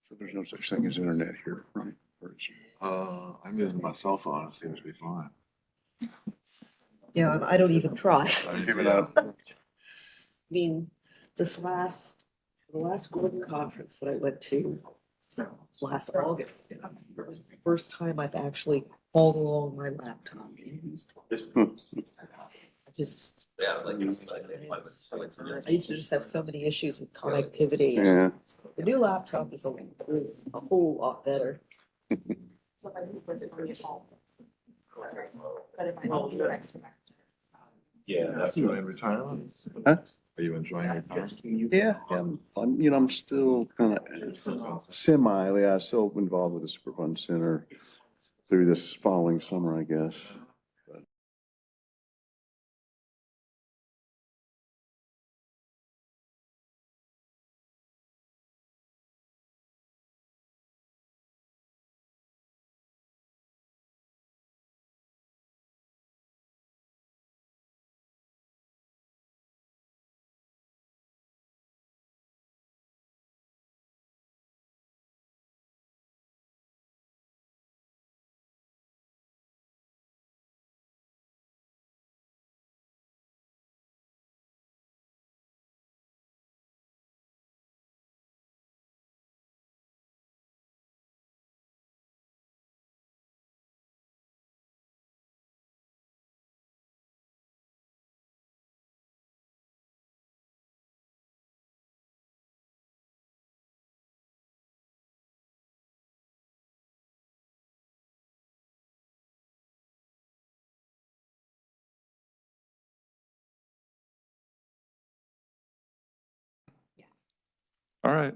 So there's no such thing as internet here, right? Or is I'm using my cell phone. It seems to be fine. Yeah, I don't even try. it- Give it up. I mean, the last Gordon conference that I went to last August, it was the first time I've actually hauled along my laptop and used it. I just, I used to just have so many issues with connectivity. Yeah. The new laptop is a whole lot better. Yeah, that's you in retirement. Huh? Are you enjoying retirement? Yeah, I'm still kind of still involved with the Superfund Center through this following summer, I guess. All right.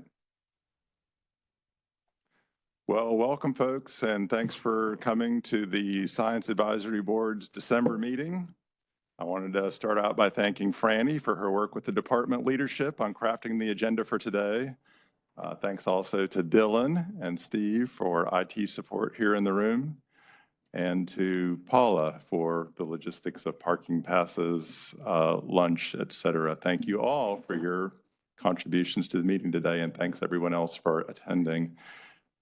Well, welcome folks, and thanks for coming to the Science Advisory Board's December meeting. I wanted to start out by thanking Franny for her work with the department leadership on crafting the agenda for today. Thanks also to Dylan and Steve for IT support here in the room, and to Paula for the logistics of parking passes, lunch, et cetera. Thank you all for your contributions to the meeting today, and thanks everyone else for attending.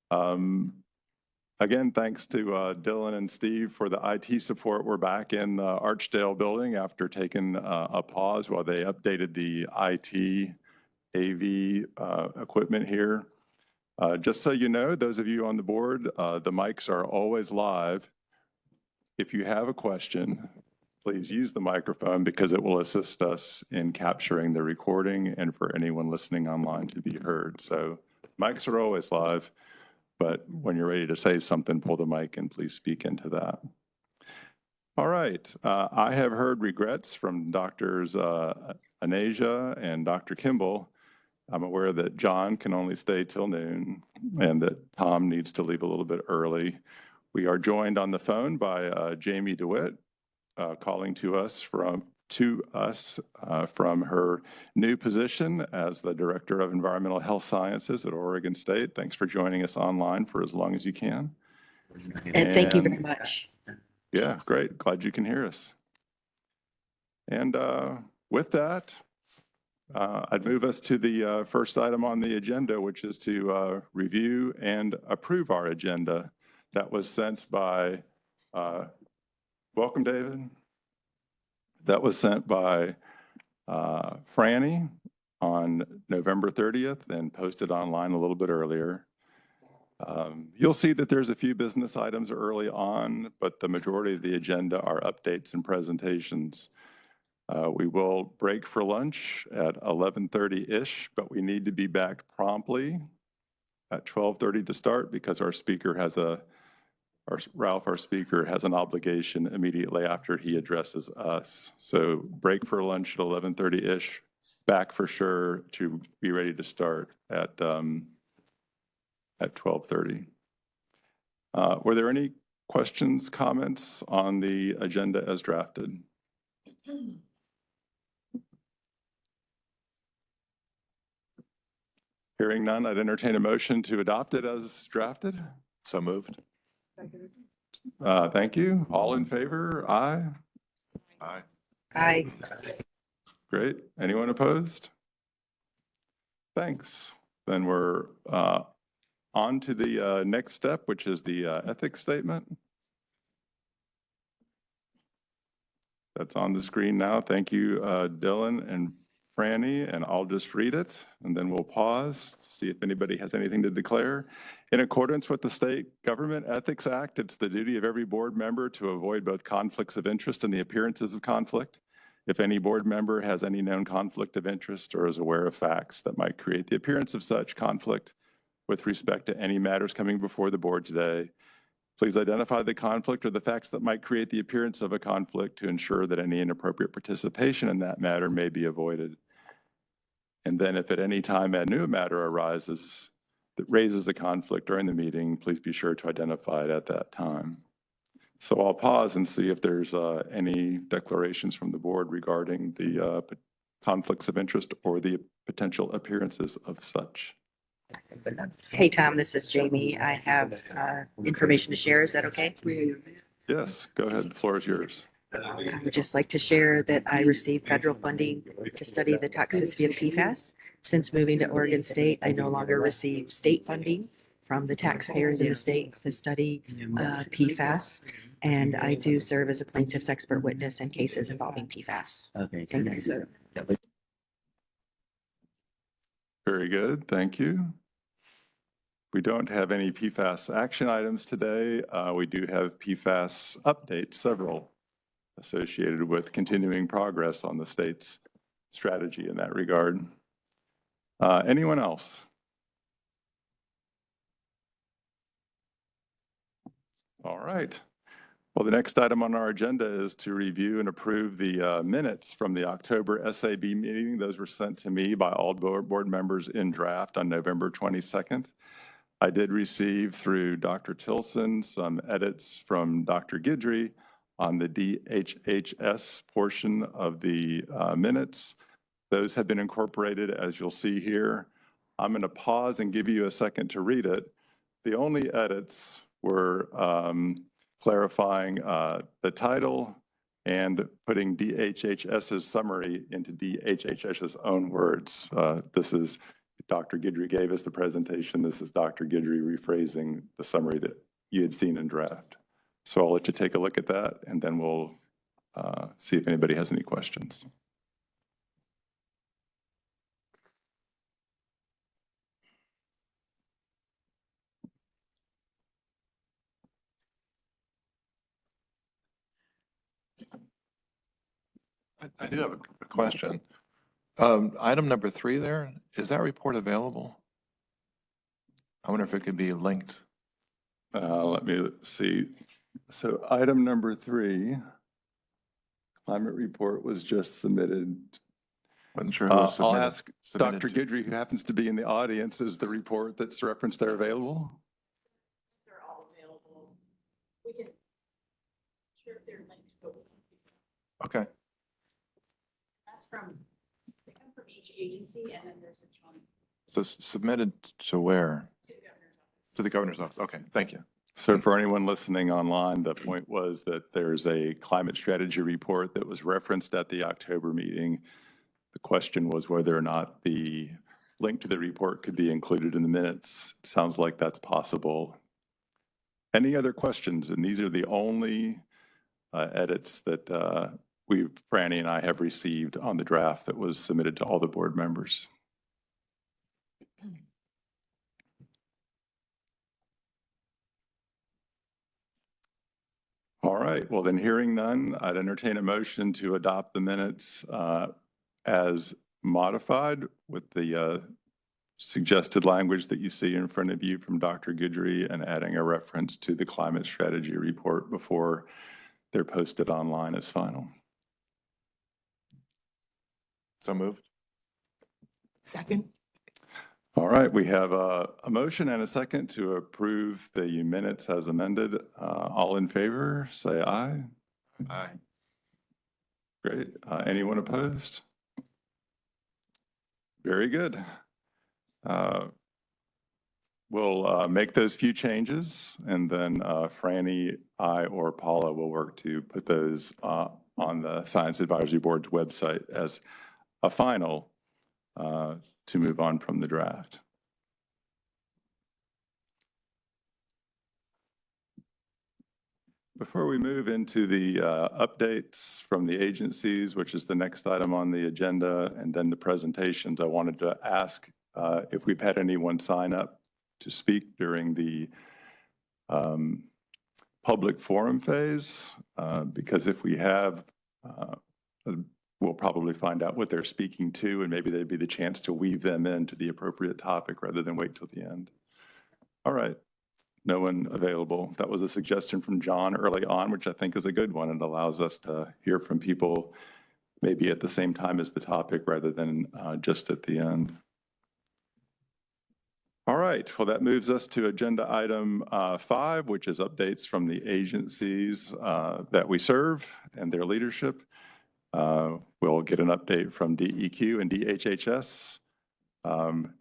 Again, thanks to Dylan and Steve for the IT support. We're back in the Archdale building after taking a pause while they updated the IT AV equipment here. Just so you know, those of you on the board, the mics are always live. If you have a question, please use the microphone because it will assist us in capturing the recording and for anyone listening online to be heard. So mics are always live, but when you're ready to say something, pull the mic and please speak into that. All right, I have heard regrets from Drs. Anasia and Dr. Kimball. I'm aware that John can only stay till noon and that Tom needs to leave a little bit early. We are joined on the phone by Jamie DeWitt, calling to us from her new position as the Director of Environmental Health Sciences at Oregon State. Thanks for joining us online for as long as you can. And thank you very much. Yeah, great. Glad you can hear us. And with that, I'd move us to the first item on the agenda, which is to review and approve our agenda. That was sent by, welcome David. That was sent by Franny on November 30th and posted online a little bit earlier. You'll see that there's a few business items early on, but the majority of the agenda are updates and presentations. We will break for lunch at 11:30-ish, but we need to be back promptly at 12:30 to start because our speaker has Ralph, our speaker, has an obligation immediately after he addresses us. So break for lunch at 11:30-ish, back for sure to be ready to start at 12:30. Were there any questions, comments on the agenda as drafted? Hearing none, I'd entertain a motion to adopt it as drafted. So moved. Thank you. All in favor? Aye. Aye. Aye. Great. Anyone opposed? Thanks. Then we're on to the next step, which is the ethics statement. That's on the screen now. Thank you, Dylan and Franny, and I'll just read it, and then we'll pause to see if anybody has anything to declare. In accordance with the State Government Ethics Act, it's the duty of every board member to avoid both conflicts of interest and the appearances of conflict. If any board member has any known conflict of interest or is aware of facts that might create the appearance of such conflict with respect to any matters coming before the board today, please identify the conflict or the facts that might create the appearance of a conflict to ensure that any inappropriate participation in that matter may be avoided. And then if at any time a new matter arises that raises a conflict during the meeting, please be sure to identify it at that time. So I'll pause and see if there's any declarations from the board regarding the conflicts of interest or the potential appearances of such. Hey, Tom, this is Jamie. I have information to share. Is that okay? Yes, go ahead. The floor is yours. I would just like to share that I received federal funding to study the toxicity of PFAS. Since moving to Oregon State, I no longer receive state funding from the taxpayers in the state to study PFAS. And I do serve as a plaintiff's expert witness in cases involving PFAS. Okay. Thank you. Very good. Thank you. We don't have any PFAS action items today. We do have PFAS updates, several associated with continuing progress on the state's strategy in that regard. Anyone else? All right. Well, the next item on our agenda is to review and approve the minutes from the October SAB meeting. Those were sent to me by all board members in draft on November 22nd. I did receive through Dr. Tilson some edits from Dr. Guidry on the DHHS portion of the minutes. Those have been incorporated, as you'll see here. I'm going to pause and give you a second to read it. The only edits were clarifying the title and putting DHHS's summary into DHHS's own words. This is Dr. Guidry gave us the presentation. This is Dr. Guidry rephrasing the summary that you had seen in draft. So I'll let you take a look at that, and then we'll see if anybody has any questions. I do have a question. Item number 3 there, is that report available? I wonder if it could be linked. Let me see. So item number 3, climate report was just submitted. Wasn't sure who was I'll submitted- ask submitted Dr. to. Guidry, who happens to be in the audience, is the report that's referenced there available? They're all available. We can, sure if they're linked, but Okay, that's from, they come from each agency and then there's a joint so submitted to where? to the governor's office. To the governor's office. Okay, thank you. So for anyone listening online, the point was that there's a climate strategy report that was referenced at the October meeting. The question was whether or not the link to the report could be included in the minutes. It sounds like that's possible. Any other questions? And these are the only edits that Franny and I have received on the draft that was submitted to all the board members. All right, well then hearing none, I'd entertain a motion to adopt the minutes as modified with the suggested language that you see in front of you from Dr. Guidry and adding a reference to the climate strategy report before they're posted online as final. So moved. Second. All right, we have a motion and a second to approve the minutes as amended. All in favor, say aye. Aye. Great. Anyone opposed? Very good. We'll make those few changes, and then Franny, I, or Paula will work to put those on the Science Advisory Board's website as a final to move on from the draft. Before we move into the updates from the agencies, which is the next item on the agenda, and then the presentations, I wanted to ask if we've had anyone sign up to speak during the public forum phase, because if we have, we'll probably find out what they're speaking to, and maybe there'd be the chance to weave them into the appropriate topic rather than wait till the end. All right. No one available. That was a suggestion from John early on, which I think is a good one. It allows us to hear from people maybe at the same time as the topic rather than just at the end. All right, well, that moves us to agenda item 5, which is updates from the agencies that we serve and their leadership. We'll get an update from DEQ and DHHS.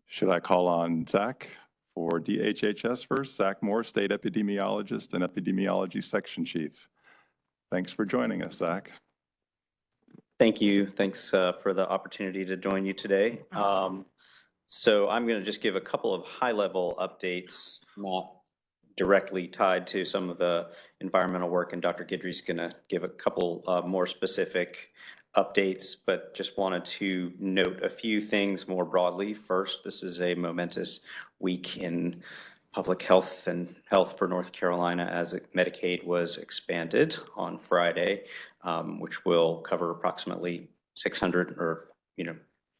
Should I call on Zach for DHHS first? Zach Moore, State Epidemiologist and Epidemiology Section Chief. Thanks for joining us, Zach. Thank you. Thanks for the opportunity to join you today. So I'm going to just give a couple of high-level updates, not directly tied to some of the environmental work, and Dr. Guidry's going to give a couple more specific updates, but just wanted to note a few things more broadly. First, this is a momentous week in public health and health for North Carolina as Medicaid was expanded on Friday, which will cover approximately 600 or,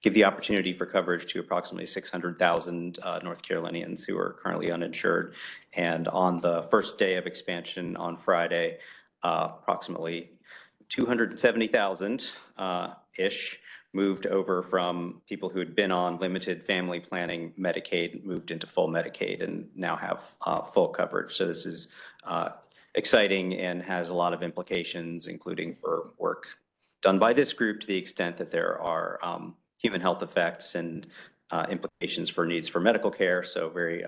give the opportunity for coverage to approximately 600,000 North Carolinians who are currently uninsured. And on the first day of expansion on Friday, approximately 270,000-ish moved over from people who had been on limited family planning Medicaid, moved into full Medicaid, and now have full coverage. So this is exciting and has a lot of implications, including for work done by this group, to the extent that there are human health effects and implications for needs for medical care. So very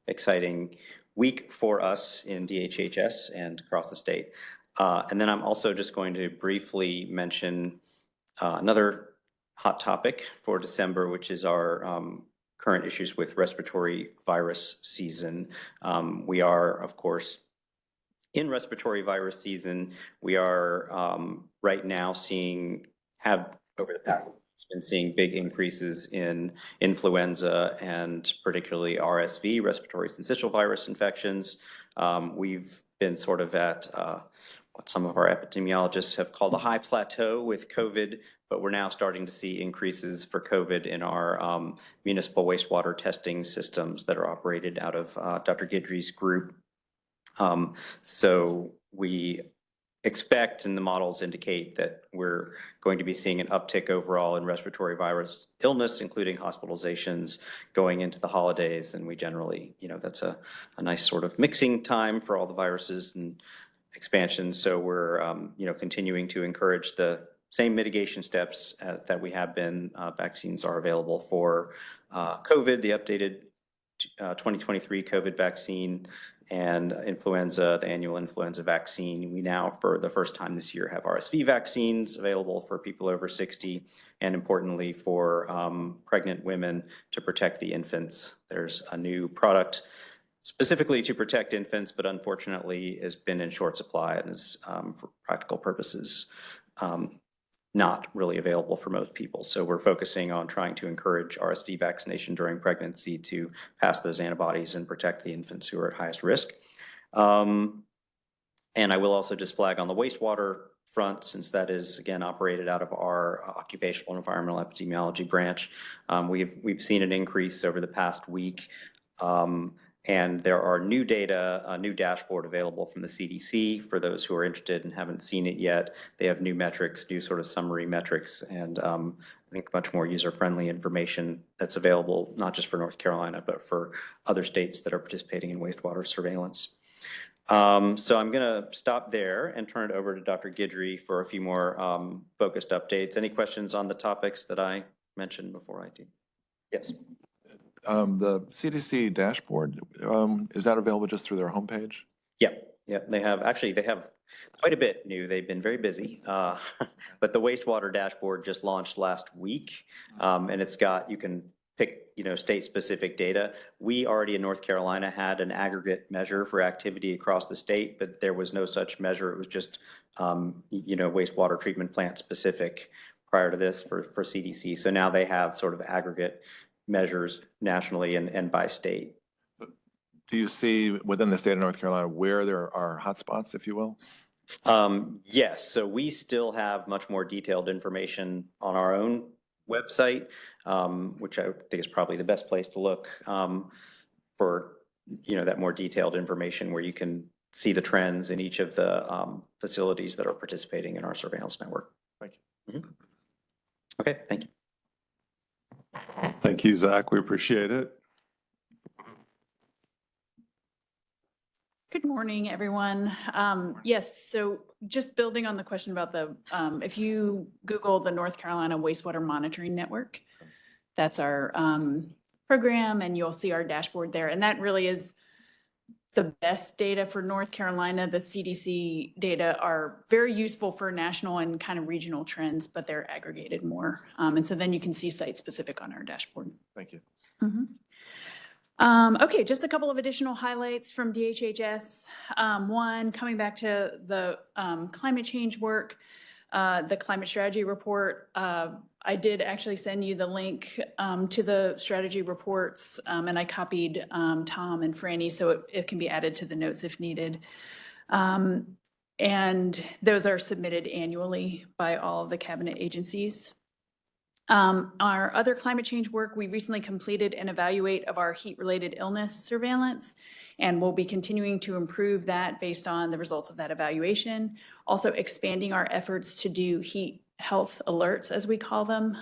exciting week for us in DHHS and across the state. And then I'm also just going to briefly mention another hot topic for December, which is our current issues with respiratory virus season. We are, of course, in respiratory virus season. We are right now over the past been seeing big increases in influenza and particularly RSV, respiratory syncytial virus infections. We've been sort of at what some of our epidemiologists have called a high plateau with COVID, but we're now starting to see increases for COVID in our municipal wastewater testing systems that are operated out of Dr. Guidry's group. So we expect, and the models indicate, that we're going to be seeing an uptick overall in respiratory virus illness, including hospitalizations going into the holidays. And we generally, that's a nice sort of mixing time for all the viruses and expansions. So we're, continuing to encourage the same mitigation steps that we have been. Vaccines are available for COVID, the updated 2023 COVID vaccine, and influenza, the annual influenza vaccine. We now, for the first time this year, have RSV vaccines available for people over 60, and importantly for pregnant women to protect the infants. There's a new product specifically to protect infants, but unfortunately has been in short supply and is, for practical purposes, not really available for most people. So we're focusing on trying to encourage RSV vaccination during pregnancy to pass those antibodies and protect the infants who are at highest risk. And I will also just flag on the wastewater front, since that is, again, operated out of our occupational and environmental epidemiology branch. We've seen an increase over the past week. And there are new data, a new dashboard available from the CDC for those who are interested and haven't seen it yet. They have new metrics, new sort of summary metrics, and I think much more user-friendly information that's available not just for North Carolina, but for other states that are participating in wastewater surveillance. So I'm going to stop there and turn it over to Dr. Guidry for a few more focused updates. Any questions on the topics that I mentioned before I do? Yes. The CDC dashboard, is that available just through their homepage? Yeah, they have quite a bit new. They've been very busy, but the wastewater dashboard just launched last week, and you can pick, state-specific data. We already in North Carolina had an aggregate measure for activity across the state, but there was no such measure. It was just, wastewater treatment plant specific prior to this for CDC. So now they have sort of aggregate measures nationally and by state. Do you see within the state of North Carolina where there are hotspots, if you will? Yes, so we still have much more detailed information on our own website, which I think is probably the best place to look for, that more detailed information where you can see the trends in each of the facilities that are participating in our surveillance network. Thank you. Okay, thank you. Thank you, Zach. We appreciate it. Good morning, everyone. Yes, so just building on the question about if you Google the North Carolina Wastewater Monitoring Network, that's our program, and you'll see our dashboard there. And that really is the best data for North Carolina. The CDC data are very useful for national and kind of regional trends, but they're aggregated more. And so then you can see site-specific on our dashboard. Thank you. Okay, just a couple of additional highlights from DHHS. One, coming back to the climate change work, the climate strategy report. I did actually send you the link to the strategy reports, and I copied Tom and Franny, so it can be added to the notes if needed. And those are submitted annually by all of the cabinet agencies. Our other climate change work, we recently completed an evaluate of our heat-related illness surveillance, and we'll be continuing to improve that based on the results of that evaluation. Also expanding our efforts to do heat health alerts, as we call them.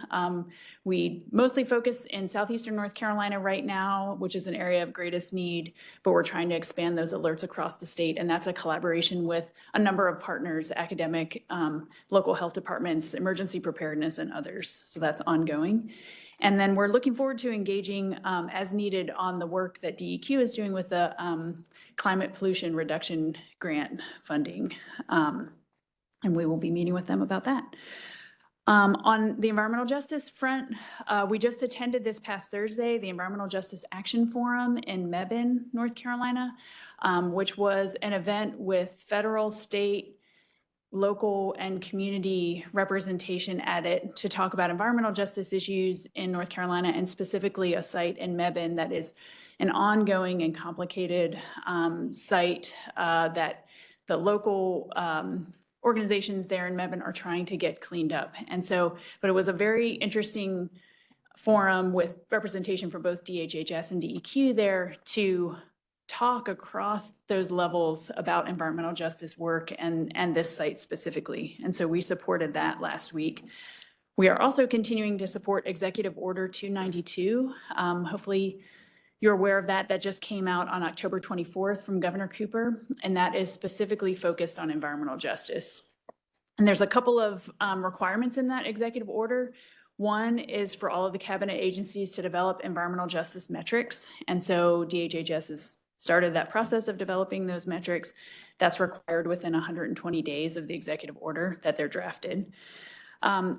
We mostly focus in southeastern North Carolina right now, which is an area of greatest need, but we're trying to expand those alerts across the state, and that's a collaboration with a number of partners, academic, local health departments, emergency preparedness, and others. So that's ongoing. And then we're looking forward to engaging as needed on the work that DEQ is doing with the climate pollution reduction grant funding. And we will be meeting with them about that. On the environmental justice front, we just attended this past Thursday, the Environmental Justice Action Forum in Mebane, North Carolina, which was an event with federal, state, local, and community representation at it to talk about environmental justice issues in North Carolina, and specifically a site in Mebane that is an ongoing and complicated site that the local organizations there in Mebane are trying to get cleaned up. And so, but it was a very interesting forum with representation for both DHHS and DEQ there to talk across those levels about environmental justice work and this site specifically. And so we supported that last week. We are also continuing to support Executive Order 292. Hopefully you're aware of that. That just came out on October 24th from Governor Cooper, and that is specifically focused on environmental justice. And there's a couple of requirements in that executive order. One is for all of the cabinet agencies to develop environmental justice metrics. And so DHHS has started that process of developing those metrics. That's required within 120 days of the executive order that they're drafted.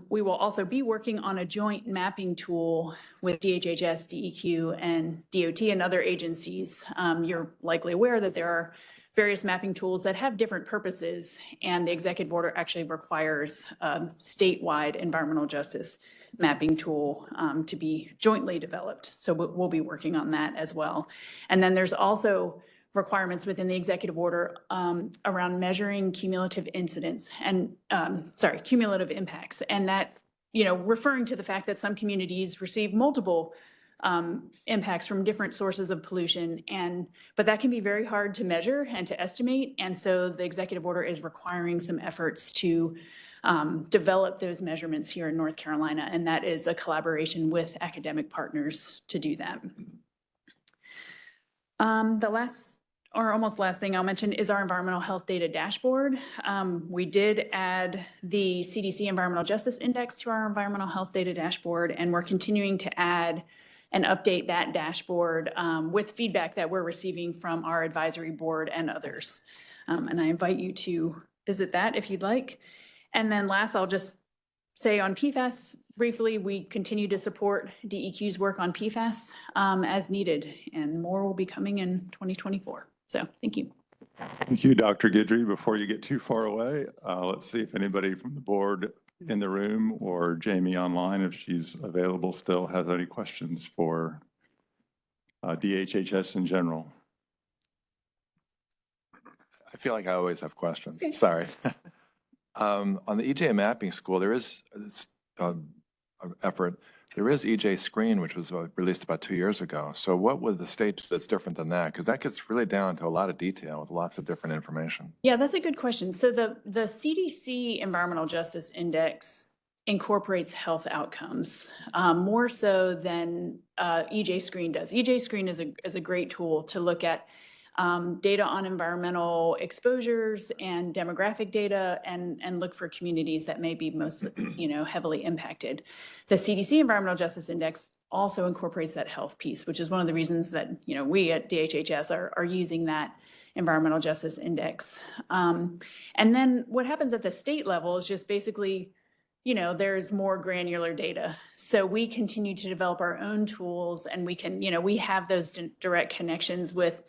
We will also be working on a joint mapping tool with DHHS, DEQ, and DOT and other agencies. You're likely aware that there are various mapping tools that have different purposes, and the executive order actually requires a statewide environmental justice mapping tool to be jointly developed. So we'll be working on that as well. And then there's also requirements within the executive order around measuring cumulative incidents and, cumulative impacts. And that, referring to the fact that some communities receive multiple impacts from different sources of pollution, but that can be very hard to measure and to estimate. And so the executive order is requiring some efforts to develop those measurements here in North Carolina. And that is a collaboration with academic partners to do that. The last or almost last thing I'll mention is our environmental health data dashboard. We did add the CDC Environmental Justice Index to our environmental health data dashboard, and we're continuing to add and update that dashboard with feedback that we're receiving from our advisory board and others. And I invite you to visit that if you'd like. And then last, I'll just say on PFAS, briefly, we continue to support DEQ's work on PFAS as needed, and more will be coming in 2024. So thank you. Thank you, Dr. Guidry. Before you get too far away, let's see if anybody from the board in the room or Jamie online, if she's available still, has any questions for DHHS in general. I feel like I always have questions. Sorry. On the EJ mapping school, there is an effort. There is EJ Screen, which was released about 2 years ago. So what would the state do that's different than that? Because that gets really down to a lot of detail with lots of different information. Yeah, that's a good question. So the CDC Environmental Justice Index incorporates health outcomes more so than EJ Screen does. EJ Screen is a great tool to look at data on environmental exposures and demographic data and look for communities that may be most, heavily impacted. The CDC Environmental Justice Index also incorporates that health piece, which is one of the reasons that, we at DHHS are using that Environmental Justice Index. And then what happens at the state level is just basically, there's more granular data. So we continue to develop our own tools, and we can, we have those direct connections with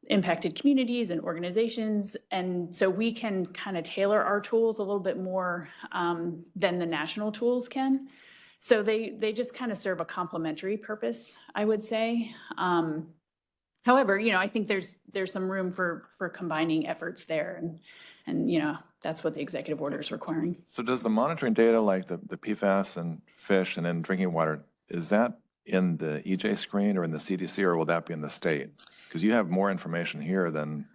impacted communities and organizations. And so we can kind of tailor our tools a little bit more than the national tools can. So they just kind of serve a complementary purpose, I would say. However, I think there's some room for combining efforts there. And that's what the executive order is requiring. So does the monitoring data like the PFAS and fish and then drinking water, is that in the EJ Screen or in the CDC, or will that be in the state? Because you have more information here than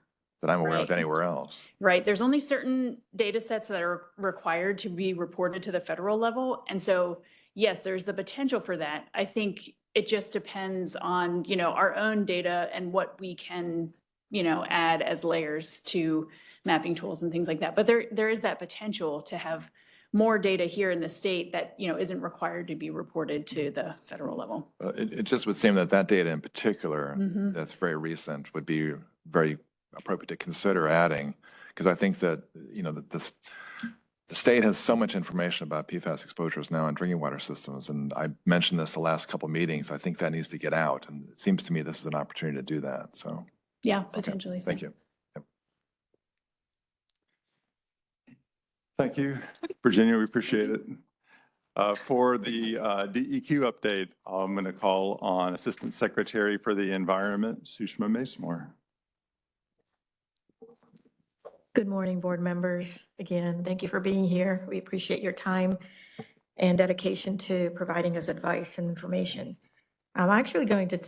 I'm aware of Right. anywhere else. Right. There's only certain data sets that are required to be reported to the federal level. And so, yes, there's the potential for that. I think it just depends on, our own data and what we can, add as layers to mapping tools and things like that. But there is that potential to have more data here in the state that, isn't required to be reported to the federal level. It just would seem that data in particular, Mhm. that's very recent, would be very appropriate to consider adding. Because I think that, the state has so much information about PFAS exposures now in drinking water systems. And I mentioned this the last couple of meetings. I think that needs to get out. And it seems to me this is an opportunity to do that. So, Yeah, okay. potentially. so. Thank you. Thank you, Virginia. We appreciate it. For the DEQ update, I'm going to call on Assistant Secretary for the Environment, Sushma Masemore. Good morning, board members. Again, thank you for being here. We appreciate your time and dedication to providing us advice and information. I'm actually going to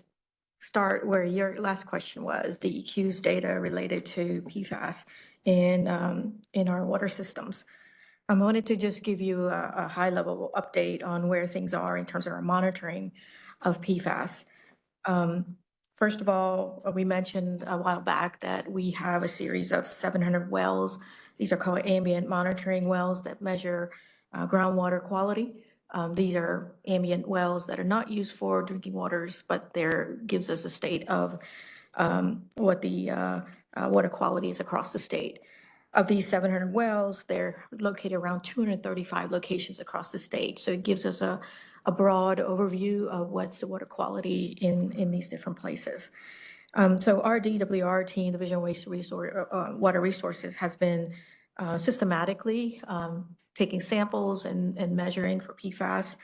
start where your last question was, DEQ's data related to PFAS in our water systems. I wanted to just give you a high-level update on where things are in terms of our monitoring of PFAS. First of all, we mentioned a while back that we have a series of 700 wells. These are called ambient monitoring wells that measure groundwater quality. These are ambient wells that are not used for drinking waters, but there gives us a state of what the water quality is across the state. Of these 700 wells, they're located around 235 locations across the state. So it gives us a broad overview of what's the water quality in these different places. So our DWR team, Division of Water Resources, has been systematically taking samples and measuring for PFAS.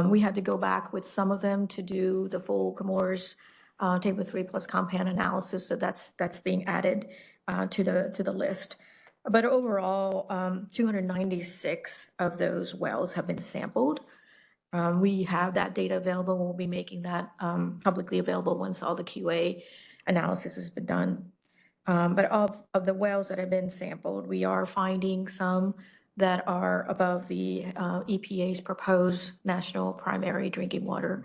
We had to go back with some of them to do the full Chemours Table 3 plus compound analysis. So that's being added to the list. But overall, 296 of those wells have been sampled. We have that data available. We'll be making that publicly available once all the QA analysis has been done. But of the wells that have been sampled, we are finding some that are above the EPA's proposed national primary drinking water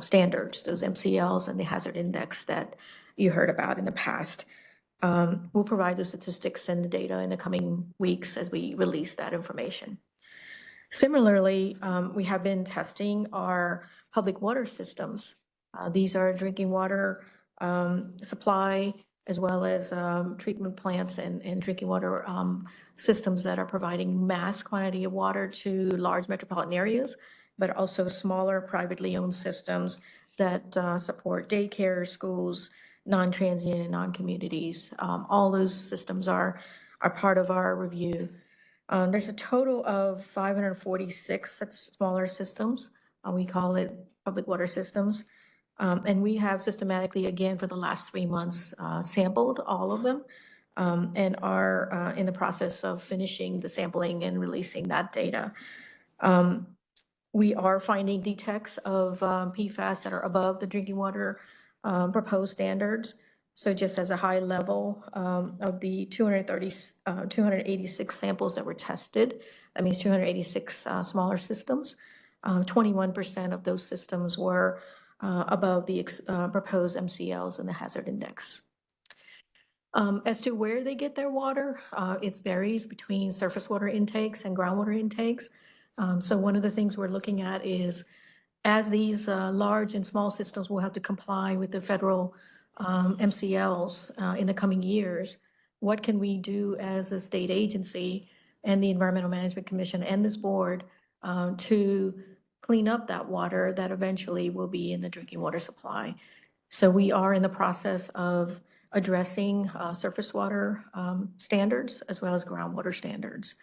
standards, those MCLs and the hazard index that you heard about in the past. We'll provide the statistics and the data in the coming weeks as we release that information. Similarly, we have been testing our public water systems. These are drinking water supply, as well as treatment plants and drinking water systems that are providing mass quantity of water to large metropolitan areas, but also smaller privately owned systems that support daycare, schools, non-transient and non-communities. All those systems are part of our review. There's a total of 546 such smaller systems. We call it public water systems. And we have systematically, again, for the last 3 months, sampled all of them and are in the process of finishing the sampling and releasing that data. We are finding detects of PFAS that are above the drinking water proposed standards. So just as a high level of the 286 samples that were tested, that means 286 smaller systems, 21% of those systems were above the proposed MCLs in the hazard index. As to where they get their water, it varies between surface water intakes and groundwater intakes. So one of the things we're looking at is as these large and small systems will have to comply with the federal MCLs in the coming years, what can we do as a state agency and the Environmental Management Commission and this board to clean up that water that eventually will be in the drinking water supply? So we are in the process of addressing surface water standards as well as groundwater standards.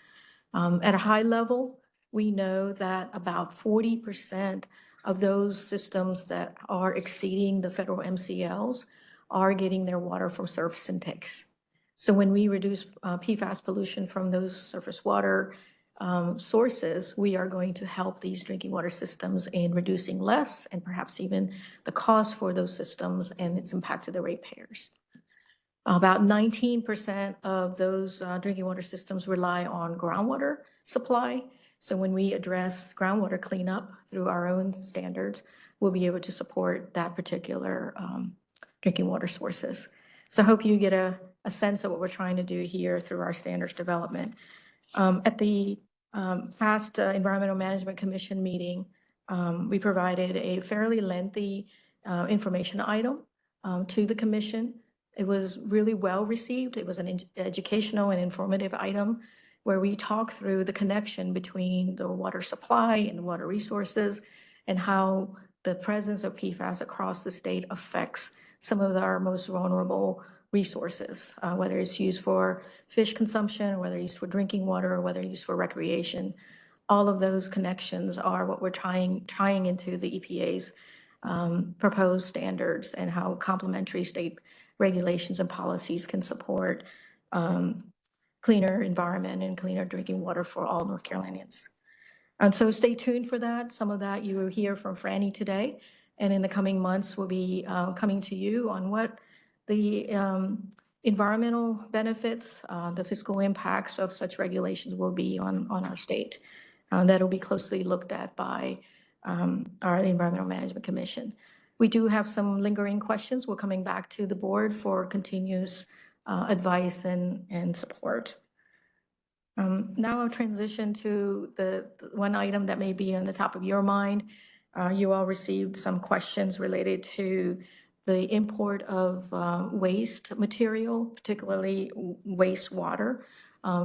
At a high level, we know that about 40% of those systems that are exceeding the federal MCLs are getting their water from surface intakes. So when we reduce PFAS pollution from those surface water sources, we are going to help these drinking water systems in reducing less and perhaps even the cost for those systems and its impact to the ratepayers. About 19% of those drinking water systems rely on groundwater supply. So when we address groundwater cleanup through our own standards, we'll be able to support that particular drinking water sources. So I hope you get a sense of what we're trying to do here through our standards development. At the past Environmental Management Commission meeting, we provided a fairly lengthy information item to the commission. It was really well received. It was an educational and informative item where we talk through the connection between the water supply and water resources and how the presence of PFAS across the state affects some of our most vulnerable resources, whether it's used for fish consumption, or whether it's used for drinking water, or whether it's used for recreation. All of those connections are what we're trying into the EPA's proposed standards and how complementary state regulations and policies can support cleaner environment and cleaner drinking water for all North Carolinians. And so stay tuned for that. Some of that you will hear from Franny today, and in the coming months we'll be coming to you on what the environmental benefits, the fiscal impacts of such regulations will be on our state. That'll be closely looked at by our Environmental Management Commission. We do have some lingering questions. We're coming back to the board for continuous advice and support. Now I'll transition to the one item that may be on the top of your mind. You all received some questions related to the import of waste material, particularly wastewater,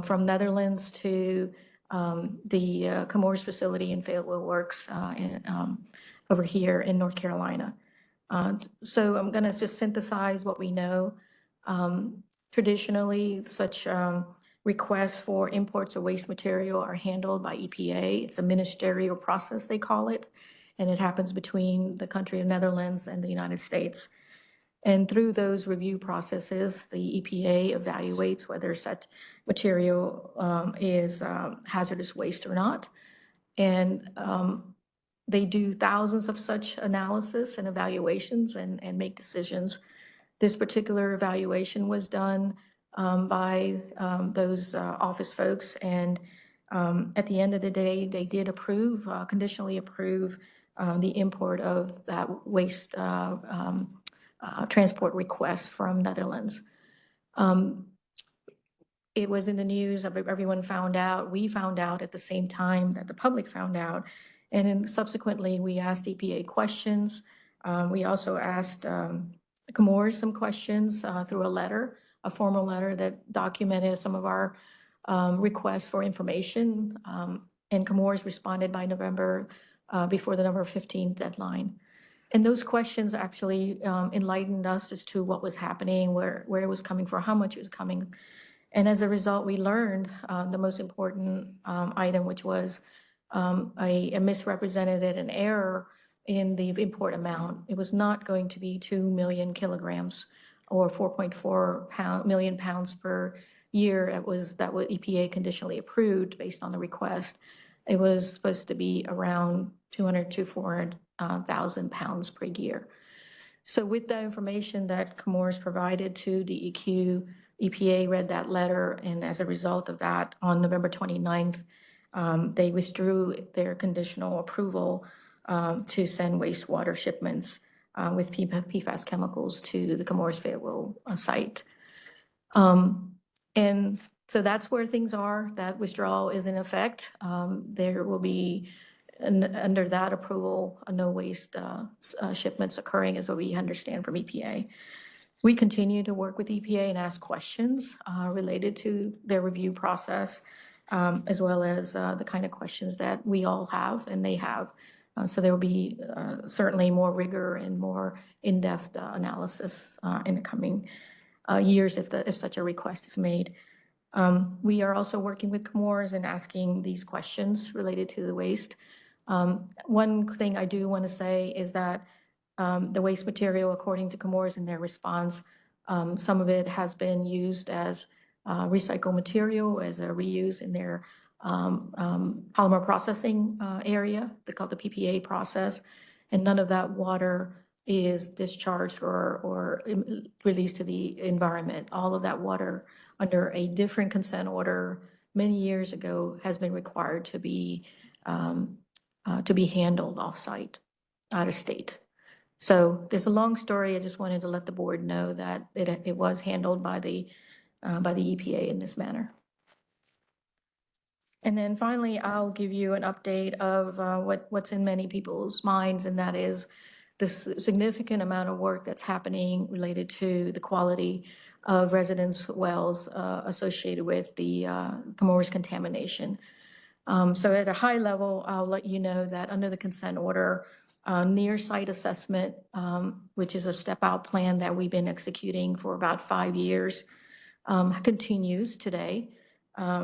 from Netherlands to the Chemours facility in Fayetteville Works over here in North Carolina. So I'm going to just synthesize what we know. Traditionally, such requests for imports of waste material are handled by EPA. It's a ministerial process, they call it, and it happens between the country of Netherlands and the United States. And through those review processes, the EPA evaluates whether such material is hazardous waste or not. And they do thousands of such analysis and evaluations and make decisions. This particular evaluation was done by those office folks, and at the end of the day, they did approve, conditionally approve the import of that waste transport request from Netherlands. It was in the news, everyone found out, we found out at the same time that the public found out, and then subsequently we asked EPA questions. We also asked Chemours some questions through a letter, a formal letter that documented some of our requests for information, and Chemours responded by November before the November 15th deadline. And those questions actually enlightened us as to what was happening, where it was coming from, how much it was coming. And as a result, we learned the most important item, which was a misrepresented an error in the import amount. It was not going to be 2 million kilograms or 4.4 million pounds per year. That was EPA conditionally approved based on the request. It was supposed to be around 200 to 400,000 pounds per year. So with the information that Chemours provided to DEQ, EPA read that letter, and as a result of that, on November 29th, they withdrew their conditional approval to send wastewater shipments with PFAS chemicals to the Chemours Fayetteville site. And so that's where things are. That withdrawal is in effect. There will be, under that approval, no waste shipments occurring, is what we understand from EPA. We continue to work with EPA and ask questions related to their review process, as well as the kind of questions that we all have and they have. So there will be certainly more rigor and more in-depth analysis in the coming years if such a request is made. We are also working with Chemours and asking these questions related to the waste. One thing I do want to say is that the waste material, according to Chemours in their response, some of it has been used as recycled material, as a reuse in their polymer processing area. They call it the PPA process, and none of that water is discharged or released to the environment. All of that water, under a different consent order many years ago, has been required to be handled off-site, out of state. So there's a long story. I just wanted to let the board know that it was handled by the EPA in this manner. And then finally, I'll give you an update of what's in many people's minds, and that is this significant amount of work that's happening related to the quality of residents' wells associated with the Chemours contamination. So at a high level, I'll let you know that under the consent order, near site assessment, which is a step-out plan that we've been executing for about 5 years, continues today.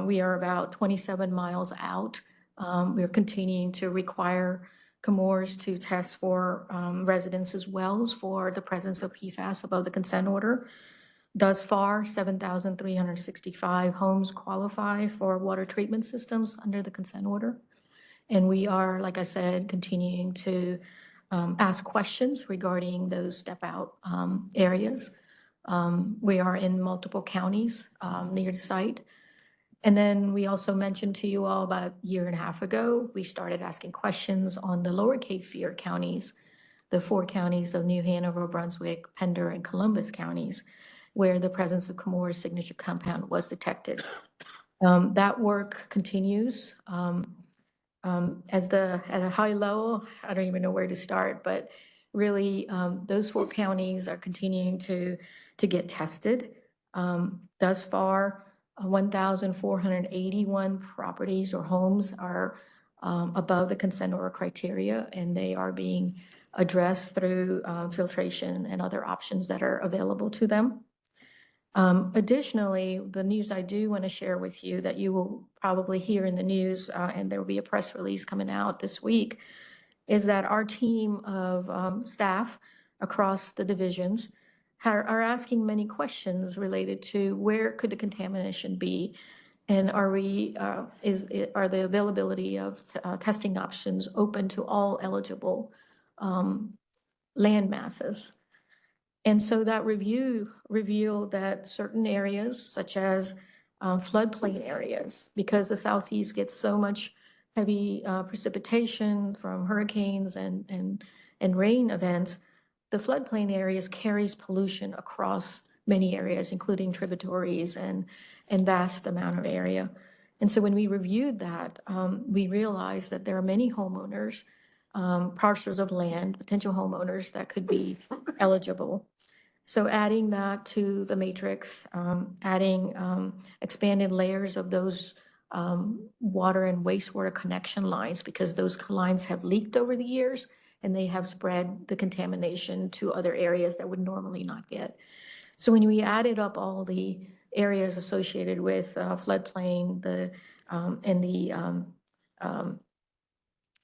We are about 27 miles out. We're continuing to require Chemours to test for residents' wells for the presence of PFAS above the consent order. Thus far, 7,365 homes qualify for water treatment systems under the consent order. And we are, like I said, continuing to ask questions regarding those step-out areas. We are in multiple counties near the site. And then we also mentioned to you all about a year and a half ago, we started asking questions on the lower Cape Fear counties, the 4 counties of New Hanover, Brunswick, Pender, and Columbus counties, where the presence of Chemours signature compound was detected. That work continues. At a high level, I don't even know where to start, but really those 4 counties are continuing to get tested. Thus far, 1,481 properties or homes are above the consent order criteria, and they are being addressed through filtration and other options that are available to them. Additionally, the news I do want to share with you that you will probably hear in the news, and there will be a press release coming out this week, is that our team of staff across the divisions are asking many questions related to where could the contamination be, and are the availability of testing options open to all eligible land masses. And so that review revealed that certain areas, such as floodplain areas, because the Southeast gets so much heavy precipitation from hurricanes and rain events, the floodplain areas carries pollution across many areas, including tributaries and vast amount of area. And so when we reviewed that, we realized that there are many homeowners, parcels of land, potential homeowners that could be eligible. So adding that to the matrix, adding expanded layers of those water and wastewater connection lines because those lines have leaked over the years and they have spread the contamination to other areas that would normally not get. So when we added up all the areas associated with floodplain, and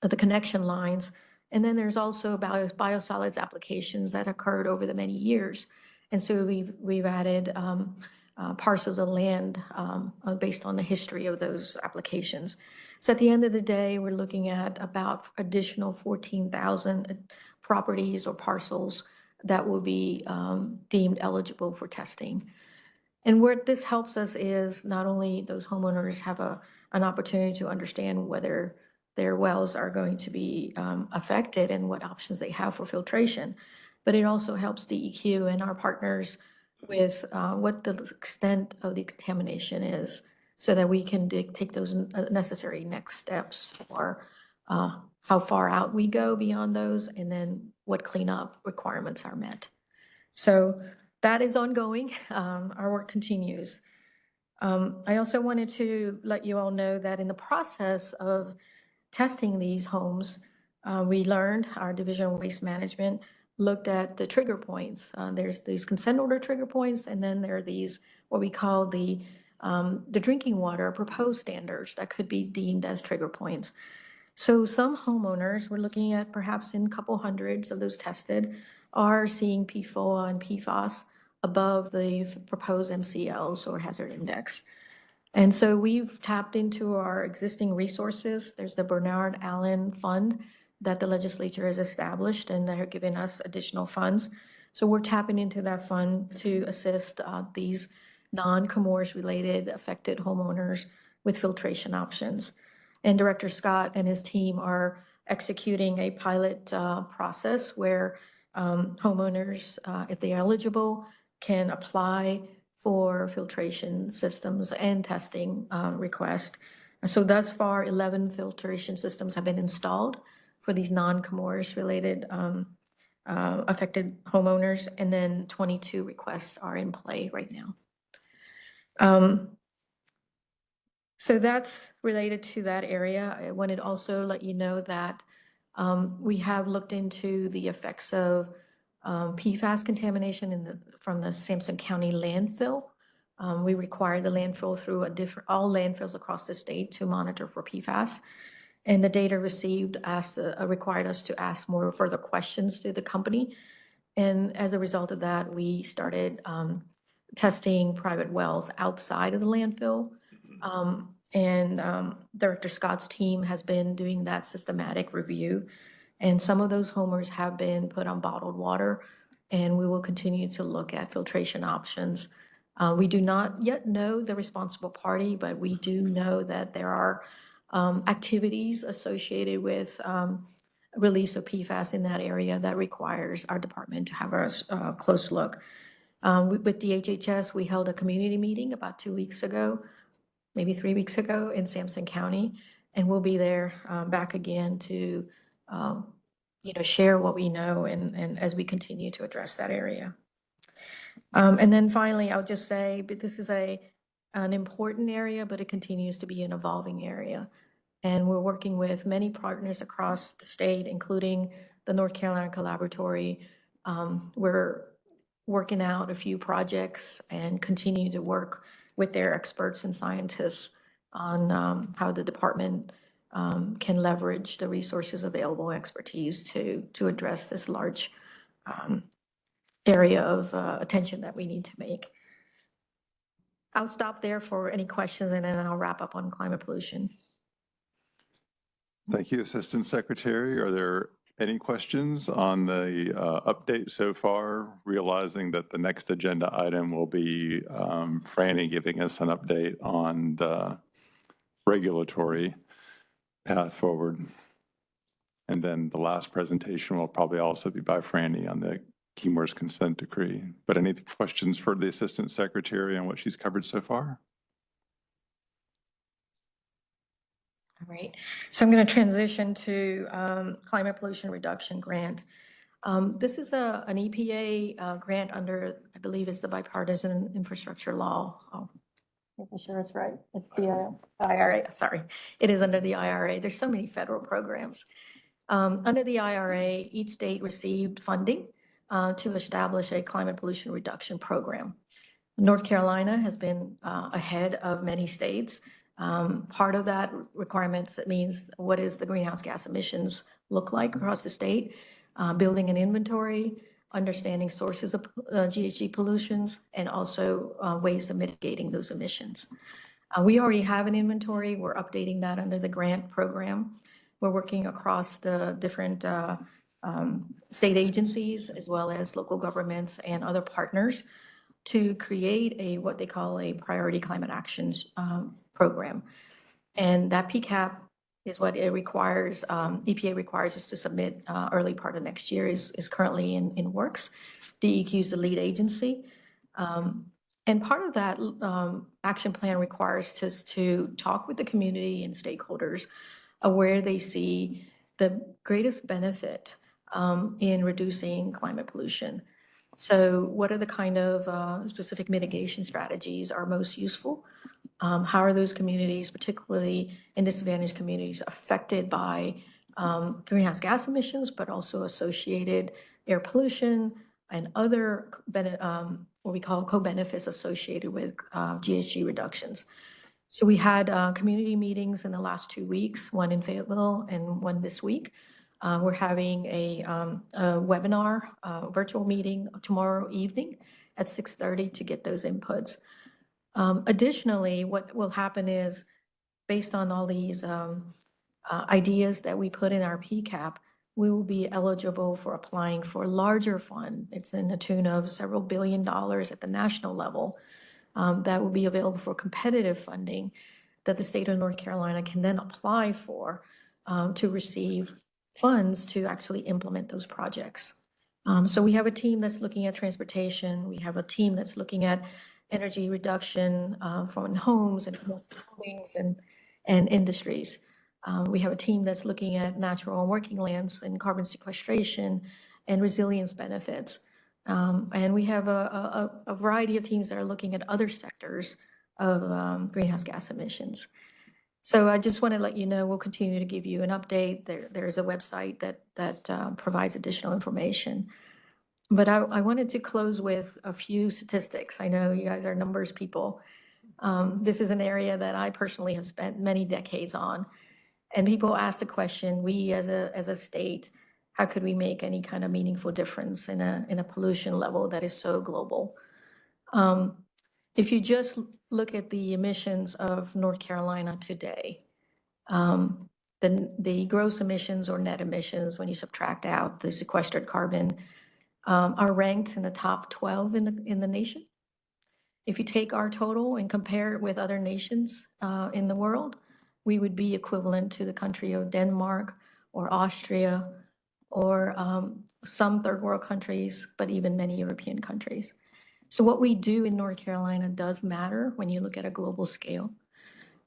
the connection lines, and then there's also biosolids applications that occurred over the many years. And so we've added parcels of land based on the history of those applications. So at the end of the day, we're looking at about additional 14,000 properties or parcels that will be deemed eligible for testing. And where this helps us is not only those homeowners have an opportunity to understand whether their wells are going to be affected and what options they have for filtration, but it also helps DEQ and our partners with what the extent of the contamination is so that we can take those necessary next steps for how far out we go beyond those and then what cleanup requirements are met. So that is ongoing. Our work continues. I also wanted to let you all know that in the process of testing these homes, we learned, our Division of Waste Management looked at the trigger points. There's these consent order trigger points, and then there are these, what we call the drinking water proposed standards that could be deemed as trigger points. So some homeowners, we're looking at perhaps in a couple hundreds of those tested, are seeing PFOA and PFAS above the proposed MCLs or hazard index. And so we've tapped into our existing resources. There's the Bernard Allen Fund that the legislature has established, and they're giving us additional funds. So we're tapping into that fund to assist these non-Chemours related affected homeowners with filtration options. And Director Scott and his team are executing a pilot process where homeowners, if they are eligible, can apply for filtration systems and testing request. And so thus far, 11 filtration systems have been installed for these non-Chemours related affected homeowners, and then 22 requests are in play right now. So that's related to that area. I wanted to also let you know that we have looked into the effects of PFAS contamination from the Sampson County landfill. We require the landfill through all landfills across the state to monitor for PFAS. And the data received required us to ask more further questions to the company. And as a result of that, we started testing private wells outside of the landfill. Director Scott's team has been doing that systematic review. And some of those homeowners have been put on bottled water, and we will continue to look at filtration options. We do not yet know the responsible party, but we do know that there are activities associated with release of PFAS in that area that requires our department to have a close look. With DHHS, we held a community meeting about 2 weeks ago, maybe 3 weeks ago in Sampson County, and we'll be there back again to share what we know and as we continue to address that area. And then finally, I'll just say, but this is an important area, but it continues to be an evolving area. And we're working with many partners across the state, including the North Carolina Collaboratory. We're working out a few projects and continue to work with their experts and scientists on how the department can leverage the resources available and expertise to address this large area of attention that we need to make. I'll stop there for any questions, and then I'll wrap up on climate pollution. Thank you, Assistant Secretary. Are there any questions on the update so far, realizing that the next agenda item will be Franny giving us an update on the regulatory path forward. And then the last presentation will probably also be by Franny on the Chemours consent decree. But any questions for the Assistant Secretary on what she's covered so far? All right, so I'm going to transition to climate pollution reduction grant. This is an EPA grant under, I believe it's the bipartisan infrastructure law. making sure it's right. It's the IRA, sorry. It is under the IRA. There's so many federal programs. Under the IRA, each state received funding to establish a climate pollution reduction program. North Carolina has been ahead of many states. Part of that requirements, it means what is the greenhouse gas emissions look like across the state, building an inventory, understanding sources of GHG pollutions, and also ways of mitigating those emissions. We already have an inventory. We're updating that under the grant program. We're working across the different state agencies as well as local governments and other partners to create what they call a priority climate actions program. And that PCAP is what it requires, EPA requires us to submit early part of next year, is currently in works. DEQ is the lead agency. And part of that action plan requires us to talk with the community and stakeholders where they see the greatest benefit in reducing climate pollution. So what are the kind of specific mitigation strategies are most useful? How are those communities, particularly in disadvantaged communities, affected by greenhouse gas emissions, but also associated air pollution and other what we call co-benefits associated with GHG reductions? So we had community meetings in the last 2 weeks, one in Fayetteville and one this week. We're having a webinar, virtual meeting tomorrow evening at 6:30 to get those inputs. Additionally, what will happen is, based on all these ideas that we put in our PCAP, we will be eligible for applying for a larger fund. It's in the tune of several $1 billion at the national level that will be available for competitive funding that the state of North Carolina can then apply for to receive funds to actually implement those projects. So we have a team that's looking at transportation. We have a team that's looking at energy reduction from homes and commercial buildings and industries. We have a team that's looking at natural and working lands and carbon sequestration and resilience benefits. And we have a variety of teams that are looking at other sectors of greenhouse gas emissions. So I just want to let you know, we'll continue to give you an update. There's a website that provides additional information. But I wanted to close with a few statistics. I know you guys are numbers people. This is an area that I personally have spent many decades on. And people ask the question, we as a state, how could we make any kind of meaningful difference in a pollution level that is so global? If you just look at the emissions of North Carolina today, the gross emissions or net emissions, when you subtract out the sequestered carbon, are ranked in the top 12 in the nation. If you take our total and compare it with other nations in the world, we would be equivalent to the country of Denmark or Austria or some third world countries, but even many European countries. So what we do in North Carolina does matter when you look at a global scale.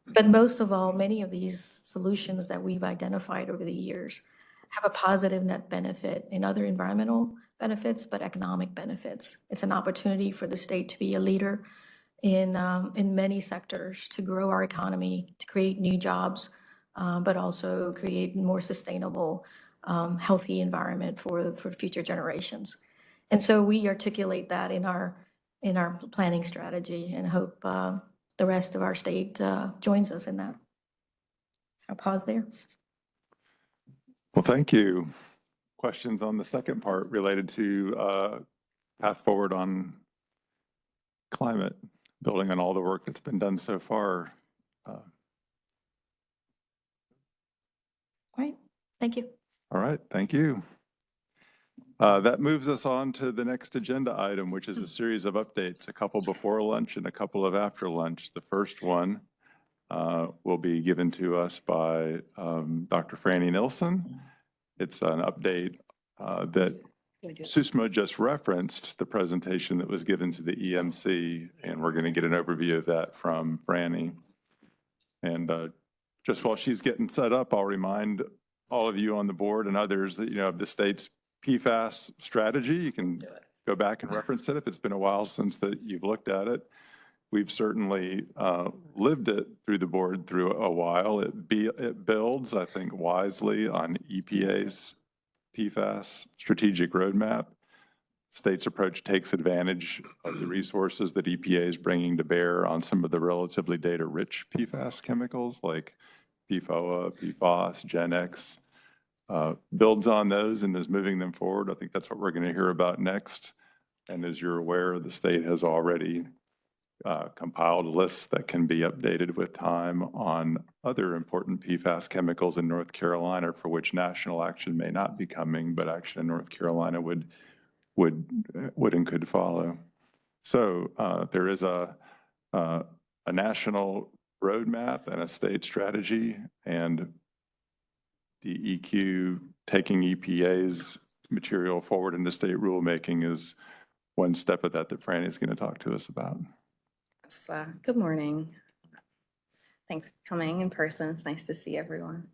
But most of all, many of these solutions that we've identified over the years have a positive net benefit in other environmental benefits, but economic benefits. It's an opportunity for the state to be a leader in many sectors, to grow our economy, to create new jobs, but also create more sustainable, healthy environment for future generations. And so we articulate that in our planning strategy and hope the rest of our state joins us in that. I'll pause there. Well, thank you. Questions on the second part related to path forward on climate, building on all the work that's been done so far. All right, thank you. All right, thank you. That moves us on to the next agenda item, which is a series of updates, a couple before lunch and a couple of after lunch. The first one will be given to us by Dr. Franny Nilsson. It's an update that Susma just referenced, the presentation that was given to the EMC, and we're going to get an overview of that from Franny. And just while she's getting set up, I'll remind all of you on the board and others that, of the state's PFAS strategy. You can go back and reference it if it's been a while since that you've looked at it. we've certainly lived it through the board through a while. It builds, I think, wisely on EPA's PFAS strategic roadmap. State's approach takes advantage of the resources that EPA is bringing to bear on some of the relatively data-rich PFAS chemicals like PFOA, PFOS, GenX, builds on those and is moving them forward. I think that's what we're going to hear about next. And as you're aware, the state has already compiled lists that can be updated with time on other important PFAS chemicals in North Carolina for which national action may not be coming, but action in North Carolina would and could follow. So there is a national roadmap and a state strategy, and DEQ taking EPA's material forward into state rulemaking is one step of that Franny is going to talk to us about. Good morning. Thanks for coming in person. It's nice to see everyone.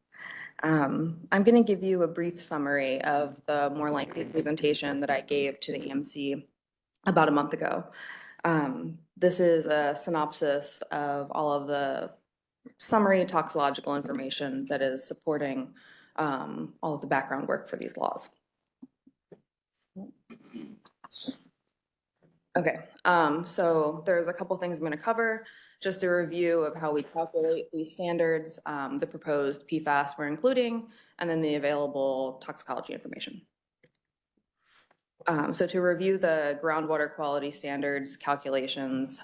I'm going to give you a brief summary of the more lengthy presentation that I gave to the EMC about a month ago. This is a synopsis of all of the summary toxicological information that is supporting all of the background work for these laws. Okay, so there's a couple things I'm going to cover. Just a review of how we calculate these standards, the proposed PFAS we're including, and then the available toxicology information. So to review the groundwater quality standards calculations,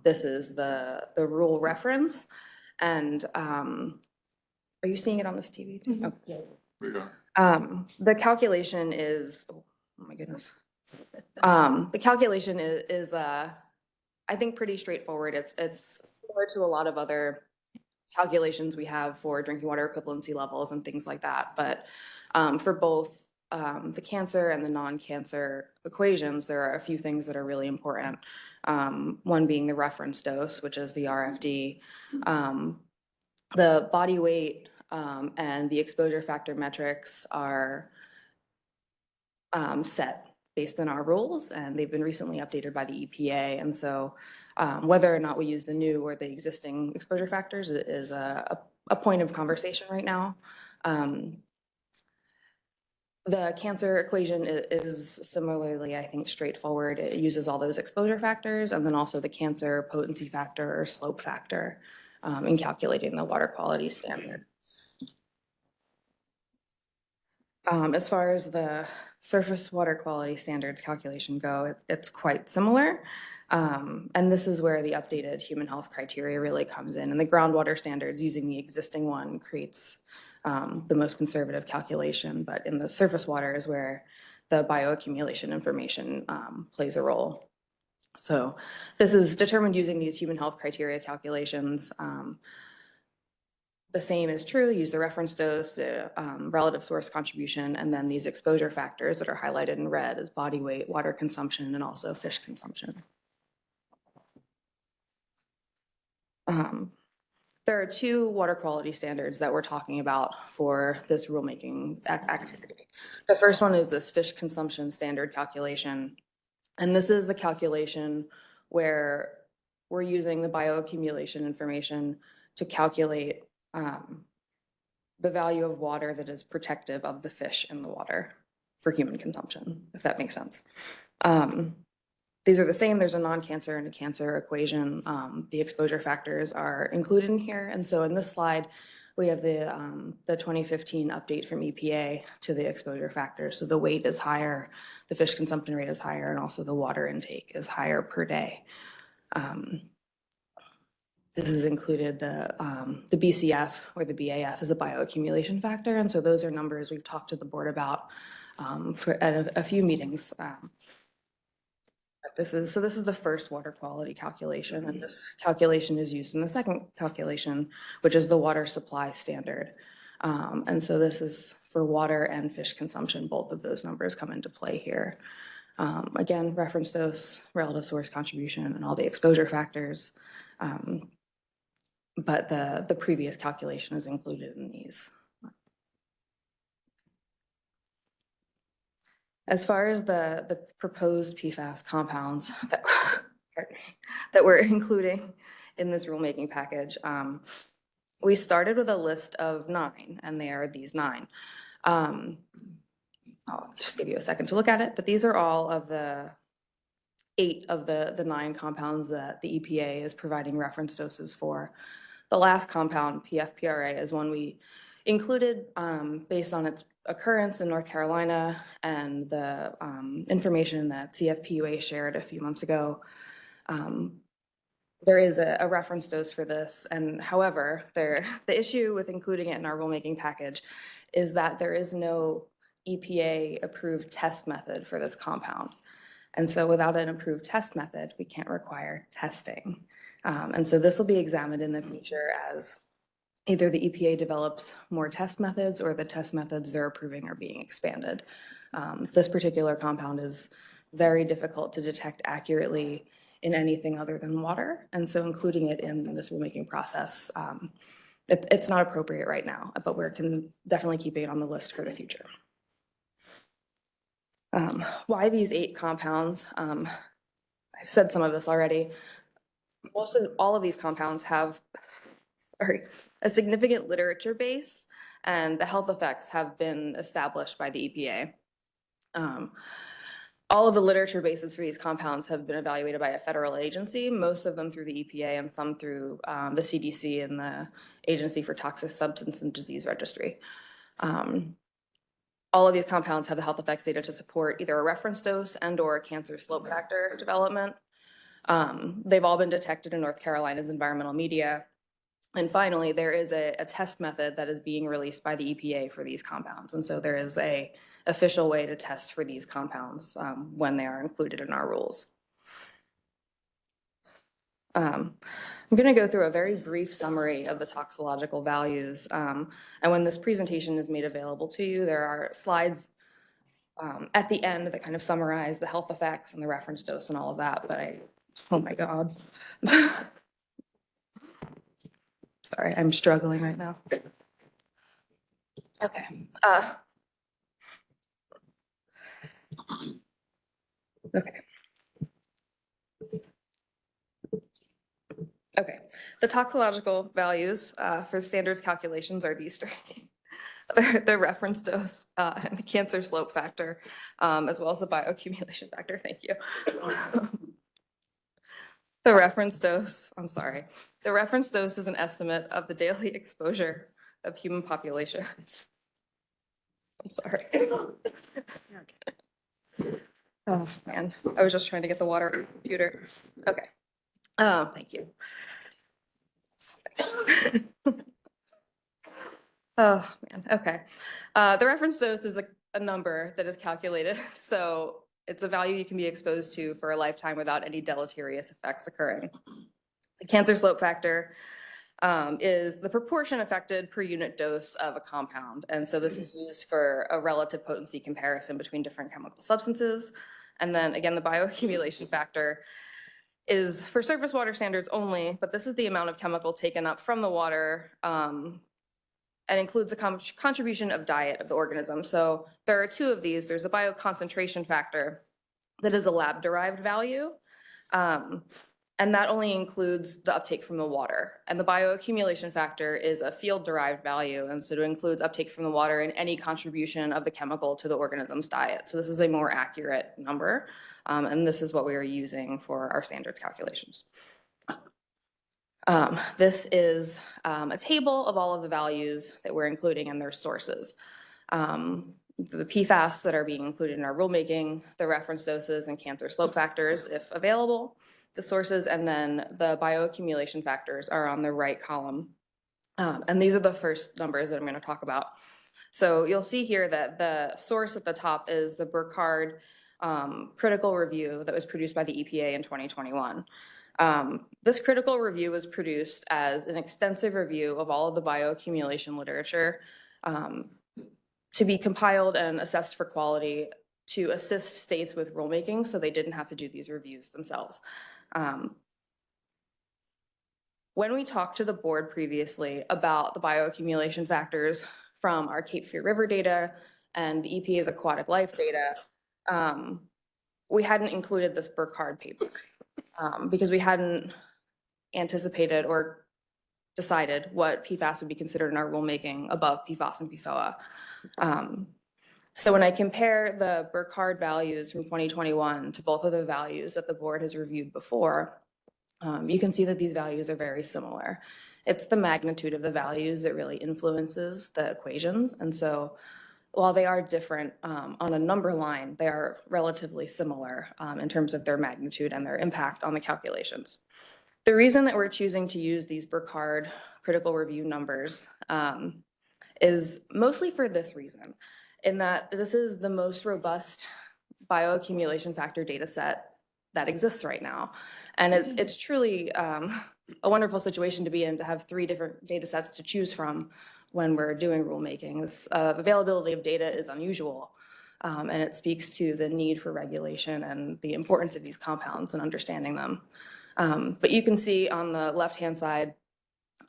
this is the rule reference. And are you seeing it on this TV? Mm-hmm. Oh, yeah. We are. The calculation is, oh my goodness. The calculation is I think pretty straightforward. It's similar to a lot of other calculations we have for drinking water equivalency levels and things like that. But for both the cancer and the non-cancer equations, there are a few things that are really important. One being the reference dose, which is the RFD, the body weight and the exposure factor metrics are set based on our rules, and they've been recently updated by the EPA. And so whether or not we use the new or the existing exposure factors is a point of conversation right now. The cancer equation is similarly, I think, straightforward. It uses all those exposure factors and then also the cancer potency factor or slope factor in calculating the water quality standard. As far as the surface water quality standards calculation go, it's quite similar. And this is where the updated human health criteria really comes in. And the groundwater standards using the existing one creates the most conservative calculation. But in the surface water is where the bioaccumulation information plays a role. So this is determined using these human health criteria calculations. The same is true, use the reference dose, the relative source contribution, and then these exposure factors that are highlighted in red as body weight, water consumption, and also fish consumption. There are two water quality standards that we're talking about for this rulemaking activity. The first one is this fish consumption standard calculation. And this is the calculation where we're using the bioaccumulation information to calculate the value of water that is protective of the fish in the water for human consumption, if that makes sense. These are the same. There's a non-cancer and a cancer equation. The exposure factors are included in here. And so in this slide, we have the 2015 update from EPA to the exposure factors. So the weight is higher, the fish consumption rate is higher, and also the water intake is higher per day. This has included the BCF or the BAF as a bioaccumulation factor. And so those are numbers we've talked to the board about at a few meetings. This is the first water quality calculation, and this calculation is used in the second calculation, which is the water supply standard. And so this is for water and fish consumption. Both of those numbers come into play here. Again, reference dose, relative source contribution, and all the exposure factors. But the previous calculation is included in these. As far as the proposed PFAS compounds that pardon me, that we're including in this rulemaking package. We started with a list of 9, and they are these 9. I'll just give you a second to look at it, but these are all of the 8 of the 9 compounds that the EPA is providing reference doses for. The last compound, PFPRA, is one we included based on its occurrence in North Carolina and the information that CFPUA shared a few months ago. There is a reference dose for this, and however, the issue with including it in our rulemaking package is that there is no EPA-approved test method for this compound. And so without an approved test method, we can't require testing. And so this will be examined in the future as either the EPA develops more test methods or the test methods they're approving are being expanded. This particular compound is very difficult to detect accurately in anything other than water. And so including it in this rulemaking process, it's not appropriate right now, but we're definitely keeping it on the list for the future. Why these 8 compounds? I've said some of this already. All of these compounds have, a significant literature base, and the health effects have been established by the EPA. All of the literature bases for these compounds have been evaluated by a federal agency, most of them through the EPA and some through the CDC and the Agency for Toxic Substance and Disease Registry. All of these compounds have the health effects data to support either a reference dose and or a cancer slope factor development. They've all been detected in North Carolina's environmental media. And finally, there is a test method that is being released by the EPA for these compounds. And so there is a official way to test for these compounds when they are included in our rules. I'm going to go through a very brief summary of the toxicological values. And when this presentation is made available to you, there are slides at the end that kind of summarize the health effects and the reference dose and all of that. But oh my God. Sorry, I'm struggling right now. Okay. Okay. Okay. The toxicological values for standards calculations are these 3. The reference dose and the cancer slope factor, as well as the bioaccumulation factor. Thank you. The reference dose, I'm sorry. The reference dose is an estimate of the daily exposure of human populations. I'm sorry. Oh, man. I was just trying to get the water on the computer. Okay. Thank you. Oh, man. Okay. The reference dose is a number that is calculated. So it's a value you can be exposed to for a lifetime without any deleterious effects occurring. The cancer slope factor is the proportion affected per unit dose of a compound. And so this is used for a relative potency comparison between different chemical substances. And then again, the bioaccumulation factor is for surface water standards only, but this is the amount of chemical taken up from the water and includes a contribution of diet of the organism. So there are 2 of these. There's a bioconcentration factor that is a lab-derived value, and that only includes the uptake from the water. And the bioaccumulation factor is a field-derived value, and so it includes uptake from the water and any contribution of the chemical to the organism's diet. So this is a more accurate number, and this is what we are using for our standards calculations. This is a table of all of the values that we're including and their sources. The PFAS that are being included in our rulemaking, the reference doses and cancer slope factors, if available, the sources, and then the bioaccumulation factors are on the right column. And these are the first numbers that I'm going to talk about. So you'll see here that the source at the top is the Burkhardt critical review that was produced by the EPA in 2021. This critical review was produced as an extensive review of all of the bioaccumulation literature to be compiled and assessed for quality to assist states with rulemaking so they didn't have to do these reviews themselves. When we talked to the board previously about the bioaccumulation factors from our Cape Fear River data and the EPA's aquatic life data, we hadn't included this Burkhardt paper. because we hadn't anticipated or decided what PFAS would be considered in our rulemaking above PFOS and PFOA. So when I compare the Burkhardt values from 2021 to both of the values that the board has reviewed before, you can see that these values are very similar. It's the magnitude of the values that really influences the equations. And so while they are different on a number line, they are relatively similar in terms of their magnitude and their impact on the calculations. The reason that we're choosing to use these Burkhardt critical review numbers is mostly for this reason, in that this is the most robust bioaccumulation factor data set that exists right now. And it's truly a wonderful situation to be in, to have 3 different data sets to choose from when we're doing rulemaking. This availability of data is unusual, and it speaks to the need for regulation and the importance of these compounds and understanding them. But you can see on the left-hand side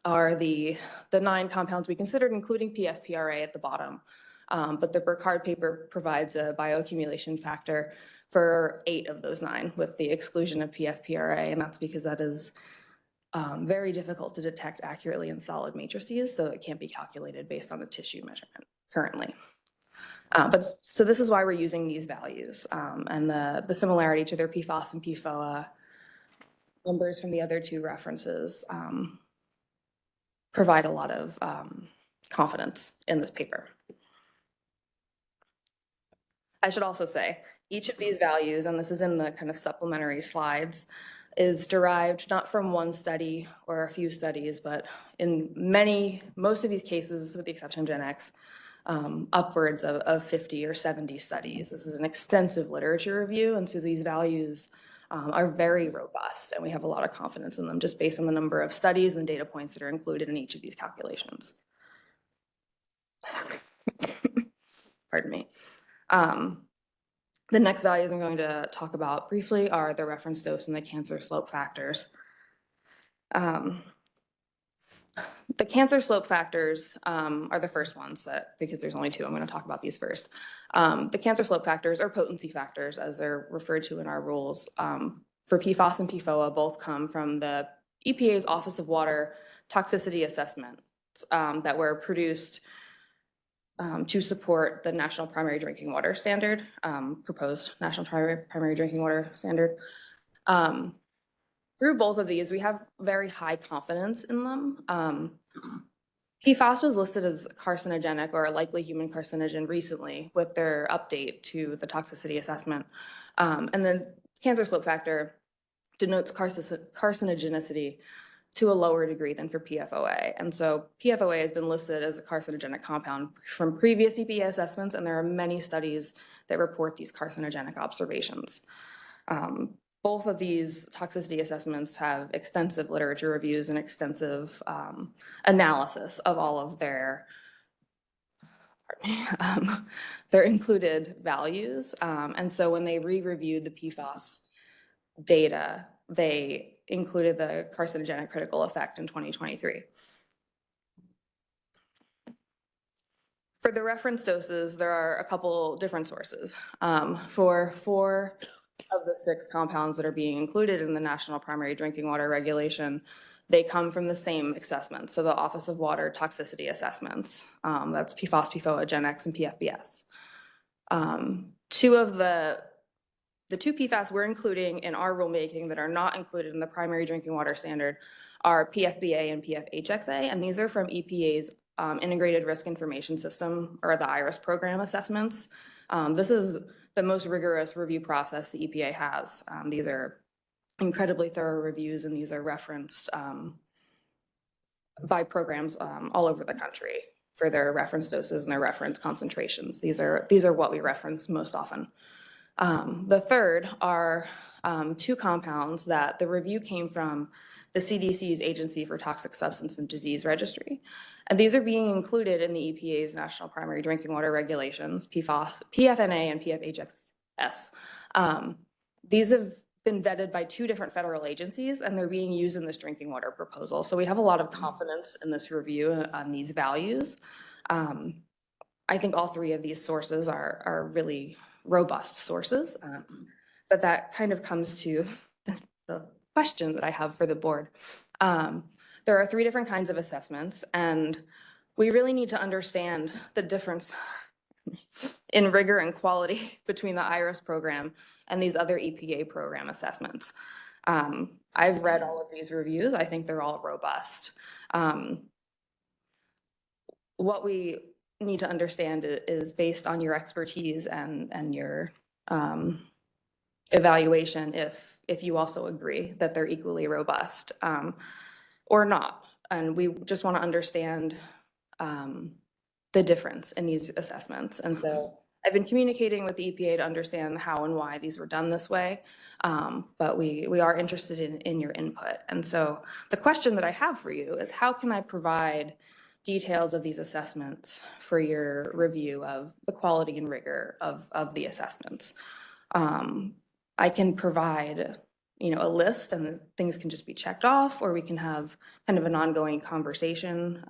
are the 9 compounds we considered, including PFPRA at the bottom. But the Burkhardt paper provides a bioaccumulation factor for 8 of those 9, with the exclusion of PFPRA, and that's because that is very difficult to detect accurately in solid matrices, so it can't be calculated based on a tissue measurement currently. So this is why we're using these values, and the similarity to their PFOS and PFOA numbers from the other 2 references provide a lot of confidence in this paper. I should also say, each of these values, and this is in the kind of supplementary slides, is derived not from one study or a few studies, but in most of these cases, with the exception of GenX, upwards of 50 or 70 studies. This is an extensive literature review, and so these values are very robust, and we have a lot of confidence in them just based on the number of studies and data points that are included in each of these calculations. Pardon me. The next values I'm going to talk about briefly are the reference dose and the cancer slope factors. The cancer slope factors are the first ones, because there's only 2, I'm going to talk about these first. The cancer slope factors are potency factors, as they're referred to in our rules. For PFOS and PFOA, both come from the EPA's Office of Water Toxicity Assessments that were produced to support the National Primary Drinking Water Standard, proposed National Primary Drinking Water Standard. Through both of these, we have very high confidence in them. PFOS was listed as carcinogenic or a likely human carcinogen recently with their update to the toxicity assessment. And the cancer slope factor denotes carcinogenicity to a lower degree than for PFOA. And so PFOA has been listed as a carcinogenic compound from previous EPA assessments, and there are many studies that report these carcinogenic observations. Both of these toxicity assessments have extensive literature reviews and extensive analysis of all of their included values. And so when they re-reviewed the PFOS data, they included the carcinogenic critical effect in 2023. For the reference doses, there are a couple different sources. For 4 of the 6 compounds that are being included in the National Primary Drinking Water Regulation, they come from the same assessments, so the Office of Water Toxicity Assessments. That's PFOS, PFOA, GenX, and PFBS. 2 of the 2 PFAS we're including in our rulemaking that are not included in the Primary Drinking Water Standard are PFBA and PFHXA, and these are from EPA's Integrated Risk Information System, or the IRIS program assessments. This is the most rigorous review process the EPA has. These are incredibly thorough reviews, and these are referenced by programs all over the country for their reference doses and their reference concentrations. These are what we reference most often. The third are 2 compounds that the review came from the CDC's Agency for Toxic Substance and Disease Registry. And these are being included in the EPA's National Primary Drinking Water Regulations, PFNA and PFHXS. These have been vetted by 2 different federal agencies, and they're being used in this drinking water proposal. So we have a lot of confidence in this review on these values. I think all 3 of these sources are really robust sources, but that kind of comes to the question that I have for the board. There are 3 different kinds of assessments, and we really need to understand the difference in rigor and quality between the IRIS program and these other EPA program assessments. I've read all of these reviews. I think they're all robust. What we need to understand is based on your expertise and your evaluation, if you also agree that they're equally robust or not. And we just want to understand the difference in these assessments. And so I've been communicating with the EPA to understand how and why these were done this way. But we are interested in your input. And so the question that I have for you is, how can I provide details of these assessments for your review of the quality and rigor of the assessments? I can provide, a list and things can just be checked off, or we can have kind of an ongoing conversation.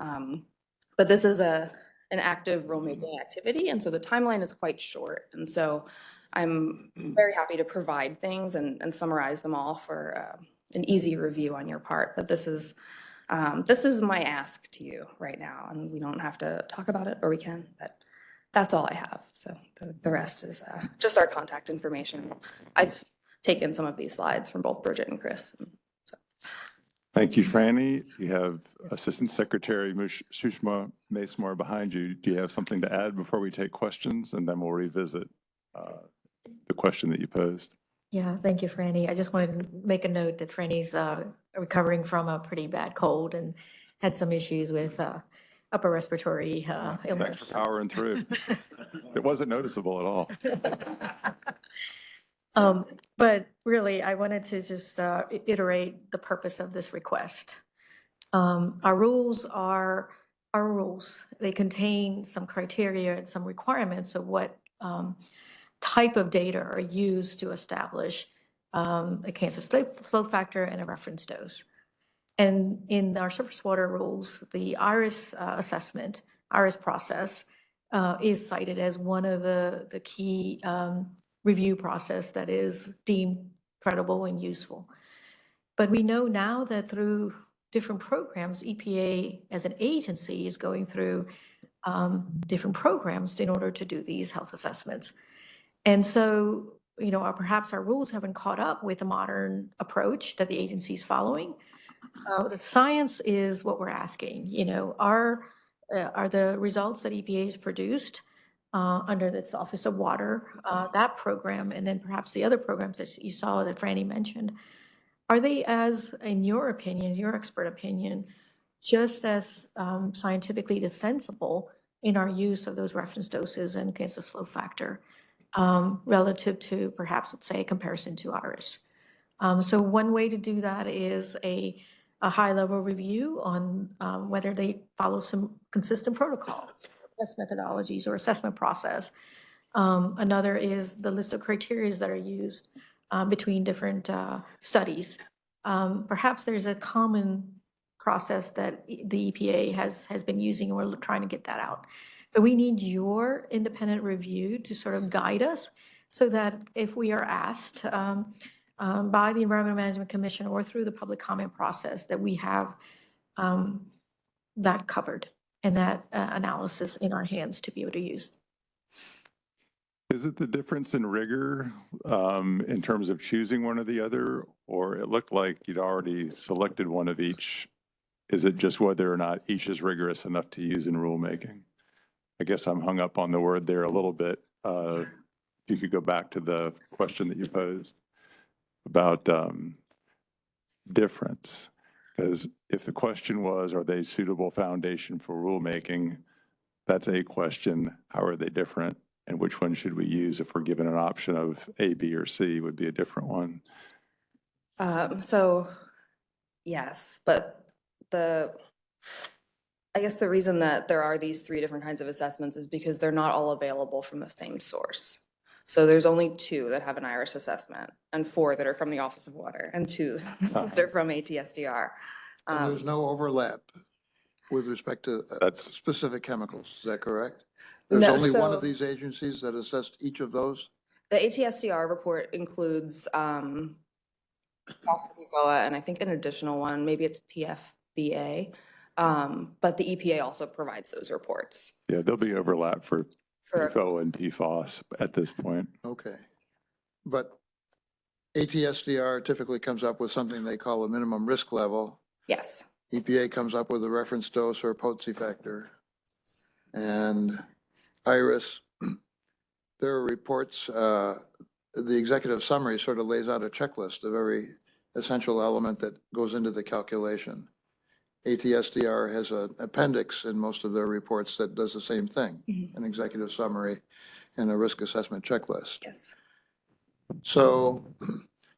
But this is an active rulemaking activity, and so the timeline is quite short. And so I'm very happy to provide things and summarize them all for an easy review on your part. But this is my ask to you right now, and we don't have to talk about it, or we can, but that's all I have. So the rest is just our contact information. I've taken some of these slides from both Bridget and Chris. Thank you, Franny. You have Assistant Secretary Sushma Masemore behind you. Do you have something to add before we take questions? And then we'll revisit the question that you posed. Yeah, thank you, Franny. I just wanted to make a note that Franny's recovering from a pretty bad cold and had some issues with upper respiratory Thanks illness. for powering through. It wasn't noticeable at all. But really, I wanted to just iterate the purpose of this request. Our rules are our rules. They contain some criteria and some requirements of what type of data are used to establish a cancer flow factor and a reference dose. And in our surface water rules, the IRIS assessment, IRIS process is cited as one of the key review process that is deemed credible and useful. But we know now that through different programs, EPA as an agency is going through different programs in order to do these health assessments. And so, perhaps our rules haven't caught up with the modern approach that the agency is following. The science is what we're asking, are the results that EPA has produced under its Office of Water, that program, and then perhaps the other programs that you saw that Franny mentioned, are they as, in your opinion, your expert opinion, just as scientifically defensible in our use of those reference doses and cancer flow factor relative to perhaps, let's say, a comparison to IRIS? So one way to do that is a high-level review on whether they follow some consistent protocols, test methodologies, or assessment process. Another is the list of criteria that are used between different studies. Perhaps there's a common process that the EPA has been using, and we're trying to get that out. But we need your independent review to sort of guide us so that if we are asked by the Environmental Management Commission or through the public comment process, that we have that covered and that analysis in our hands to be able to use. Is it the difference in rigor in terms of choosing one or the other, or it looked like you'd already selected one of each? Is it just whether or not each is rigorous enough to use in rulemaking? I guess I'm hung up on the word there a little bit. If you could go back to the question that you posed about difference. Because if the question was, are they suitable foundation for rulemaking? That's a question. How are they different? And which one should we use if we're given an option of A, B, or C would be a different one? So yes, but I guess the reason that there are these 3 different kinds of assessments is because they're not all available from the same source. So there's only 2 that have an IRIS assessment, and 4 that are from the Office of Water, and 2 that are from ATSDR. And there's no overlap with respect to That's- specific chemicals, is that correct? There's No, only one so- of these agencies that assessed each of those? The ATSDR report includes also PSOA, and I think an additional one, maybe it's PFBA. But the EPA also provides those reports. Yeah, there'll be overlap for For- PFOA and PFOS at this point. Okay. But ATSDR typically comes up with something they call a minimum risk level. Yes. EPA comes up with a reference dose or potency factor. And IRIS, there are reports, the executive summary sort of lays out a checklist, a very essential element that goes into the calculation. ATSDR has an appendix in most of their reports that does the same thing, an executive summary and a risk assessment checklist. Yes. So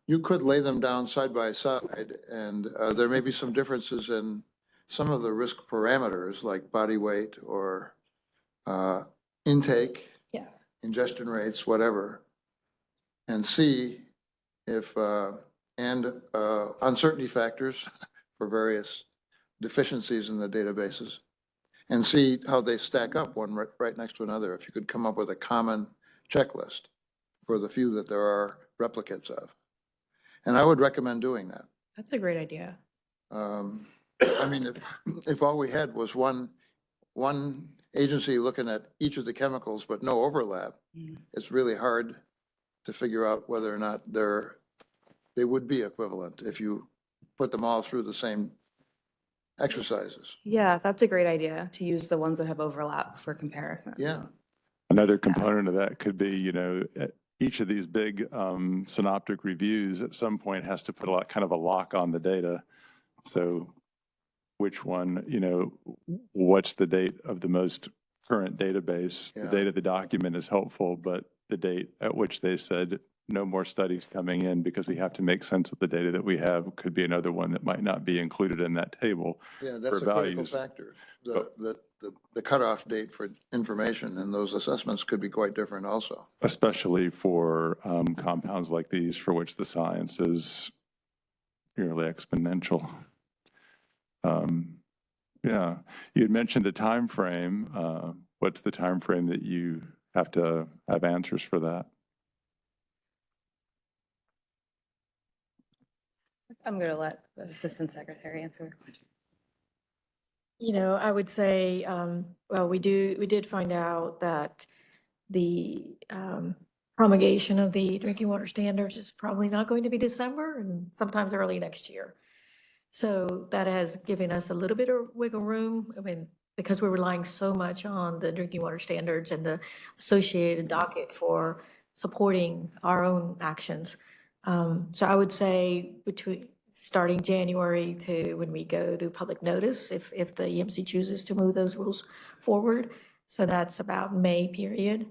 you could lay them down side by side, and there may be some differences in some of the risk parameters like body weight or intake, Yeah. ingestion rates, whatever, and see if, and uncertainty factors for various deficiencies in the databases, and see how they stack up one right next to another. If you could come up with a common checklist for the few that there are replicates of. And I would recommend doing that. That's a great idea. I mean, if all we had was one agency looking at each of the chemicals, but no overlap, it's really hard to figure out whether or not they would be equivalent if you put them all through the same exercises. Yeah, that's a great idea, to use the ones that have overlap for comparison. Yeah. Another component of that could be, each of these big synoptic reviews at some point has to put kind of a lock on the data. So which one, what's the date of the most current database? The Yeah. date of the document is helpful, but the date at which they said no more studies coming in because we have to make sense of the data that we have could be another one that might not be included in that table. Yeah, For that's a critical values. factor. The cutoff date for information and those assessments could be quite different also. Especially for compounds like these for which the science is nearly exponential. Yeah, you had mentioned a time frame. What's the time frame that you have to have answers for that? I'm going to let the Assistant Secretary answer. I would say, well, we did find out that the promulgation of the drinking water standards is probably not going to be December and sometimes early next year. So that has given us a little bit of wiggle room. I mean, because we're relying so much on the drinking water standards and the associated docket for supporting our own actions. So I would say starting January to when we go to public notice, if the EMC chooses to move those rules forward. So that's about May period,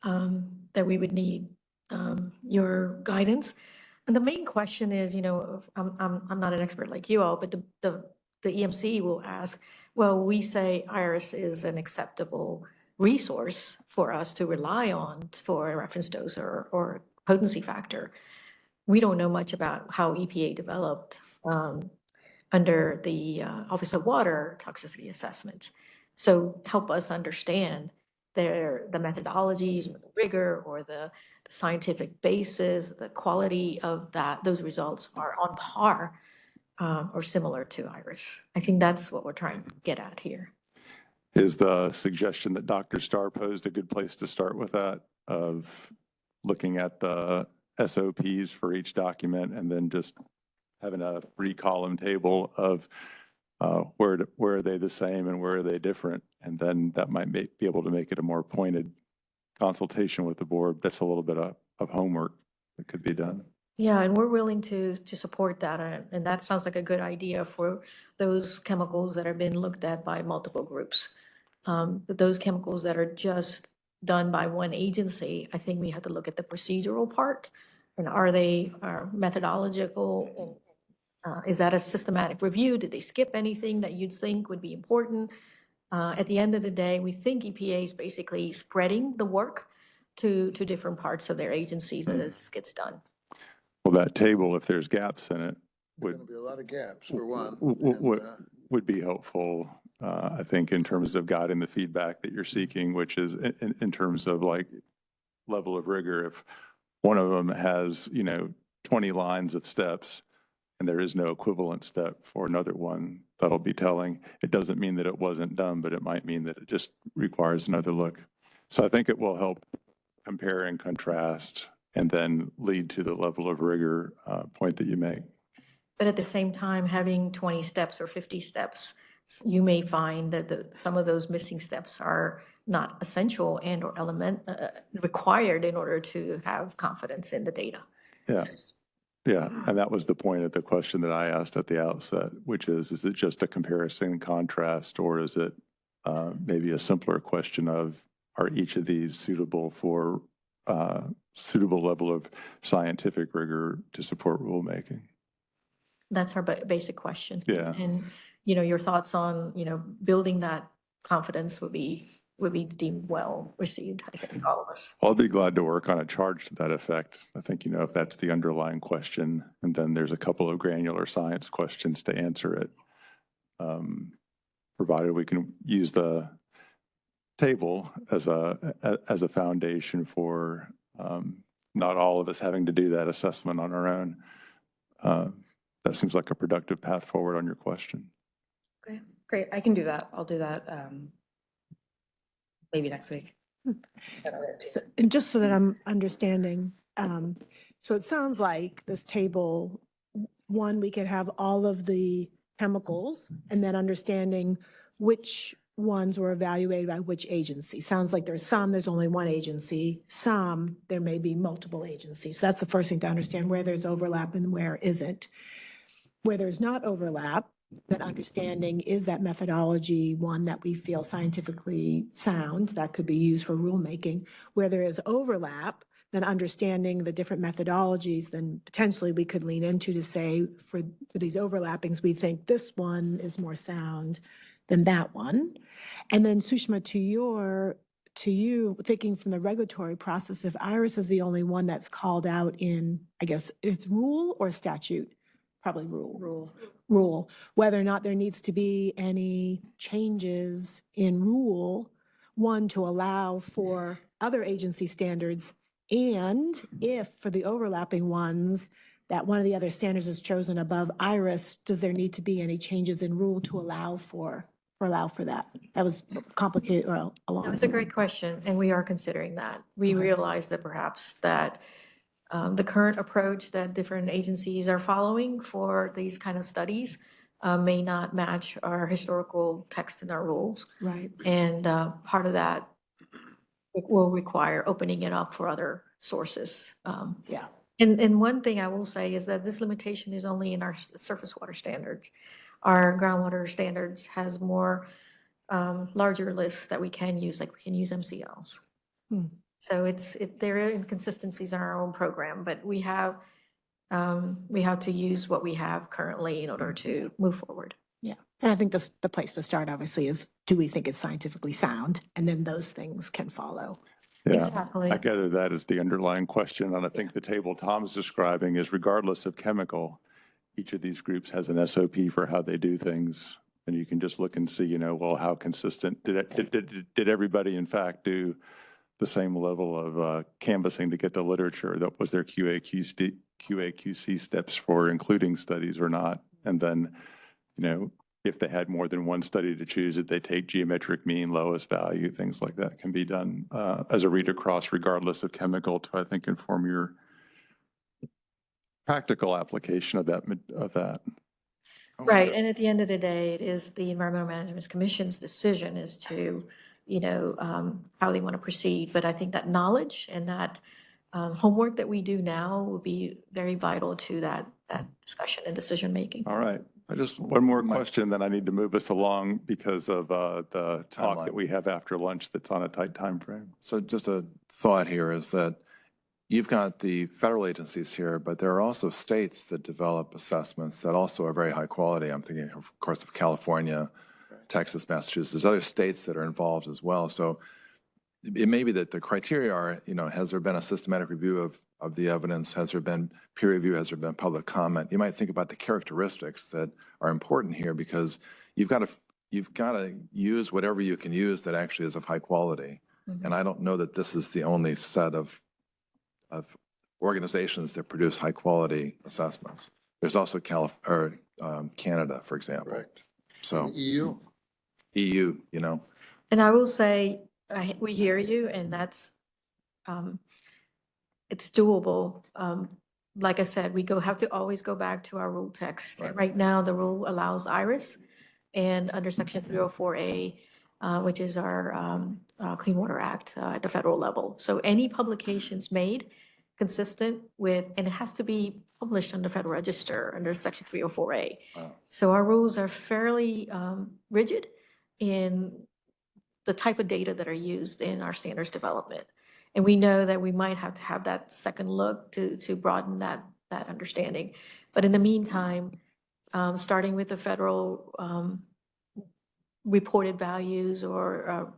that we would need your guidance. And the main question is, I'm not an expert like you all, but the EMC will ask, well, we say IRIS is an acceptable resource for us to rely on for a reference dose or potency factor. We don't know much about how EPA developed under the Office of Water Toxicity Assessment. So help us understand the methodologies or the rigor or the scientific basis, the quality of those results are on par or similar to IRIS. I think that's what we're trying to get at here. Is the suggestion that Dr. Starr posed a good place to start with that, of looking at the SOPs for each document and then just having a 3-column table of where are they the same and where are they different? And then that might be able to make it a more pointed consultation with the board. That's a little bit of homework that could be done. Yeah, and we're willing to support that. And that sounds like a good idea for those chemicals that have been looked at by multiple groups. But those chemicals that are just done by one agency, I think we have to look at the procedural part. And are methodological? Is that a systematic review? Did they skip anything that you'd think would be important? At the end of the day, we think EPA is basically spreading the work to different parts of their agency that this gets done. Well, that table, if there's gaps in it, There's going to be a lot of gaps for one. would be helpful, I think, in terms of guiding the feedback that you're seeking, which is in terms of like level of rigor. If one of them has, 20 lines of steps, and there is no equivalent step for another one that'll be telling. It doesn't mean that it wasn't done, but it might mean that it just requires another look. So I think it will help compare and contrast and then lead to the level of rigor point that you make. But at the same time, having 20 steps or 50 steps, you may find that some of those missing steps are not essential and or required in order to have confidence in the data. Yeah. Yeah, and that was the point of the question that I asked at the outset, which is it just a comparison and contrast, or is it maybe a simpler question of, are each of these suitable for suitable level of scientific rigor to support rulemaking? That's our basic question. Yeah. And, your thoughts on, building that confidence would be deemed well received, I think, all of us. I'll be glad to work on a charge to that effect. I think, if that's the underlying question, and then there's a couple of granular science questions to answer it, provided we can use the table as a foundation for not all of us having to do that assessment on our own. That seems like a productive path forward on your question. Okay, great. I can do that. I'll do that maybe next week. And just so that I'm understanding, so it sounds like this table, one, we could have all of the chemicals and then understanding which ones were evaluated by which agency. Sounds like there's only one agency, there may be multiple agencies. So that's the first thing to understand, where there's overlap and where isn't. Where there's not overlap, that understanding, is that methodology one that we feel scientifically sound that could be used for rulemaking? Where there is overlap, then understanding the different methodologies, then potentially we could lean into to say, for these overlappings, we think this one is more sound than that one. And then Sushma, to you, thinking from the regulatory process, if IRIS is the only one that's called out in, I guess, it's rule or statute? Probably rule, whether or not there needs to be any changes in rule, one, to allow for other agency standards, and if for the overlapping ones, that one of the other standards is chosen above IRIS, does there need to be any changes in rule to allow for that? That was complicated, or along. That's a great question, and we are considering that. We realize that perhaps that the current approach that different agencies are following for these kind of studies may not match our historical text and our rules. Right. And part of that will require opening it up for other sources. Yeah. And one thing I will say is that this limitation is only in our surface water standards. Our groundwater standards has more larger lists that we can use, like we can use MCLs. So there are inconsistencies in our own program, but we have to use what we have currently in order to move forward. Yeah. And I think the place to start, obviously, is, do we think it's scientifically sound? And then those things can follow. Yeah, Exactly. I gather that is the underlying question. And I think the table Tom's describing is, regardless of chemical, each of these groups has an SOP for how they do things. And you can just look and see, well, how consistent did everybody in fact do the same level of canvassing to get the literature? That was their QA/QC steps for including studies or not. And then, if they had more than one study to choose, did they take geometric mean, lowest value, things like that can be done as a read across, regardless of chemical, to, I think, inform your practical application of that. Right. And at the end of the day, it is the Environmental Management Commission's decision as to, how they want to proceed. But I think that knowledge and that homework that we do now will be very vital to that discussion and decision making. All right. I just, one more question, then I need to move us along because of the talk that we have after lunch that's on a tight time frame. So just a thought here is that you've got the federal agencies here, but there are also states that develop assessments that also are very high quality. I'm thinking, of course, of California, Texas, Massachusetts. There's other states that are involved as well. So it may be that the criteria are, has there been a systematic review of the evidence? Has there been peer review? Has there been public comment? You might think about the characteristics that are important here, because you've got to use whatever you can use that actually is of high quality. Mm-hmm. And I don't know that this is the only set of organizations that produce high quality assessments. There's also Canada, for example. Correct. So EU? EU, you know, And I will say, we hear you, and that's, it's doable. Like I said, we have to always go back to our rule text. Right. Right now, the rule allows IRIS, and under Section 304A, which is our Clean Water Act at the federal level. So any publications made consistent with, and it has to be published on the Federal Register under Section 304A. Wow. So our rules are fairly rigid in the type of data that are used in our standards development. And we know that we might have to have that second look to broaden that understanding. But in the meantime, starting with the federal reported values or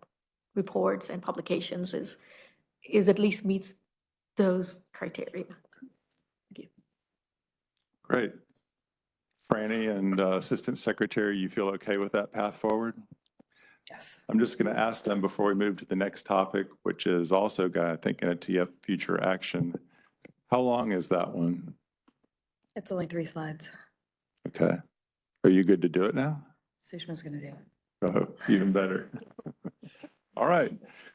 reports and publications is at least meets those criteria. Thank you. Great. Franny and Assistant Secretary, you feel okay with that path forward? Yes. I'm just going to ask them before we move to the next topic, which is also going to tee up future action. How long is that one? It's only 3 slides. Okay. Are you good to do it now? Sushma's going to do it. Oh, even better. All right.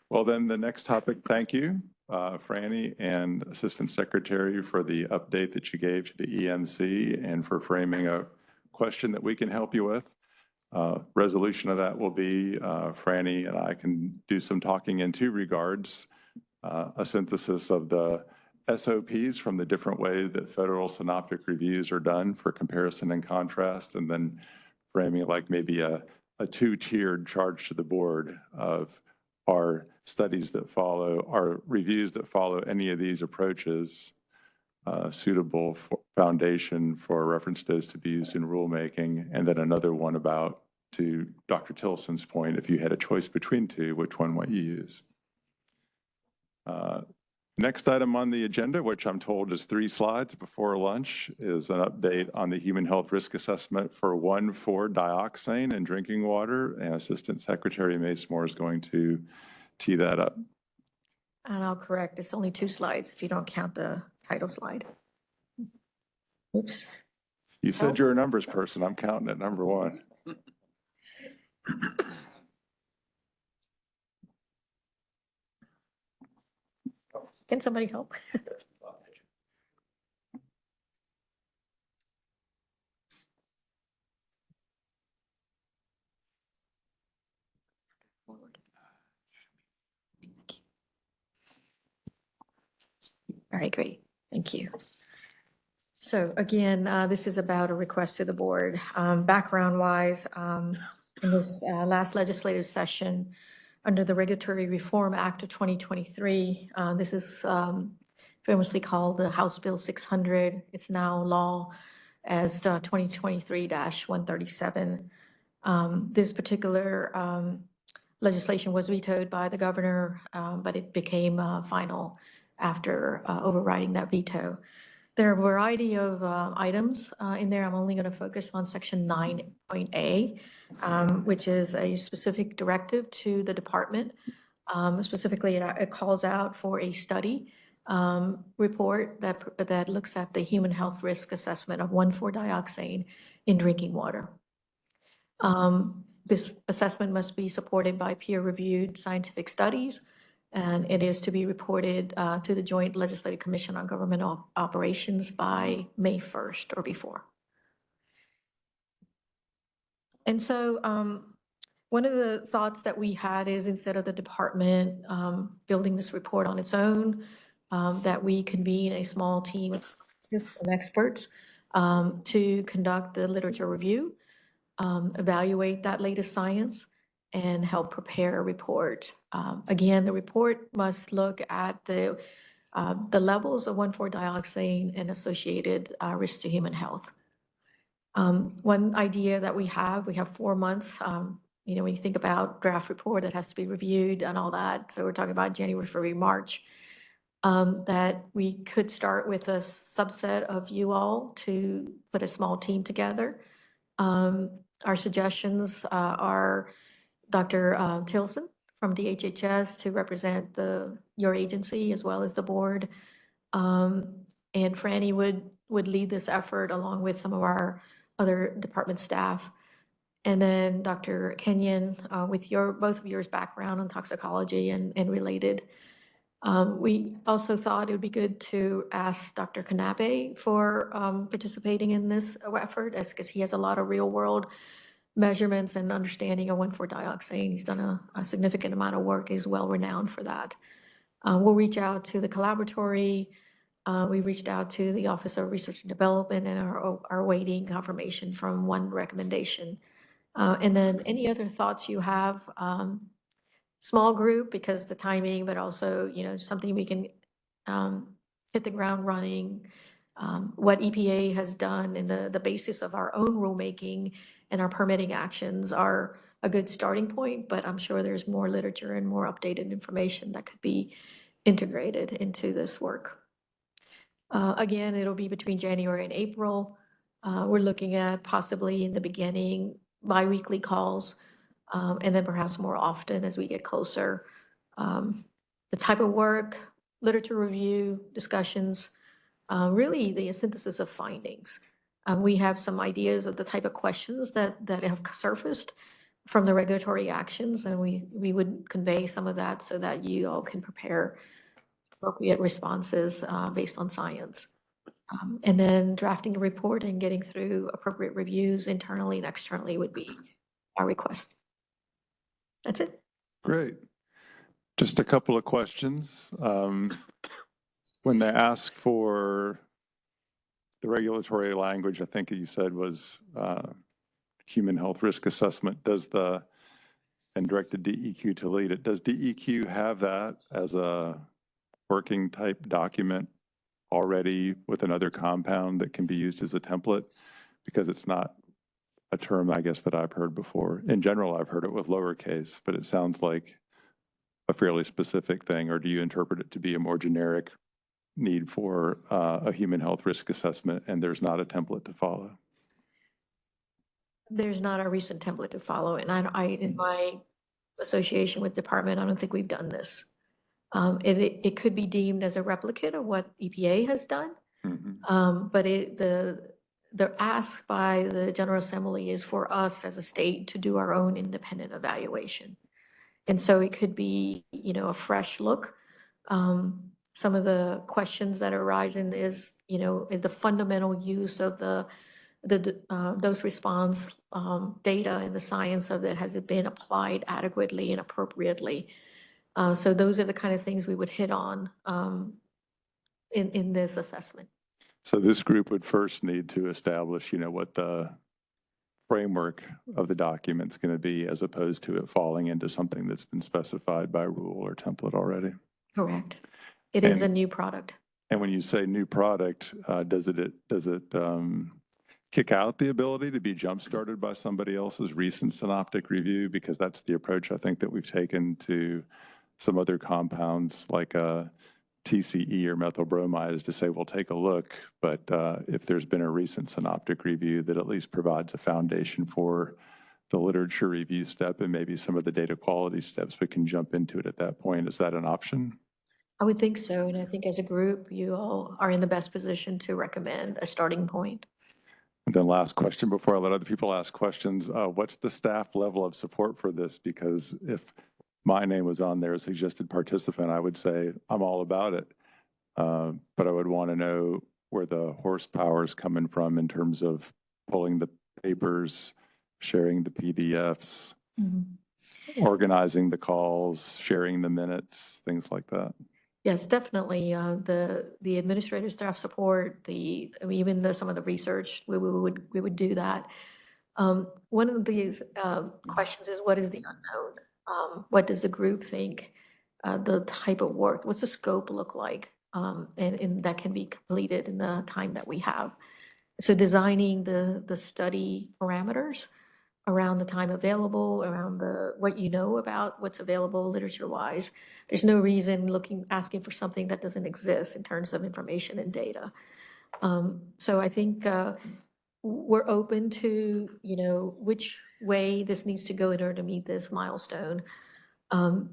Well, then the next topic, thank you, Franny and Assistant Secretary, for the update that you gave to the ENC and for framing a question that we can help you with. Resolution of that will be Franny and I can do some talking in 2 regards. A synthesis of the SOPs from the different ways that federal synoptic reviews are done for comparison and contrast, and then framing like maybe a 2-tiered charge to the board of our studies that follow, our reviews that follow any of these approaches, suitable foundation for reference dose to be used in rulemaking, and then another one about, to Dr. Tilson's point, if you had a choice between 2, which one might you use? Next item on the agenda, which I'm told is 3 slides before lunch, is an update on the human health risk assessment for 1,4-dioxane in drinking water, and Assistant Secretary Macemore is going to tee that up. And I'll correct, it's only 2 slides if you don't count the title slide. Oops. You said you're a numbers person. I'm counting at number 1. Can somebody help? All right, great. Thank you. So again, this is about a request to the board. Background-wise, in this last legislative session, under the Regulatory Reform Act of 2023, this is famously called the House Bill 600. It's now law as 2023-137. This particular legislation was vetoed by the governor, but it became final after overriding that veto. There are a variety of items in there. I'm only going to focus on section 9.A, which is a specific directive to the department. Specifically, it calls out for a study report that looks at the human health risk assessment of 1,4-dioxane in drinking water. This assessment must be supported by peer-reviewed scientific studies, and it is to be reported to the Joint Legislative Commission on Government Operations by May 1st or before. And so one of the thoughts that we had is, instead of the department building this report on its own, that we convene a small team of scientists and experts to conduct the literature review, evaluate that latest science, and help prepare a report. Again, the report must look at the levels of 1,4-dioxane and associated risks to human health. One idea that we have 4 months. When you think about draft report that has to be reviewed and all that, so we're talking about January, February, March, that we could start with a subset of you all to put a small team together. Our suggestions are Dr. Tilson from DHHS to represent your agency as well as the board. And Franny would would lead this effort along with some of our other department staff. And then Dr. Kenyon, with both of yours background in toxicology and related. We also thought it would be good to ask Dr. Knappe for participating in this effort, because he has a lot of real-world measurements and understanding of 1,4-dioxane. He's done a significant amount of work. He's well-renowned for that. We'll reach out to the collaboratory. We reached out to the Office of Research and Development and are awaiting confirmation from one recommendation. And then any other thoughts you have, small group because the timing, but also, something we can hit the ground running. What EPA has done and the basis of our own rulemaking and our permitting actions are a good starting point, but I'm sure there's more literature and more updated information that could be integrated into this work. Again, it'll be between January and April. We're looking at possibly in the beginning bi-weekly calls, and then perhaps more often as we get closer. The type of work, literature review, discussions, really the synthesis of findings. We have some ideas of the type of questions that have surfaced from the regulatory actions, and we would convey some of that so that you all can prepare appropriate responses based on science. And then drafting a report and getting through appropriate reviews internally and externally would be our request. That's it. Great. Just a couple of questions. When they ask for the regulatory language, I think you said was human health risk assessment, and directed DEQ to lead it. Does DEQ have that as a working type document already with another compound that can be used as a template? Because it's not a term, I guess, that I've heard before. In general, I've heard it with lowercase, but it sounds like a fairly specific thing. Or do you interpret it to be a more generic need for a human health risk assessment and there's not a template to follow? There's not a recent template to follow, and I in my association with department, I don't think we've done this. It could be deemed as a replicate of what EPA has done, but the ask by the General Assembly is for us as a state to do our own independent evaluation. And so it could be, a fresh look. Some of the questions that arise in is the fundamental use of the dose response data and the science of it, has it been applied adequately and appropriately? So those are the kind of things we would hit on in this assessment. So this group would first need to establish, what the framework of the document's going to be, as opposed to it falling into something that's been specified by rule or template already. Correct. It is a new product. And when you say new product, does it kick out the ability to be jump-started by somebody else's recent synoptic review? Because that's the approach I think that we've taken to some other compounds like TCE or methyl bromide, is to say, we'll take a look, but if there's been a recent synoptic review that at least provides a foundation for the literature review step and maybe some of the data quality steps, we can jump into it at that point. Is that an option? I would think so. And I think as a group, you all are in the best position to recommend a starting point. And then last question before I let other people ask questions, what's the staff level of support for this? Because if my name was on there as a suggested participant, I would say I'm all about it. But I would want to know where the horsepower is coming from in terms of pulling the papers, sharing the PDFs, organizing the calls, sharing the minutes, things like that. Yes, definitely. The administrator staff support, even some of the research, we would do that. One of the questions is, what is the unknown? What does the group think? The type of work, what's the scope look like? And that can be completed in the time that we have. So designing the study parameters around the time available, around what you know about what's available literature-wise. There's no reason asking for something that doesn't exist in terms of information and data. So I think we're open to, which way this needs to go in order to meet this milestone. And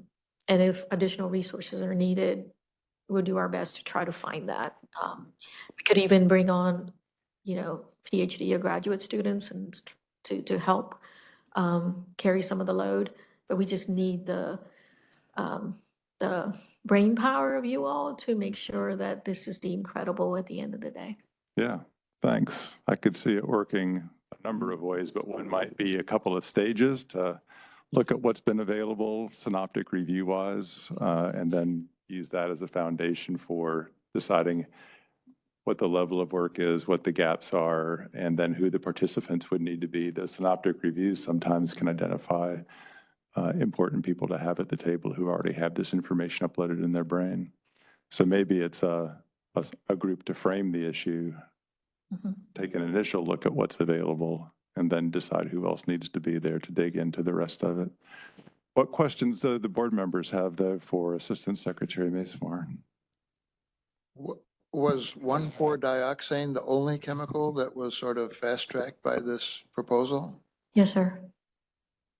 if additional resources are needed, we'll do our best to try to find that. We could even bring on, PhD or graduate students and to help carry some of the load, but we just need the brain power of you all to make sure that this is deemed credible at the end of the day. Yeah, thanks. I could see it working a number of ways, but one might be a couple of stages to look at what's been available synoptic review wise, and then use that as a foundation for deciding what the level of work is, what the gaps are, and then who the participants would need to be. The synoptic reviews sometimes can identify important people to have at the table who already have this information uploaded in their brain. So maybe it's a group to frame the issue, take an initial look at what's available, and then decide who else needs to be there to dig into the rest of it. What questions do the board members have, though, for Assistant Secretary Masemore? Was 1,4-dioxane the only chemical that was sort of fast-tracked by this proposal? Yes, sir.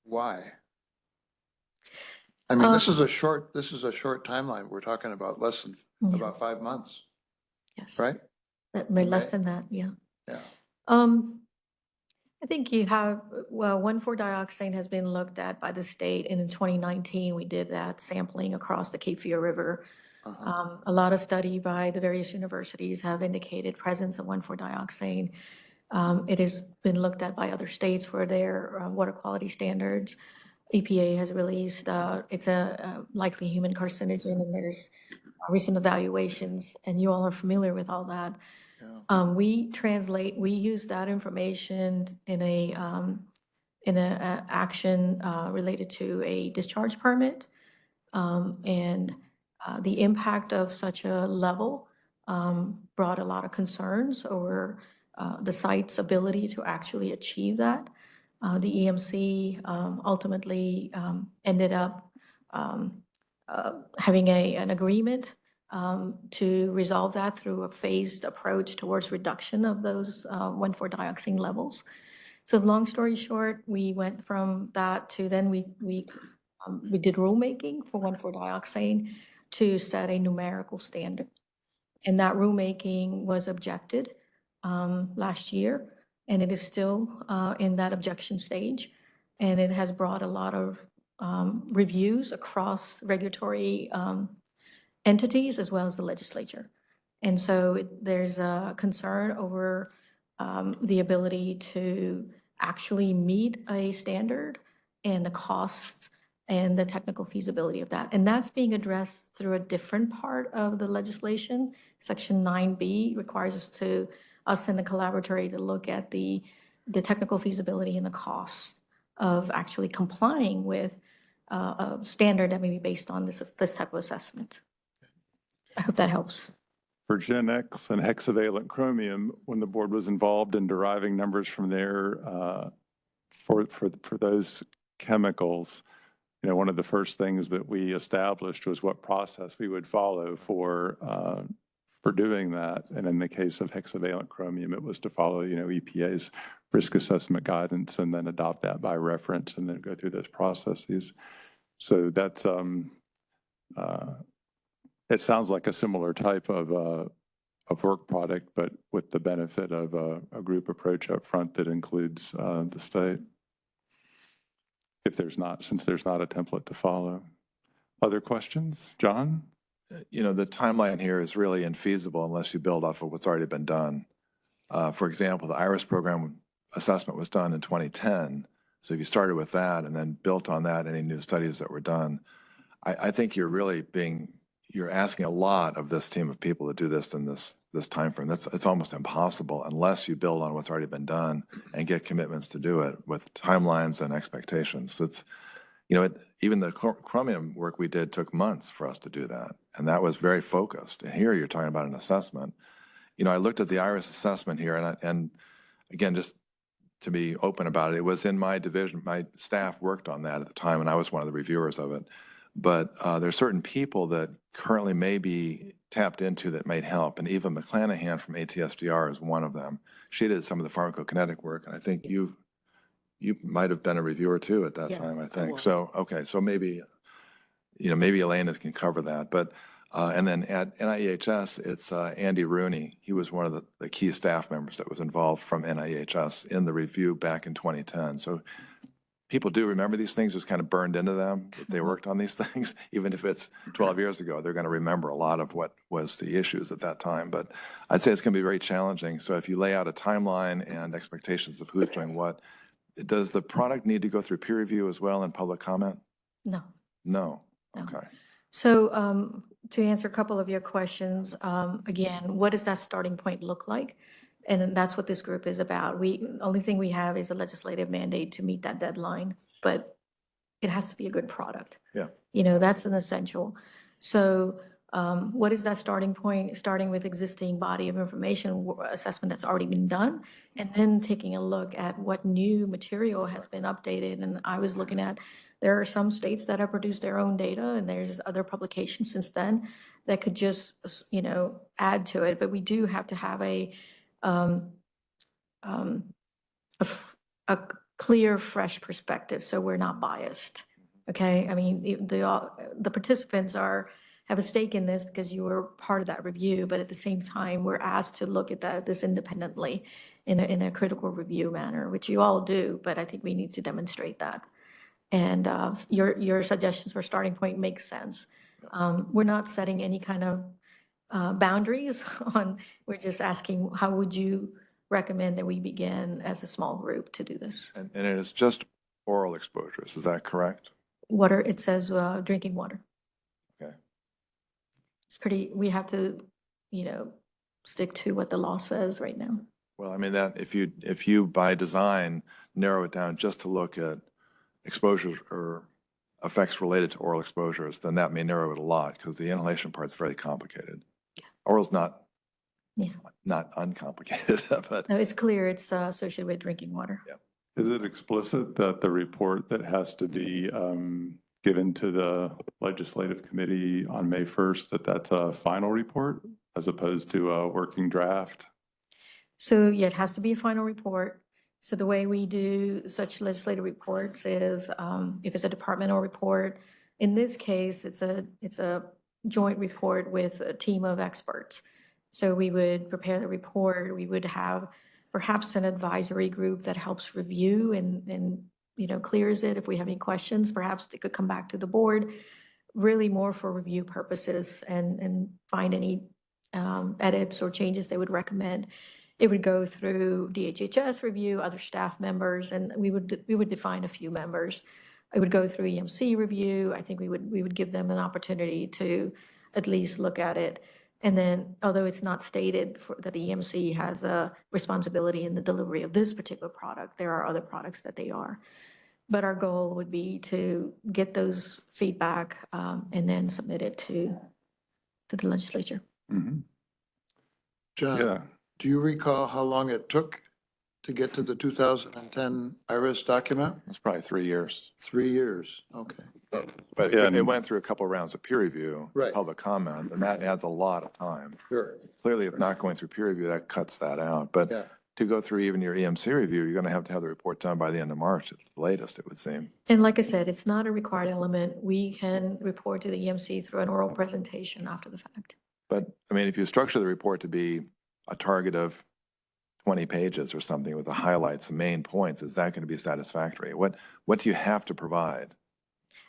Why? I mean, this is a short timeline. We're talking about less than about 5 months, Yes. right? Less than that, yeah. Yeah. I think you have, 1,4-dioxane has been looked at by the state, and in 2019, we did that sampling across the Cape Fear River. A lot of study by the various universities have indicated presence of 1,4-dioxane. It has been looked at by other states for their water quality standards. EPA has released, it's a likely human carcinogen, and there's recent evaluations, and you all are familiar with all that. We use that information in a action related to a discharge permit. And the impact of such a level brought a lot of concerns over the site's ability to actually achieve that. The EMC ultimately ended up having an agreement to resolve that through a phased approach towards reduction of those 1,4-dioxane levels. So long story short, we went from that to then we did rulemaking for 1,4-dioxane to set a numerical standard. And that rulemaking was objected last year, and it is still in that objection stage. And it has brought a lot of reviews across regulatory entities as well as the legislature. And so there's a concern over the ability to actually meet a standard and the cost and the technical feasibility of that. And that's being addressed through a different part of the legislation. Section 9B requires us and the collaboratory to look at the technical feasibility and the cost of actually complying with a standard that may be based on this type of assessment. I hope that helps. For Gen X and hexavalent chromium, when the board was involved in deriving numbers from there for those chemicals, one of the first things that we established was what process we would follow for doing that. And in the case of hexavalent chromium, it was to follow, EPA's risk assessment guidance and then adopt that by reference and then go through those processes. So that's, it sounds like a similar type of work product, but with the benefit of a group approach up front that includes the state. Since there's not a template to follow. Other questions? John? The timeline here is really infeasible unless you build off of what's already been done. For example, the IRIS program assessment was done in 2010. So if you started with that and then built on that, any new studies that were done, I think you're asking a lot of this team of people to do this in this timeframe. It's almost impossible unless you build on what's already been done and get commitments to do it with timelines and expectations. Even the chromium work we did took months for us to do that, and that was very focused. And here you're talking about an assessment. I looked at the IRIS assessment here, and again, just to be open about it, it was in my division. My staff worked on that at the time, and I was one of the reviewers of it. But there's certain people that currently may be tapped into that might help. And Eva McClanahan from ATSDR is one of them. She did some of the pharmacokinetic work, and I think you might have been a reviewer too at that time, I think. So, okay, so maybe, maybe Elena can cover that. But And then at NIEHS, it's Andy Rooney. He was one of the key staff members that was involved from NIEHS in the review back in 2010. So people do remember these things. It was kind of burned into them that they worked on these things. Even if it's 12 years ago, they're going to remember a lot of what was the issues at that time. But I'd say it's going to be very challenging. So if you lay out a timeline and expectations of who's doing what, does the product need to go through peer review as well and public comment? No. No. No. Okay. So to answer a couple of your questions, again, what does that starting point look like? And that's what this group is about. Only thing we have is a legislative mandate to meet that deadline, but it has to be a good product. Yeah. You know, that's an essential. So what is that starting point? Starting with existing body of information assessment that's already been done, and then taking a look at what new material has been updated. And I was looking at, there are some states that have produced their own data, and there's other publications since then that could just, you know, add to it. But we do have to have a clear, fresh perspective, so we're not biased. Okay, I mean, the participants have a stake in this because you were part of that review, but at the same time, we're asked to look at this independently in a critical review manner, which you all do, but I think we need to demonstrate that. And your suggestions for starting point make sense. We're not setting any kind of boundaries on, we're just asking, how would you recommend that we begin as a small group to do this? And it is just oral exposures, is that correct? Water, it says drinking water. Okay. It's pretty, we have to, you know, stick to what the law says right now. Well, I mean, that if you by design narrow it down just to look at exposures or effects related to oral exposures, then that may narrow it a lot because the inhalation part is very complicated. Yeah. Oral's not Yeah. not uncomplicated, but No, it's clear it's associated with drinking water. yeah. Is it explicit that the report that has to be given to the legislative committee on May 1st, that's a final report as opposed to a working draft? So yeah, it has to be a final report. So the way we do such legislative reports is if it's a departmental report, in this case, it's a joint report with a team of experts. So we would prepare the report, we would have perhaps an advisory group that helps review and you know, clears it. If we have any questions, perhaps they could come back to the board, really more for review purposes and find any edits or changes they would recommend. It would go through DHHS review, other staff members, and we would define a few members. It would go through EMC review. I think we would give them an opportunity to at least look at it. And then, although it's not stated that the EMC has a responsibility in the delivery of this particular product, there are other products that they are. But our goal would be to get those feedback and then submit it to the legislature. Mm-hmm. John, Yeah. do you recall how long it took to get to the 2010 IRIS document? It's probably 3 years. 3 years, okay. But Yeah, it and- went through a couple of rounds of peer review, Right. public comment, and that adds a lot of time. Sure, Clearly, if not going through peer review, that cuts that out. But yeah. to go through even your EMC review, you're going to have the report done by the end of March at the latest, it would seem. And like I said, it's not a required element. We can report to the EMC through an oral presentation after the fact. But, I mean, if you structure the report to be a target of 20 pages or something with the highlights, the main points, is that going to be satisfactory? What do you have to provide?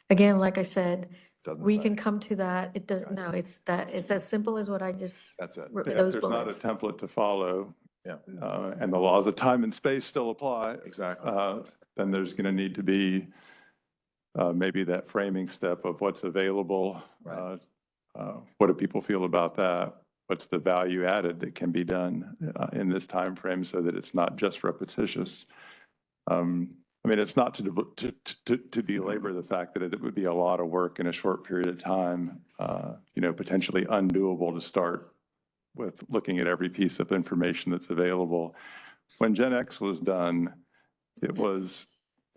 Again, like I said, Doesn't we say. can come to that. It does, no, it's as simple as what I just, That's it. wrote, Yeah, if those there's not a bullets. template to follow, Yeah, and the laws of time and space still apply, exactly. then there's going to need to be maybe that framing step of what's available. Right. What do people feel about that? What's the value added that can be done in this time frame so that it's not just repetitious? I mean, it's not to belabor the fact that it would be a lot of work in a short period of time, you know, potentially undoable to start with looking at every piece of information that's available. When Gen X was done, it was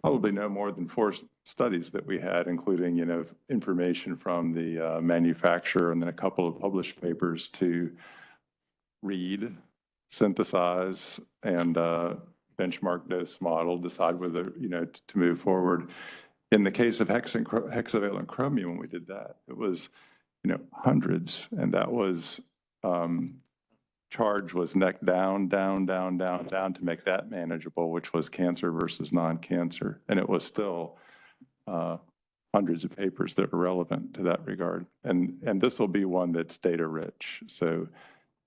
probably no more than 4 studies that we had, including, you know, information from the manufacturer and then a couple of published papers to read, synthesize, and benchmark dose model, decide whether, you know, to move forward. In the case of hexavalent chromium, when we did that, it was hundreds. And that was, charge was neck down, down, down, down, down to make that manageable, which was cancer versus non-cancer. And it was still hundreds of papers that were relevant to that regard. And this will be one that's data rich. So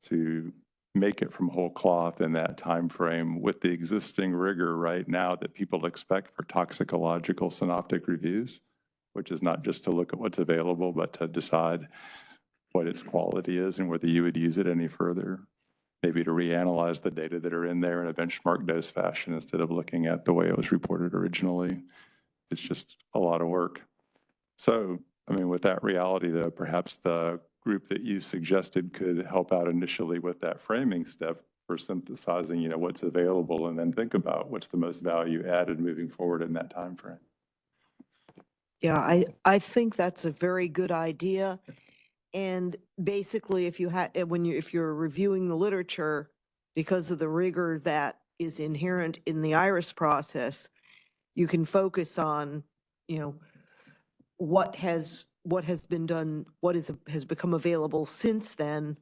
to make it from whole cloth in that time frame with the existing rigor right now that people expect for toxicological synoptic reviews, which is not just to look at what's available, but to decide what its quality is and whether you would use it any further. Maybe to reanalyze the data that are in there in a benchmark dose fashion instead of looking at the way it was reported originally. It's just a lot of work. So, I mean, with that reality, though, perhaps the group that you suggested could help out initially with that framing step for synthesizing, what's available, and then think about what's the most value added moving forward in that time frame. Yeah, I think that's a very good idea. And basically, if you're reviewing the literature, because of the rigor that is inherent in the IRIS process, you can focus on, what has been done, what has become available since then.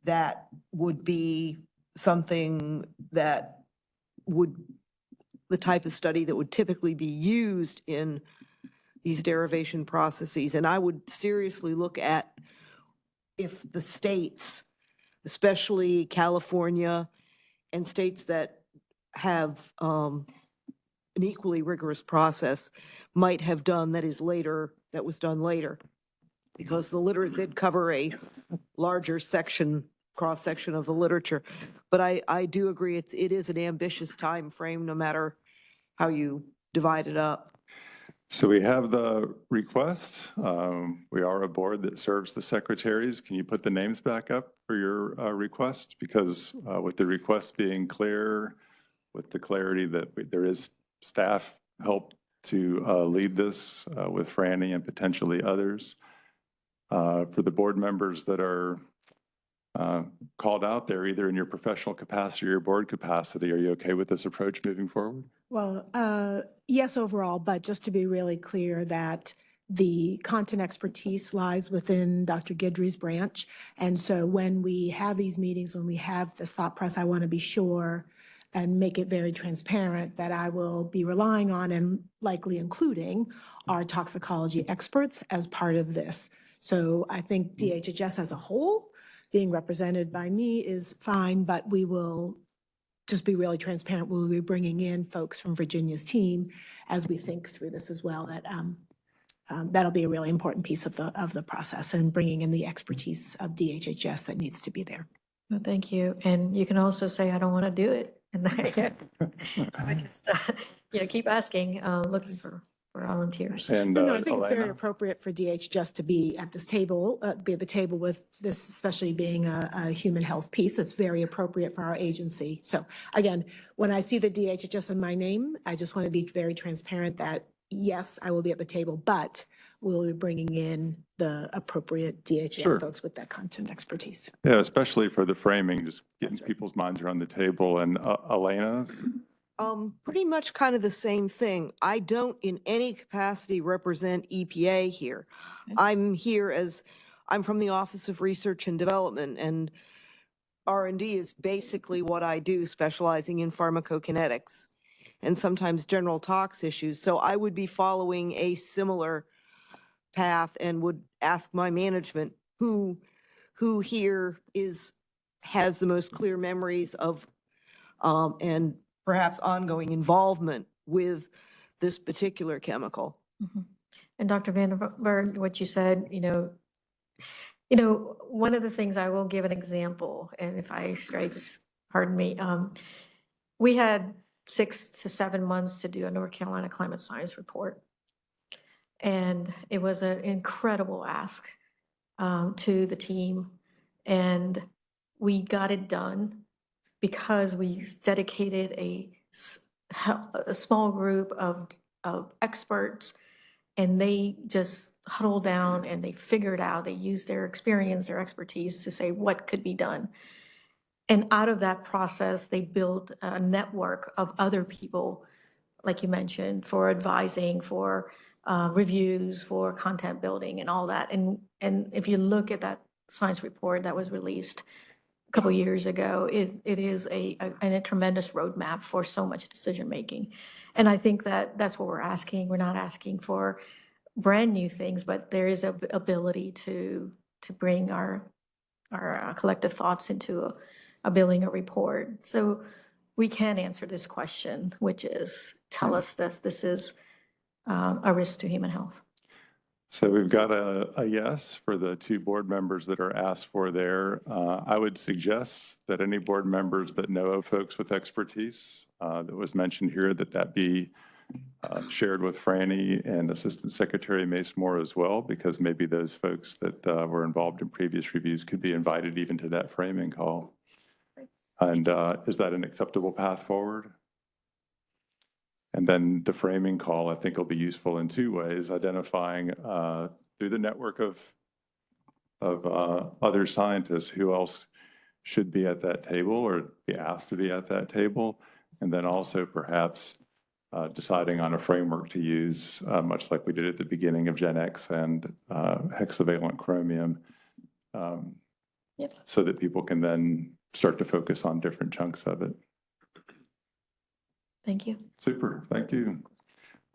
That would be something that the type of study that would typically be used in these derivation processes. And I would seriously look at if the states, especially California and states that have an equally rigorous process, might have done that was done later. Because the literature did cover a larger cross-section of the literature. But I do agree it is an ambitious time frame, no matter how you divide it up. So we have the request. We are a board that serves the secretaries. Can you put the names back up for your request? Because with the request being clear, with the clarity that there is staff help to lead this with Franny and potentially others. For the board members that are called out there, either in your professional capacity or your board capacity, are you okay with this approach moving forward? Well, yes, overall, but just to be really clear that the content expertise lies within Dr. Guidry's branch. And so when we have these meetings, when we have this thought process, I want to be sure and make it very transparent that I will be relying on and likely including our toxicology experts as part of this. So I think DHHS as a whole, being represented by me is fine, but we will just be really transparent. We'll be bringing in folks from Virginia's team as we think through this as well. That'll be a really important piece of the process, and bringing in the expertise of DHHS that needs to be there. Well, thank you. And you can also say, I don't want to do it. And I just, keep asking, looking for volunteers. And No, I think it's very Elena? appropriate for DHHS to be at this table, be at the table with this, especially being a human health piece. It's very appropriate for our agency. So again, when I see the DHHS in my name, I just want to be very transparent that yes, I will be at the table, but we'll be bringing in the appropriate DHHS Sure. folks with that content expertise. Yeah, especially for the framing, just getting people's minds around the table. And Elena? Pretty much kind of the same thing. I don't in any capacity represent EPA here. I'm from the Office of Research and Development, and R&D is basically what I do, specializing in pharmacokinetics and sometimes general tox issues. So I would be following a similar path and would ask my management who here has the most clear memories of and perhaps ongoing involvement with this particular chemical. Mhm. And Dr. Vandenberg, what you said, one of the things, I will give an example, and if I stray, just pardon me. We had 6 to 7 months to do a North Carolina climate science report. And it was an incredible ask to the team. And we got it done because we dedicated a small group of experts, and they just huddled down and they figured out, they used their experience, their expertise to say what could be done. And out of that process, they built a network of other people, like you mentioned, for advising, for reviews for content building and all that. And if you look at that science report that was released a couple years ago, it is a tremendous roadmap for so much decision-making. And I think that that's what we're asking. We're not asking for brand new things, but there is a ability to bring our collective thoughts into building a report. So we can answer this question, which is, tell us that this is a risk to human health. So we've got a yes for the 2 board members that are asked for there. I would suggest that any board members that know of folks with expertise that was mentioned here, that be shared with Franny and Assistant Secretary Mace-Moore as well, because maybe those folks that were involved in previous reviews could be invited even to that framing call. And is that an acceptable path forward? And then the framing call, I think, will be useful in 2 ways: identifying through the network of other scientists who else should be at that table or be asked to be at that table, and then also perhaps deciding on a framework to use, much like we did at the beginning of Gen X and hexavalent chromium, so that people can then start to focus on different chunks of it. Thank you. Super, thank you.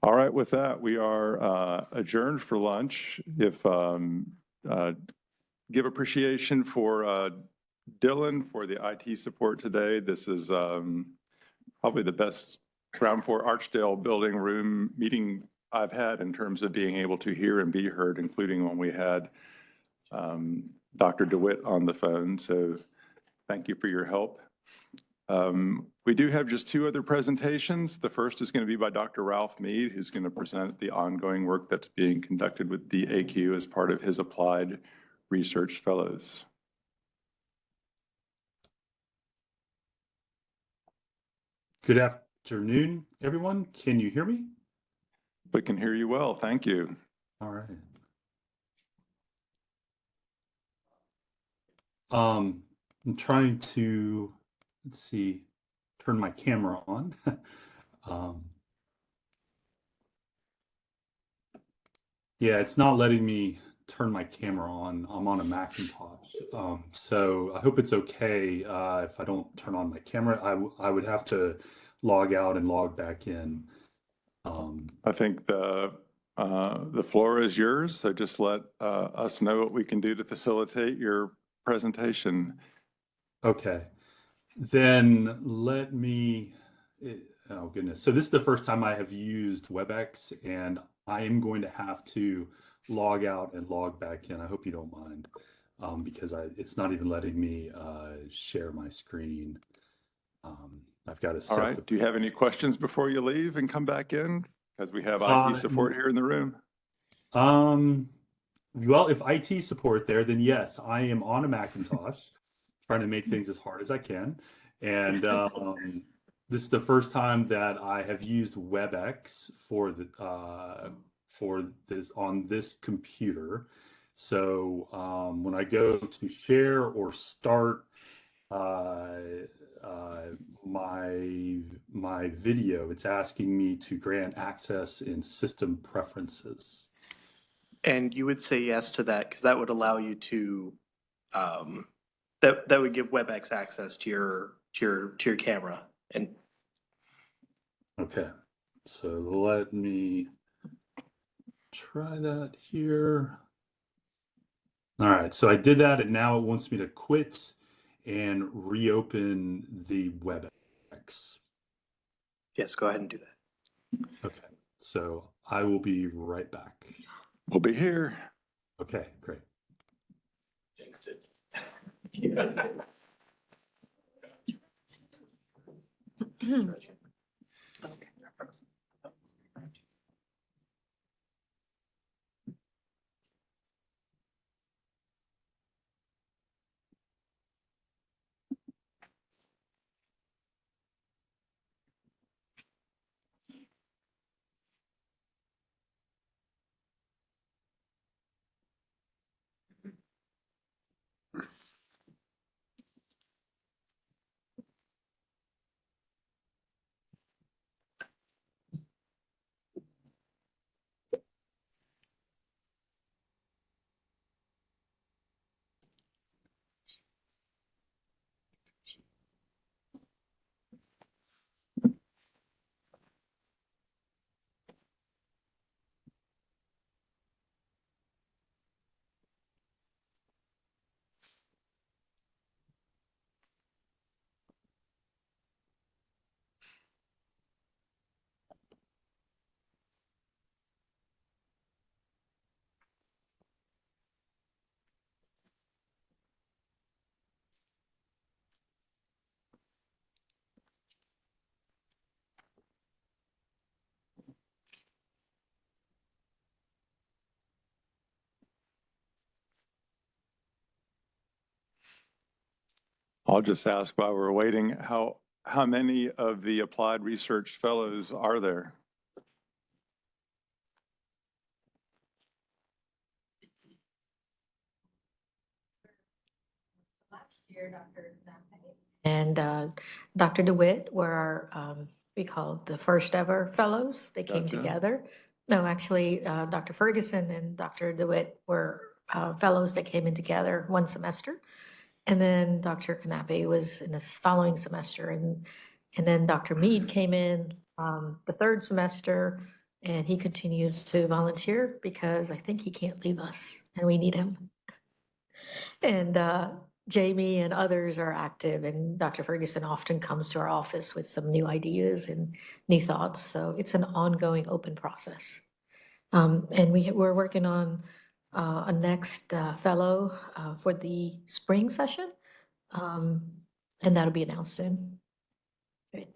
All right, with that, we are adjourned for lunch. Give appreciation for Dylan for the IT support today. This is probably the best ground floor Archdale building room meeting I've had in terms of being able to hear and be heard, including when we had Dr. DeWitt on the phone. So thank you for your help. We do have just 2 other presentations. The first is going to be by Dr. Ralph Mead, who's going to present the ongoing work that's being conducted with DAQ as part of his Applied Research Fellows. Good afternoon, everyone. Can you hear me? We can hear you well. Thank you. All right. I'm trying to, let's see, turn my camera on. Yeah, it's not letting me turn my camera on. I'm on a Macintosh. So I hope it's okay if I don't turn on my camera. I would have to log out and log back in. I think the floor is yours, so just let us know what we can do to facilitate your presentation. Okay, then let me, oh goodness. So this is the first time I have used WebEx, and I am going to have to log out and log back in. I hope you don't mind, because it's not even letting me share my screen. I've got to set All right, do you have any questions before you leave and come back in? Because we have IT support here in the room. Well, if IT support there, then yes, I am on a Macintosh trying to make things as hard as I can. And this is the first time that I have used WebEx for this on this computer. So when I go to share or start my video, it's asking me to grant access in system preferences. And you would say yes to that because that would allow you to that would give WebEx access to your camera. And okay, so let me try that here. All right, so I did that, and now it wants me to quit and reopen the WebEx. yes, go ahead and do that. Okay, so I will be right back. We'll be here. Okay, great. Jinxed it. I'll just ask while we're waiting, how many of the applied research fellows are there? And Dr. DeWitt were our, we call it the first ever fellows. They came Gotcha. together. No, actually, Dr. Ferguson and Dr. DeWitt were fellows that came in together one semester. And then Dr. Knappe was in this following semester. And then Dr. Mead came in the third semester, and he continues to volunteer because I think he can't leave us and we need him. And Jamie and others are active, and Dr. Ferguson often comes to our office with some new ideas and new thoughts. So it's an ongoing open process. And we're working on a next fellow for the spring session, and that'll be announced soon. Great.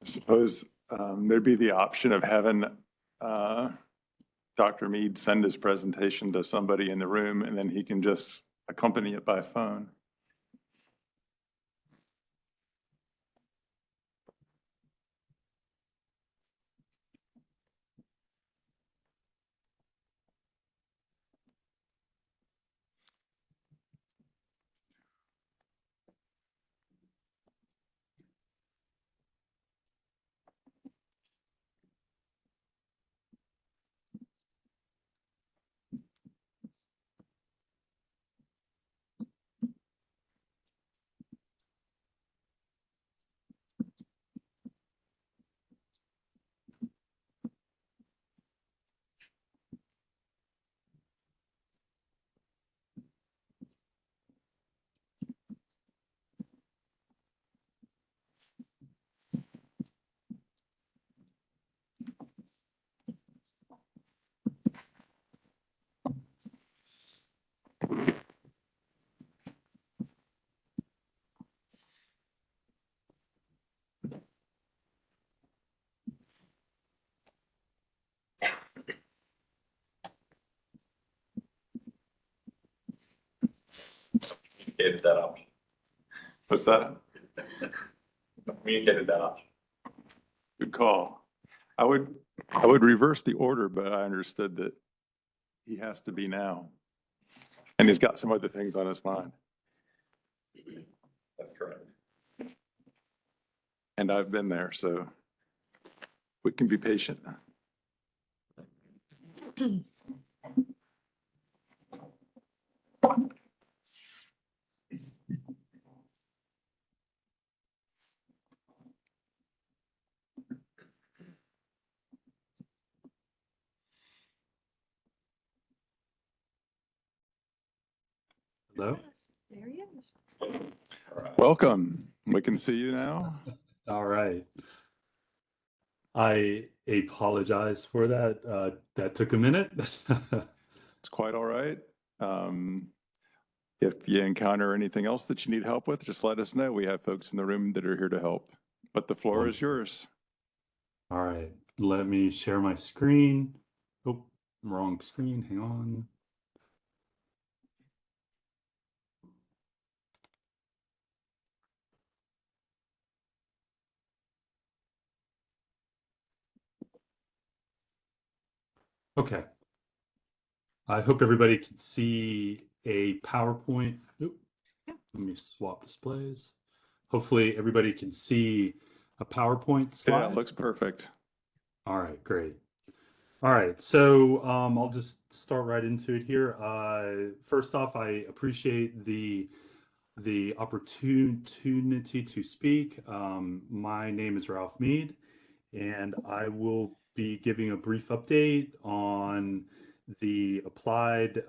I suppose there'd be the option of having Dr. Mead send his presentation to somebody in the room, and then he can just accompany it by phone. Communicated that option. What's that? Communicated that option. Good call. I would reverse the order, but I understood that he has to be now. And he's got some other things on his mind. That's correct. And I've been there, so we can be patient. Hello? There he is. Welcome. We can see you now. All right. I apologize for that. That took a minute. It's quite all right. If you encounter anything else that you need help with, just let us know. We have folks in the room that are here to help. But the floor is yours. All right. Let me share my screen. Oh, wrong screen. Hang on. Okay. I hope everybody can see a PowerPoint. Oop. Let me swap displays. Hopefully everybody can see a PowerPoint slide. Yeah, it looks perfect. All right, great. All right, so I'll just start right into it here. First off, I appreciate the opportunity to speak. My name is Ralph Mead, and I will be giving a brief update on the applied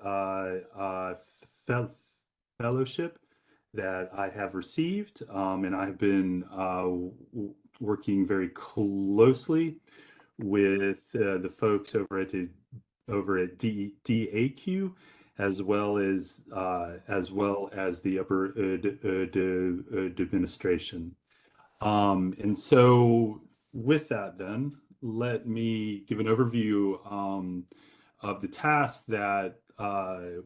fellowship that I have received, and I've been working very closely with the folks over at DAQ, as well as the upper administration. And so with that, then let me give an overview of the tasks that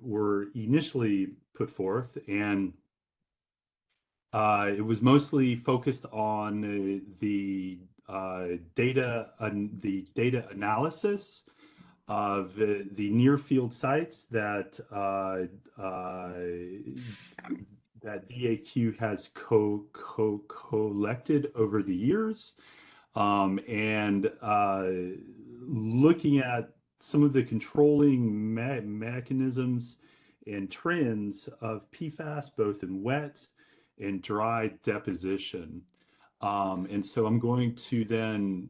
were initially put forth, and it was mostly focused on the data analysis of the near field sites that DAQ has collected over the years, and looking at some of the controlling mechanisms and trends of PFAS, both in wet and dry deposition. And so I'm going to then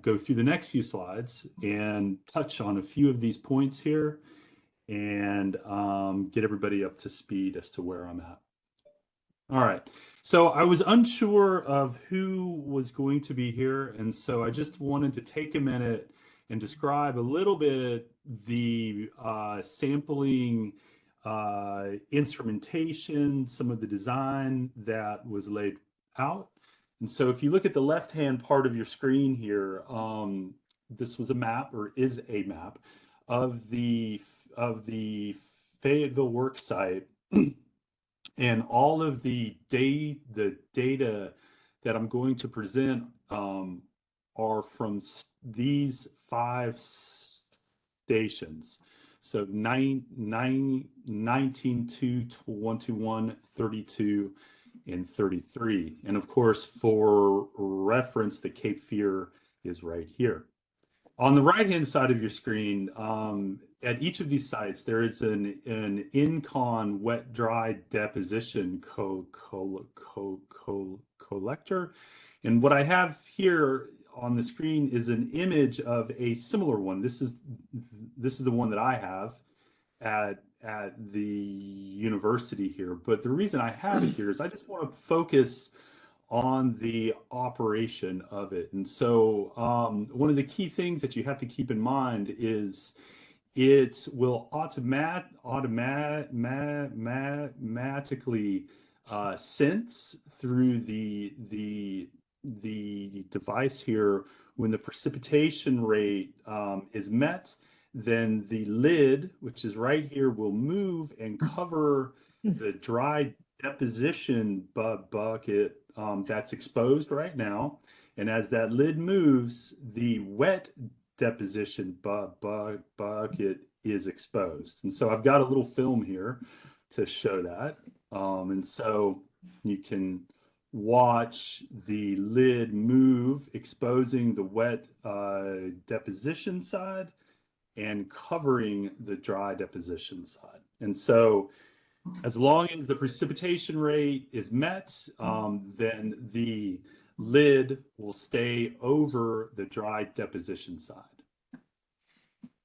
go through the next few slides and touch on a few of these points here and get everybody up to speed as to where I'm at. All right, so I was unsure of who was going to be here, and so I just wanted to take a minute and describe a little bit the sampling instrumentation, some of the design that was laid out. And so if you look at the left-hand part of your screen here, this was a map, or is a map, of the Fayetteville work site. And all of the data that I'm going to present are from these 5 stations. So 19, 2, 121, 32, and 33. And of course, for reference, the Cape Fear is right here. On the right-hand side of your screen, at each of these sites, there is an INCON wet-dry deposition collector. And what I have here on the screen is an image of a similar one. This is the one that I have at the university here. But the reason I have it here is I just want to focus on the operation of it. And so one of the key things that you have to keep in mind is it will automatically sense through the device here when the precipitation rate is met. Then the lid, which is right here, will move and cover the dry deposition bucket that's exposed right now. And as that lid moves, the wet deposition bucket is exposed. And so I've got a little film here to show that. And so you can watch the lid move, exposing the wet deposition side and covering the dry deposition side. And so as long as the precipitation rate is met, then the lid will stay over the dry deposition side.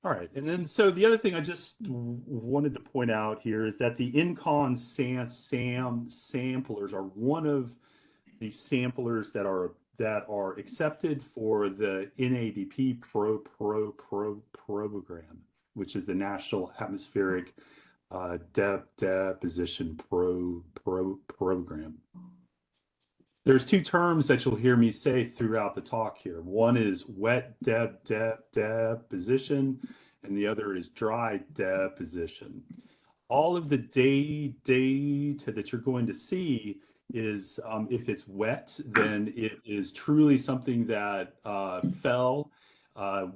All right, and then so the other thing I just wanted to point out here is that the INCON samplers are one of the samplers that are accepted for the NADP program, which is the National Atmospheric Deposition Program. There's 2 terms that you'll hear me say throughout the talk here. One is wet deposition, and the other is dry deposition. All of the data that you're going to see is if it's wet, then it is truly something that fell,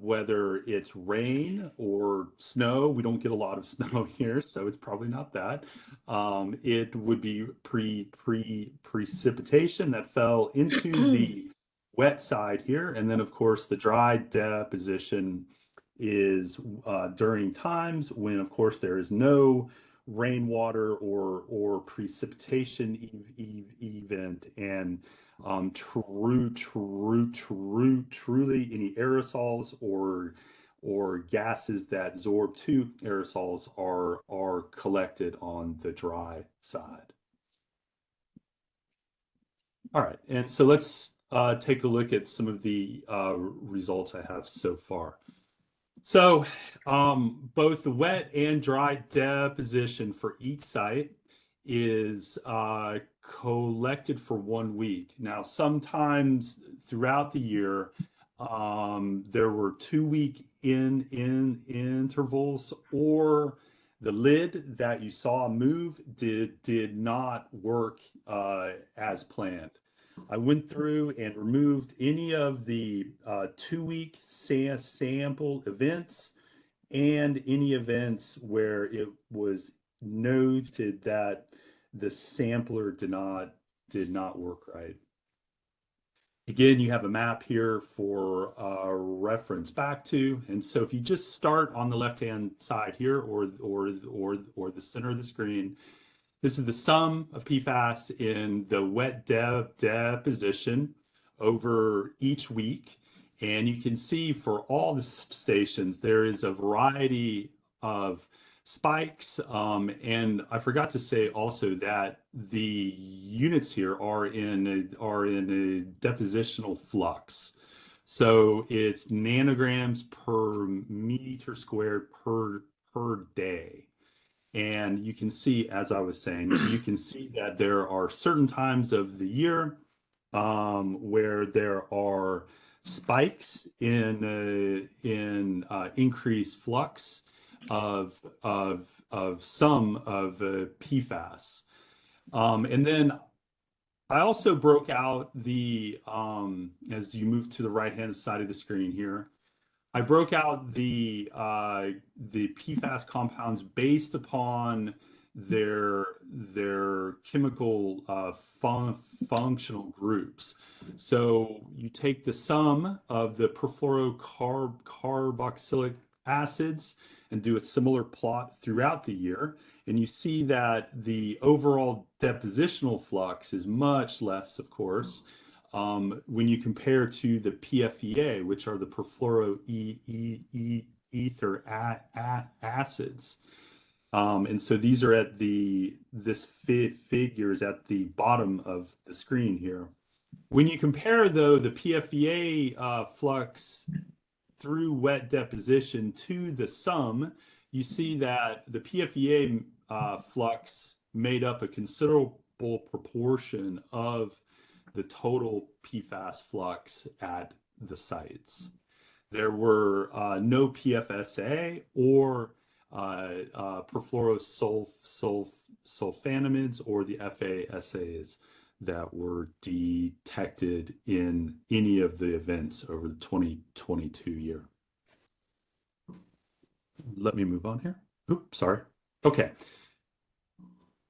whether it's rain or snow. We don't get a lot of snow here, so it's probably not that. It would be precipitation that fell into the wet side here. And then, of course, the dry deposition is during times when, of course, there is no rainwater or precipitation event, and truly any aerosols or gases that absorb to aerosols are collected on the dry side. All right, and so let's take a look at some of the results I have so far. So both the wet and dry deposition for each site is collected for 1 week. Now, sometimes throughout the year, there were 2-week intervals, or the lid that you saw move did not work as planned. I went through and removed any of the 2-week sample events and any events where it was noted that the sampler did not work right. Again, you have a map here for reference back to, and so if you just start on the left-hand side here, or the center of the screen, this is the sum of PFAS in the wet deposition over each week, and you can see for all the stations there is a variety of spikes, and I forgot to say also that the units here are in a depositional flux. So it's nanograms per meter squared per day. And you can see, as I was saying, you can see that there are certain times of the year where there are spikes in increased flux of some of PFAS. And then I also broke out the, as you move to the right-hand side of the screen here, I broke out the PFAS compounds based upon their chemical functional groups. So you take the sum of the perfluorocarboxylic acids and do a similar plot throughout the year, and you see that the overall depositional flux is much less, of course, when you compare to the PFEA, which are the perfluoroether acids. And so these are at this figure is at the bottom of the screen here. When you compare, though, the PFEA flux through wet deposition to the sum, you see that the PFEA flux made up a considerable proportion of the total PFAS flux at the sites. There were no PFSA or perfluorosulfonamides or the FASAs that were detected in any of the events over the 2022 year. Let me move on here. Oops, sorry. Okay.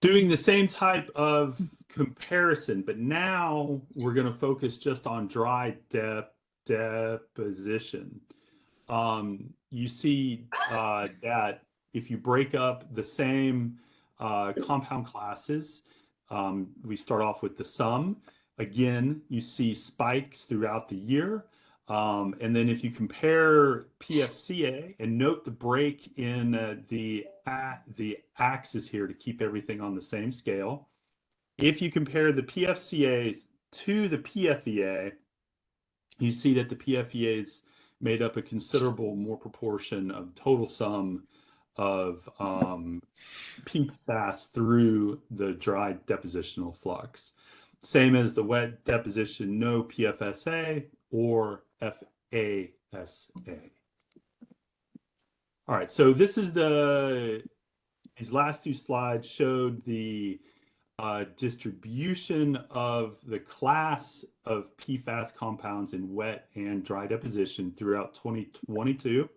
Doing the same type of comparison, but now we're going to focus just on dry deposition. You see that if you break up the same compound classes, we start off with the sum. Again, you see spikes throughout the year. And then if you compare PFCA and note the break in the axis here to keep everything on the same scale. If you compare the PFCA to the PFEA, you see that the PFEAs made up a considerable more proportion of total sum of PFAS through the dry depositional flux. Same as the wet deposition, no PFSA or FASA. All right, so this is these last two slides showed the distribution of the class of PFAS compounds in wet and dry deposition throughout 2022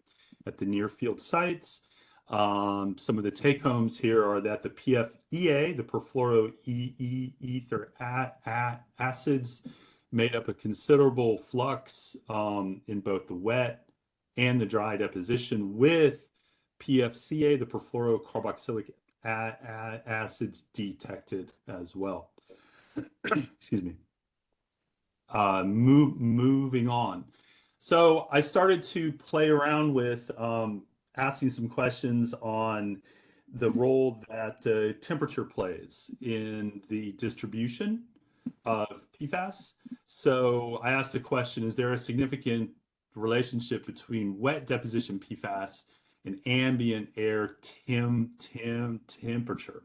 at the near field sites. Some of the take homes here are that the PFEA, the perfluoroether acids, made up a considerable flux in both the wet and the dry deposition with PFCA, the perfluorocarboxylic acids detected as well. Excuse me. Moving on. So I started to play around with asking some questions on the role that temperature plays in the distribution of PFAS. So I asked the question, is there a significant relationship between wet deposition PFAS and ambient air temperature?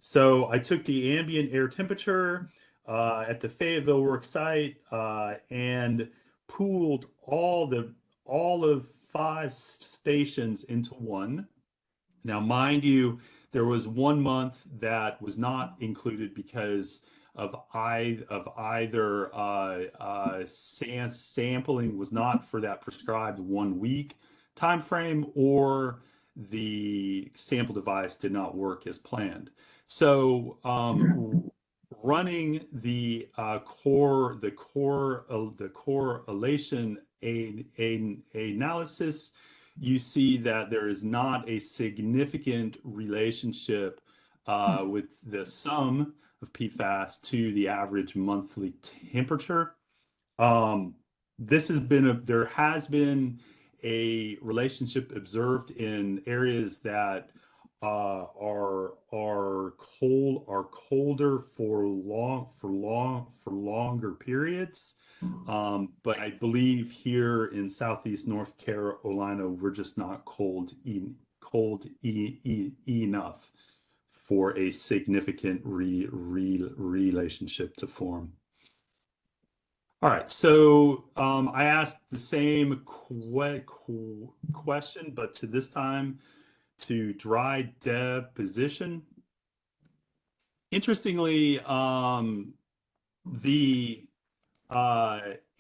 So I took the ambient air temperature at the Fayetteville work site and pooled all of 5 stations into one. Now, mind you, there was 1 month that was not included because of either sampling was not for that prescribed 1 week time frame, or the sample device did not work as planned. So running the correlation analysis, you see that there is not a significant relationship with the sum of PFAS to the average monthly temperature. There has been a relationship observed in areas that are colder for longer periods. But I believe here in Southeast North Carolina, we're just not cold enough for a significant relationship to form. All right, so I asked the same question, but to this time to dry deposition. Interestingly, the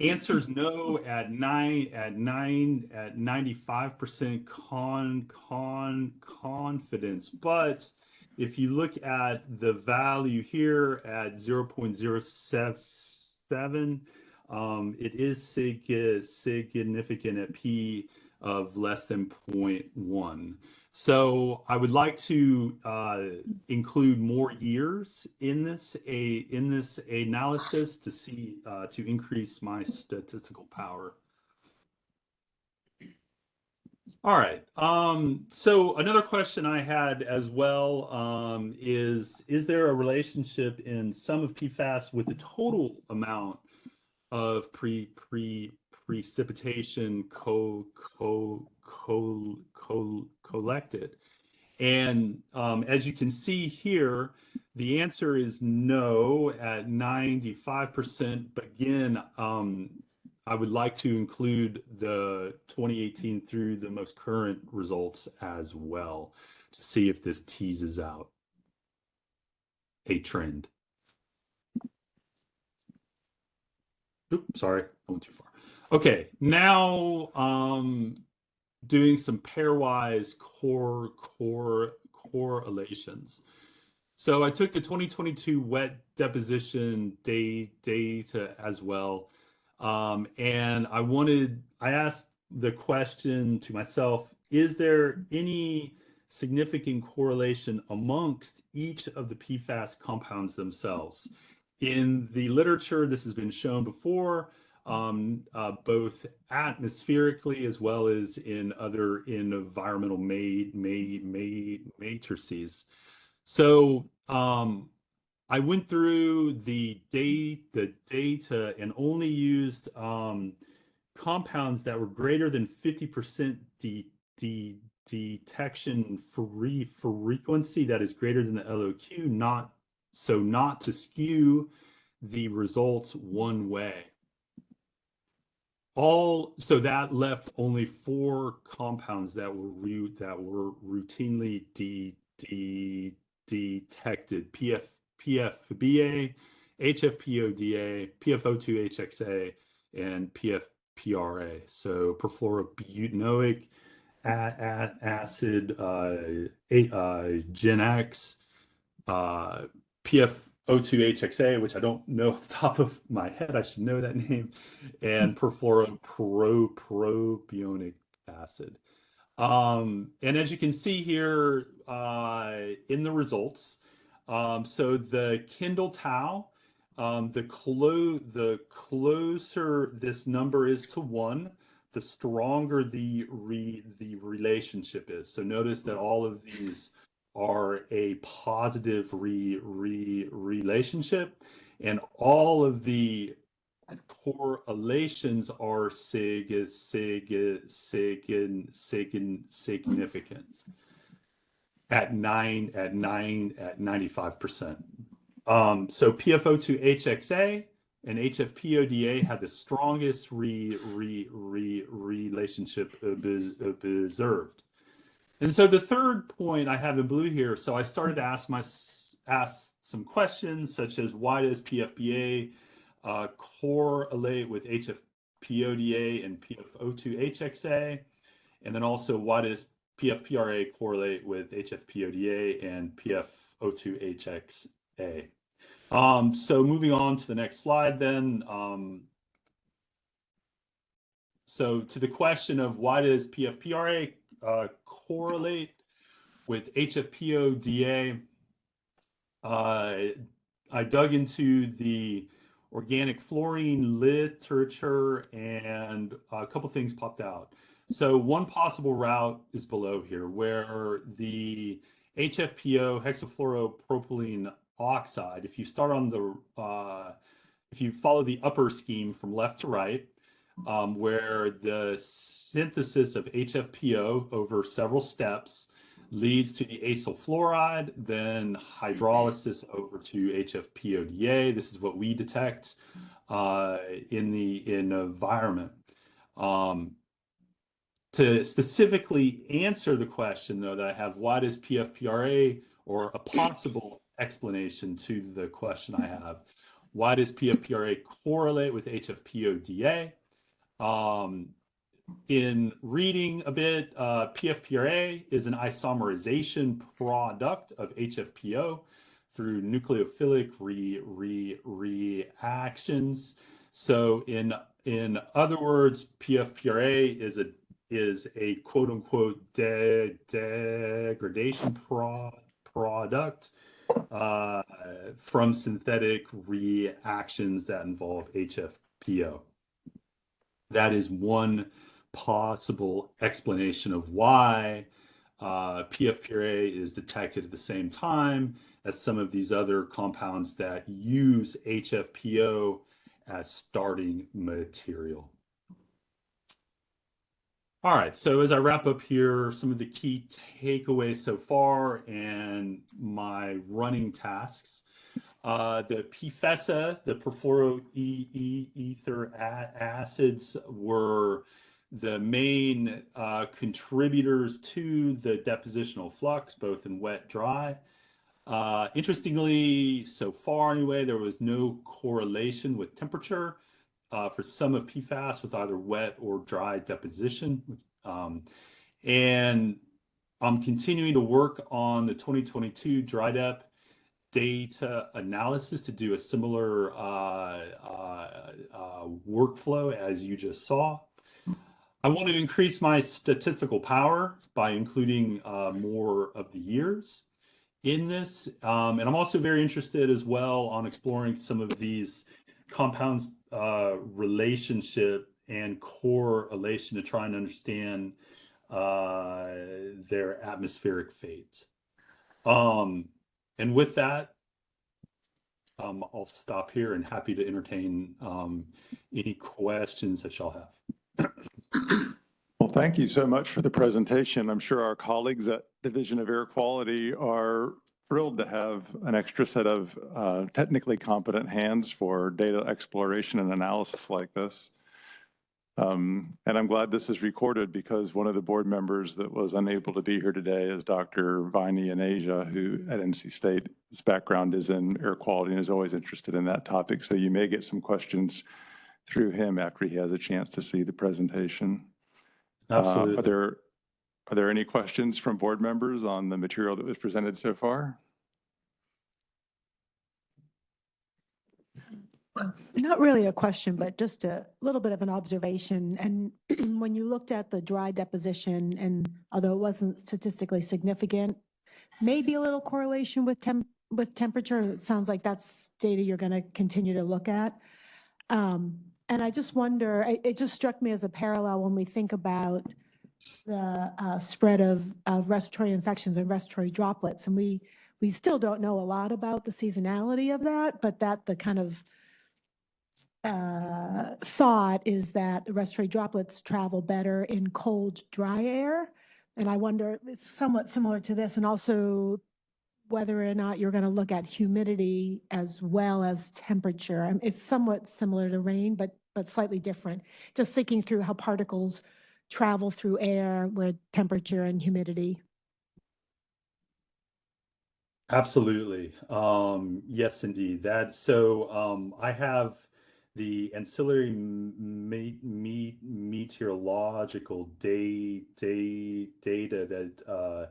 answers no at 95% confidence, but if you look at the value here at 0.077, it is significant at P of less than 0.1. So I would like to include more years in this analysis to see to increase my statistical power. All right. So another question I had as well is there a relationship in sum of PFAS with the total amount of precipitation collected? And as you can see here, the answer is no at 95%. But again, I would like to include the 2018 through the most current results as well to see if this teases out a trend. Oops, sorry, I went too far. Okay, now doing some pairwise correlations. So I took the 2022 wet deposition data as well. And I asked the question to myself, is there any significant correlation amongst each of the PFAS compounds themselves? In the literature, this has been shown before, both atmospherically as well as in other environmental matrices. So I went through the data and only used compounds that were greater than 50% detection frequency, that is greater than the LOQ, not to skew the results one way. So that left only 4 compounds that were routinely detected: PFBA, HFPODA, PFO2HXA, and PFPRA. So perfluorobutanoic acid, Gen X, PFO2HXA, which I don't know off the top of my head, I should know that name, and perfluoropropionic acid. And as you can see here in the results, so the Kindle tau, the closer this number is to 1, the stronger the relationship is. So notice that all of these are a positive relationship, and all of the correlations are significant at 95%. So PFO2-HXA and HFPODA had the strongest relationship observed. And so the third point I have in blue here, so I started to ask some questions such as, why does PFBA correlate with HFPODA and PFO2-HXA? And then also, why does PFPRA correlate with HFPODA and PFO2-HXA? So moving on to the next slide then. So to the question of why does PFPRA correlate with HFPODA, I dug into the organic fluorine literature, and a couple things popped out. So one possible route is below here, where the HFPO, hexafluoropropylene oxide, if you start on the, if you follow the upper scheme from left to right, where the synthesis of HFPO over several steps leads to the acyl fluoride, then hydrolysis over to HFPODA. This is what we detect in the environment. To specifically answer the question, though, that I have, why does PFPRA, or a possible explanation to the question I have, why does PFPRA correlate with HFPODA? In reading a bit, PFPRA is an isomerization product of HFPO through nucleophilic reactions. So in other words, PFPRA is a quote unquote degradation product from synthetic reactions that involve HFPO. That is one possible explanation of why PFPRA is detected at the same time as some of these other compounds that use HFPO as starting material. All right, so as I wrap up here, some of the key takeaways so far and my running tasks. The PFESA, the perfluoroether acids, were the main contributors to the depositional flux, both in wet, dry. Interestingly, so far anyway, there was no correlation with temperature for some of PFAS with either wet or dry deposition. And I'm continuing to work on the 2022 dry dep data analysis to do a similar workflow as you just saw. I want to increase my statistical power by including more of the years in this. And I'm also very interested as well on exploring some of these compounds relationship and correlation to try and understand their atmospheric fate. And with that, I'll stop here and happy to entertain any questions that y'all have. Well, thank you so much for the presentation. I'm sure our colleagues at Division of Air Quality are thrilled to have an extra set of technically competent hands for data exploration and analysis like this. And I'm glad this is recorded, because one of the board members that was unable to be here today is Dr. Viney in Asia, who at NC State, his background is in air quality and is always interested in that topic. So you may get some questions through him after he has a chance to see the presentation. Absolutely. Are there any questions from board members on the material that was presented so far? Not really a question, but just a little bit of an observation. And when you looked at the dry deposition, and although it wasn't statistically significant, maybe a little correlation with temperature. It sounds like that's data you're going to continue to look at. And I just wonder, it just struck me as a parallel when we think about the spread of respiratory infections and respiratory droplets. And we still don't know a lot about the seasonality of that, but that the kind of thought is that the respiratory droplets travel better in cold, dry air. And I wonder, it's somewhat similar to this, and also whether or not you're going to look at humidity as well as temperature. It's somewhat similar to rain, but slightly different. Just thinking through how particles travel through air with temperature and humidity. Absolutely. Yes, indeed. I have the ancillary meteorological data that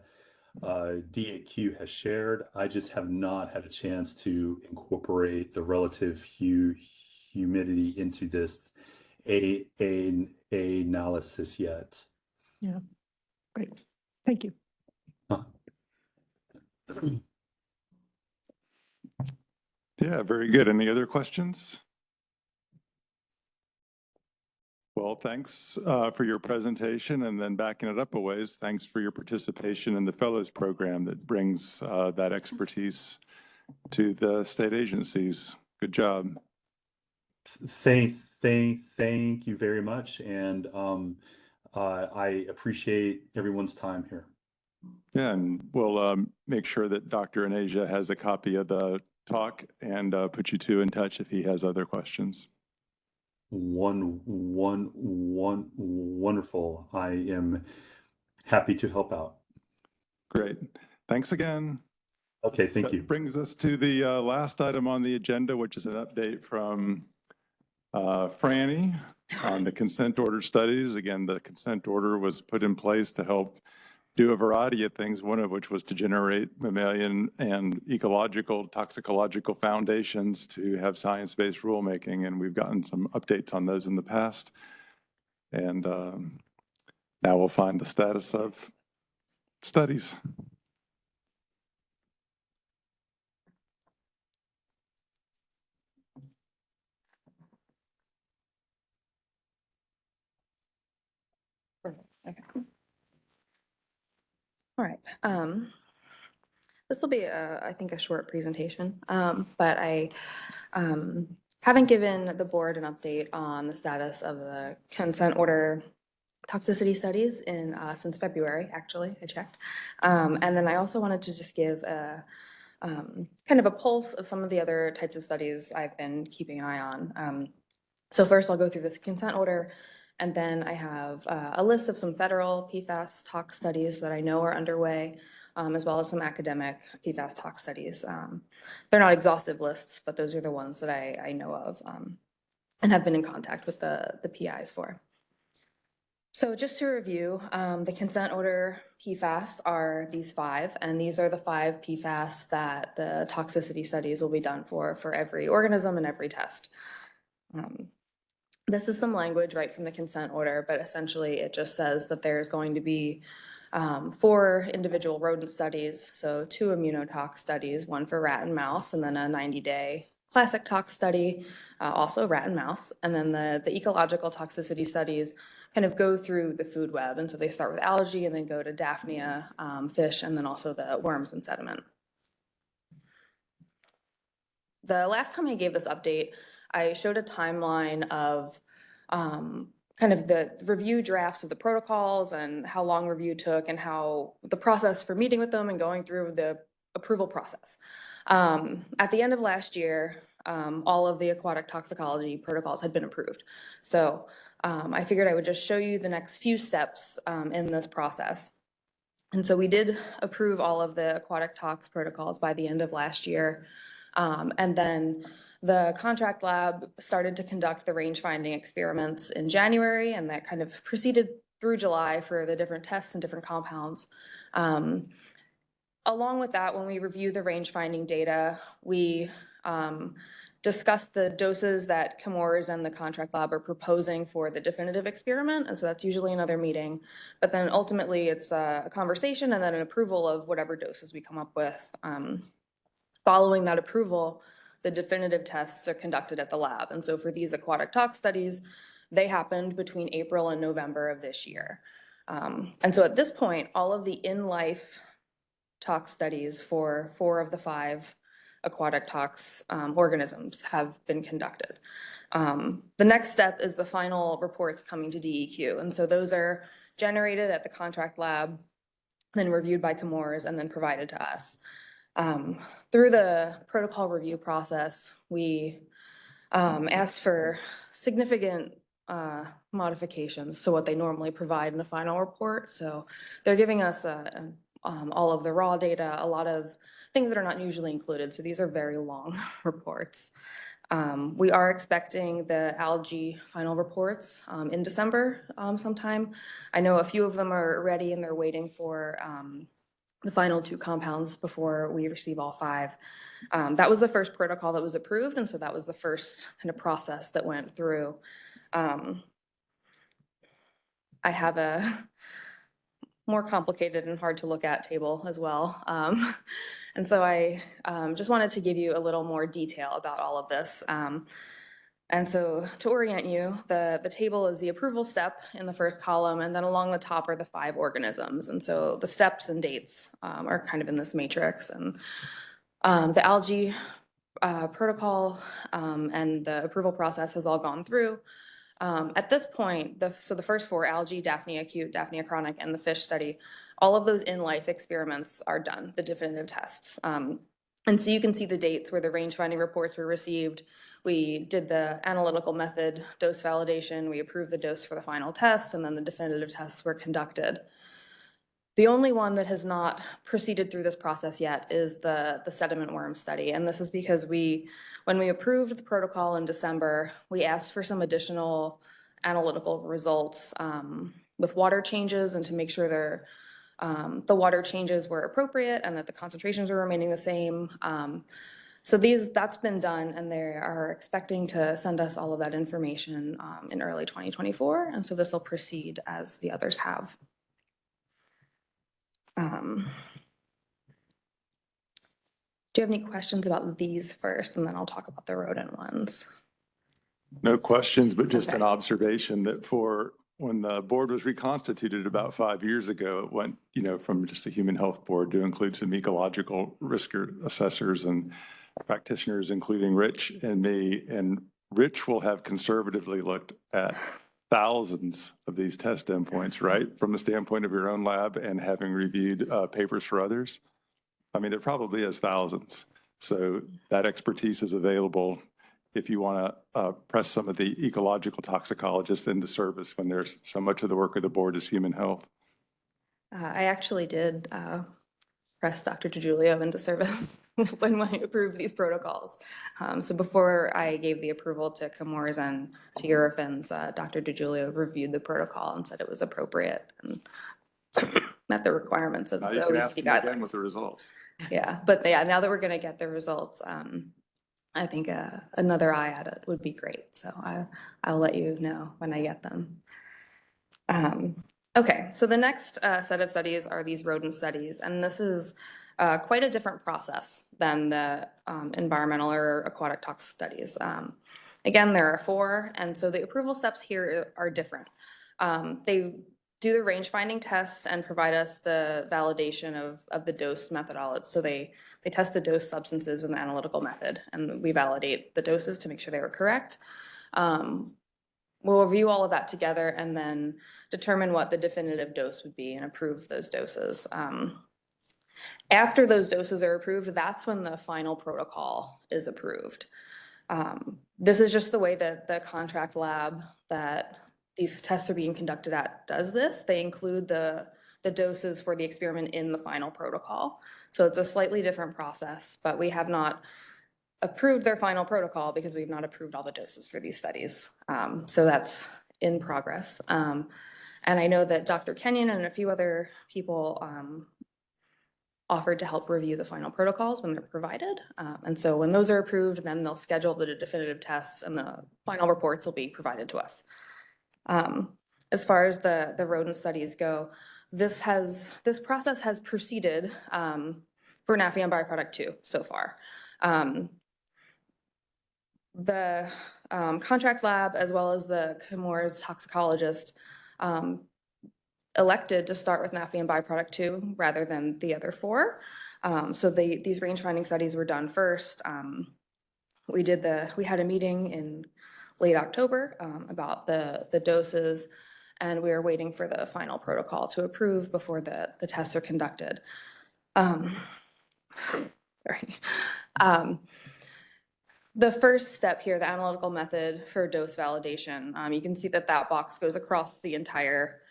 DAQ has shared. I just have not had a chance to incorporate the relative humidity into this analysis yet. Yeah, great. Thank you. Yeah, very good. Any other questions? Well, thanks for your presentation, and then backing it up a ways, thanks for your participation in the Fellows Program that brings that expertise to the state agencies. Good job. Thank you very much, and I appreciate everyone's time here. Yeah, and we'll make sure that Dr. Anasia has a copy of the talk and put you two in touch if he has other questions. Wonderful. I am happy to help out. Great. Thanks again. Okay, thank That you. brings us to the last item on the agenda, which is an update from Franny on the consent order studies. Again, the consent order was put in place to help do a variety of things, one of which was to generate mammalian and ecological, toxicological foundations to have science-based rulemaking, and we've gotten some updates on those in the past. And now we'll find the status of studies. Okay. All right. This will be, I think, a short presentation, but I haven't given the board an update on the status of the consent order toxicity studies since February, actually, I checked. And then I also wanted to just give a kind of a pulse of some of the other types of studies I've been keeping an eye on. So first I'll go through this consent order, and then I have a list of some federal PFAS tox studies that I know are underway, as well as some academic PFAS tox studies. They're not exhaustive lists, but those are the ones that I know of and have been in contact with the PIs for. So just to review, the consent order PFAS are these 5, and these are the 5 PFAS that the toxicity studies will be done for every organism and every test. This is some language right from the consent order, but essentially it just says that there's going to be 4 individual rodent studies, so 2 immunotox studies, 1 for rat and mouse, and then a 90-day classic tox study, also rat and mouse, and then the ecological toxicity studies kind of go through the food web, and so they start with algae and then go to Daphnia, fish, and then also the worms and sediment. The last time I gave this update, I showed a timeline of kind of the review drafts of the protocols and how long review took and how the process for meeting with them and going through the approval process. At the end of last year, all of the aquatic toxicology protocols had been approved. So I figured I would just show you the next few steps in this process. And so we did approve all of the aquatic tox protocols by the end of last year. And then the contract lab started to conduct the range finding experiments in January, and that kind of proceeded through July for the different tests and different compounds. Along with that, when we review the range finding data, we discuss the doses that Chemours and the contract lab are proposing for the definitive experiment. And so that's usually another meeting. But then ultimately it's a conversation and then an approval of whatever doses we come up with. Following that approval, the definitive tests are conducted at the lab. And so for these aquatic tox studies, they happened between April and November of this year. And so at this point, all of the in-life tox studies for 4 of the 5 aquatic tox organisms have been conducted. The next step is the final reports coming to DEQ. And so those are generated at the contract lab, then reviewed by Chemours, and then provided to us. Through the protocol review process, we asked for significant modifications to what they normally provide in a final report. So they're giving us all of the raw data, a lot of things that are not usually included. So these are very long reports. We are expecting the algae final reports in December sometime. I know a few of them are ready and they're waiting for the final 2 compounds before we receive all 5. That was the first protocol that was approved, and so that was the first kind of process that went through. I have a more complicated and hard to look at table as well. And so I just wanted to give you a little more detail about all of this. And so to orient you, the table is the approval step in the first column, and then along the top are the 5 organisms. And so the steps and dates are kind of in this matrix. And the algae protocol and the approval process has all gone through. At this point, so the first 4, algae, Daphnia acute, Daphnia chronic, and the fish study, all of those in-life experiments are done, the definitive tests. And so you can see the dates where the range finding reports were received. We did the analytical method dose validation, we approved the dose for the final test, and then the definitive tests were conducted. The only one that has not proceeded through this process yet is the sediment worm study. And this is because when we approved the protocol in December, we asked for some additional analytical results with water changes and to make sure the water changes were appropriate and that the concentrations were remaining the same. So that's been done, and they are expecting to send us all of that information in early 2024. And so this will proceed as the others have. Do you have any questions about these first, and then I'll talk about the rodent ones? No questions, but just an Okay. observation that for when the board was reconstituted about 5 years ago, it went, from just a human health board to include some ecological risk assessors and practitioners, including Rich and me. And Rich will have conservatively looked at thousands of these test endpoints, right? From the standpoint of your own lab and having reviewed papers for others. I mean, it probably is thousands. So that expertise is available if you want to press some of the ecological toxicologists into service when there's so much of the work of the board is human health. I actually did press Dr. DiGiulio into service when I approved these protocols. So before I gave the approval to Chemours and to Eurofins, Dr. DiGiulio reviewed the protocol and said it was appropriate and met the requirements of the Now you can ask OECD them again guidelines. with the results. Yeah, but now that we're going to get the results, I think another eye at it would be great. So I'll let you know when I get them. Okay, so the next set of studies are these rodent studies, and this is quite a different process than the environmental or aquatic tox studies. Again, there are 4, and so the approval steps here are different. They do the range finding tests and provide us the validation of the dose methodology. So they test the dose substances with an analytical method, and we validate the doses to make sure they were correct. We'll review all of that together and then determine what the definitive dose would be and approve those doses. After those doses are approved, that's when the final protocol is approved. This is just the way that the contract lab that these tests are being conducted at does this. They include the doses for the experiment in the final protocol. So it's a slightly different process, but we have not approved their final protocol because we've not approved all the doses for these studies. So that's in progress. And I know that Dr. Kenyon and a few other people offered to help review the final protocols when they're provided. And so when those are approved, then they'll schedule the definitive tests and the final reports will be provided to us. As far as the rodent studies go, this process has proceeded for Naffian byproduct 2 so far. The contract lab, as well as the Chemours toxicologist, elected to start with Naffian byproduct 2 rather than the other 4. So these range finding studies were done first. We had a meeting in late October about the doses, and we are waiting for the final protocol to approve before the tests are conducted. The first step here, the analytical method for dose validation, you can see that box goes across the entire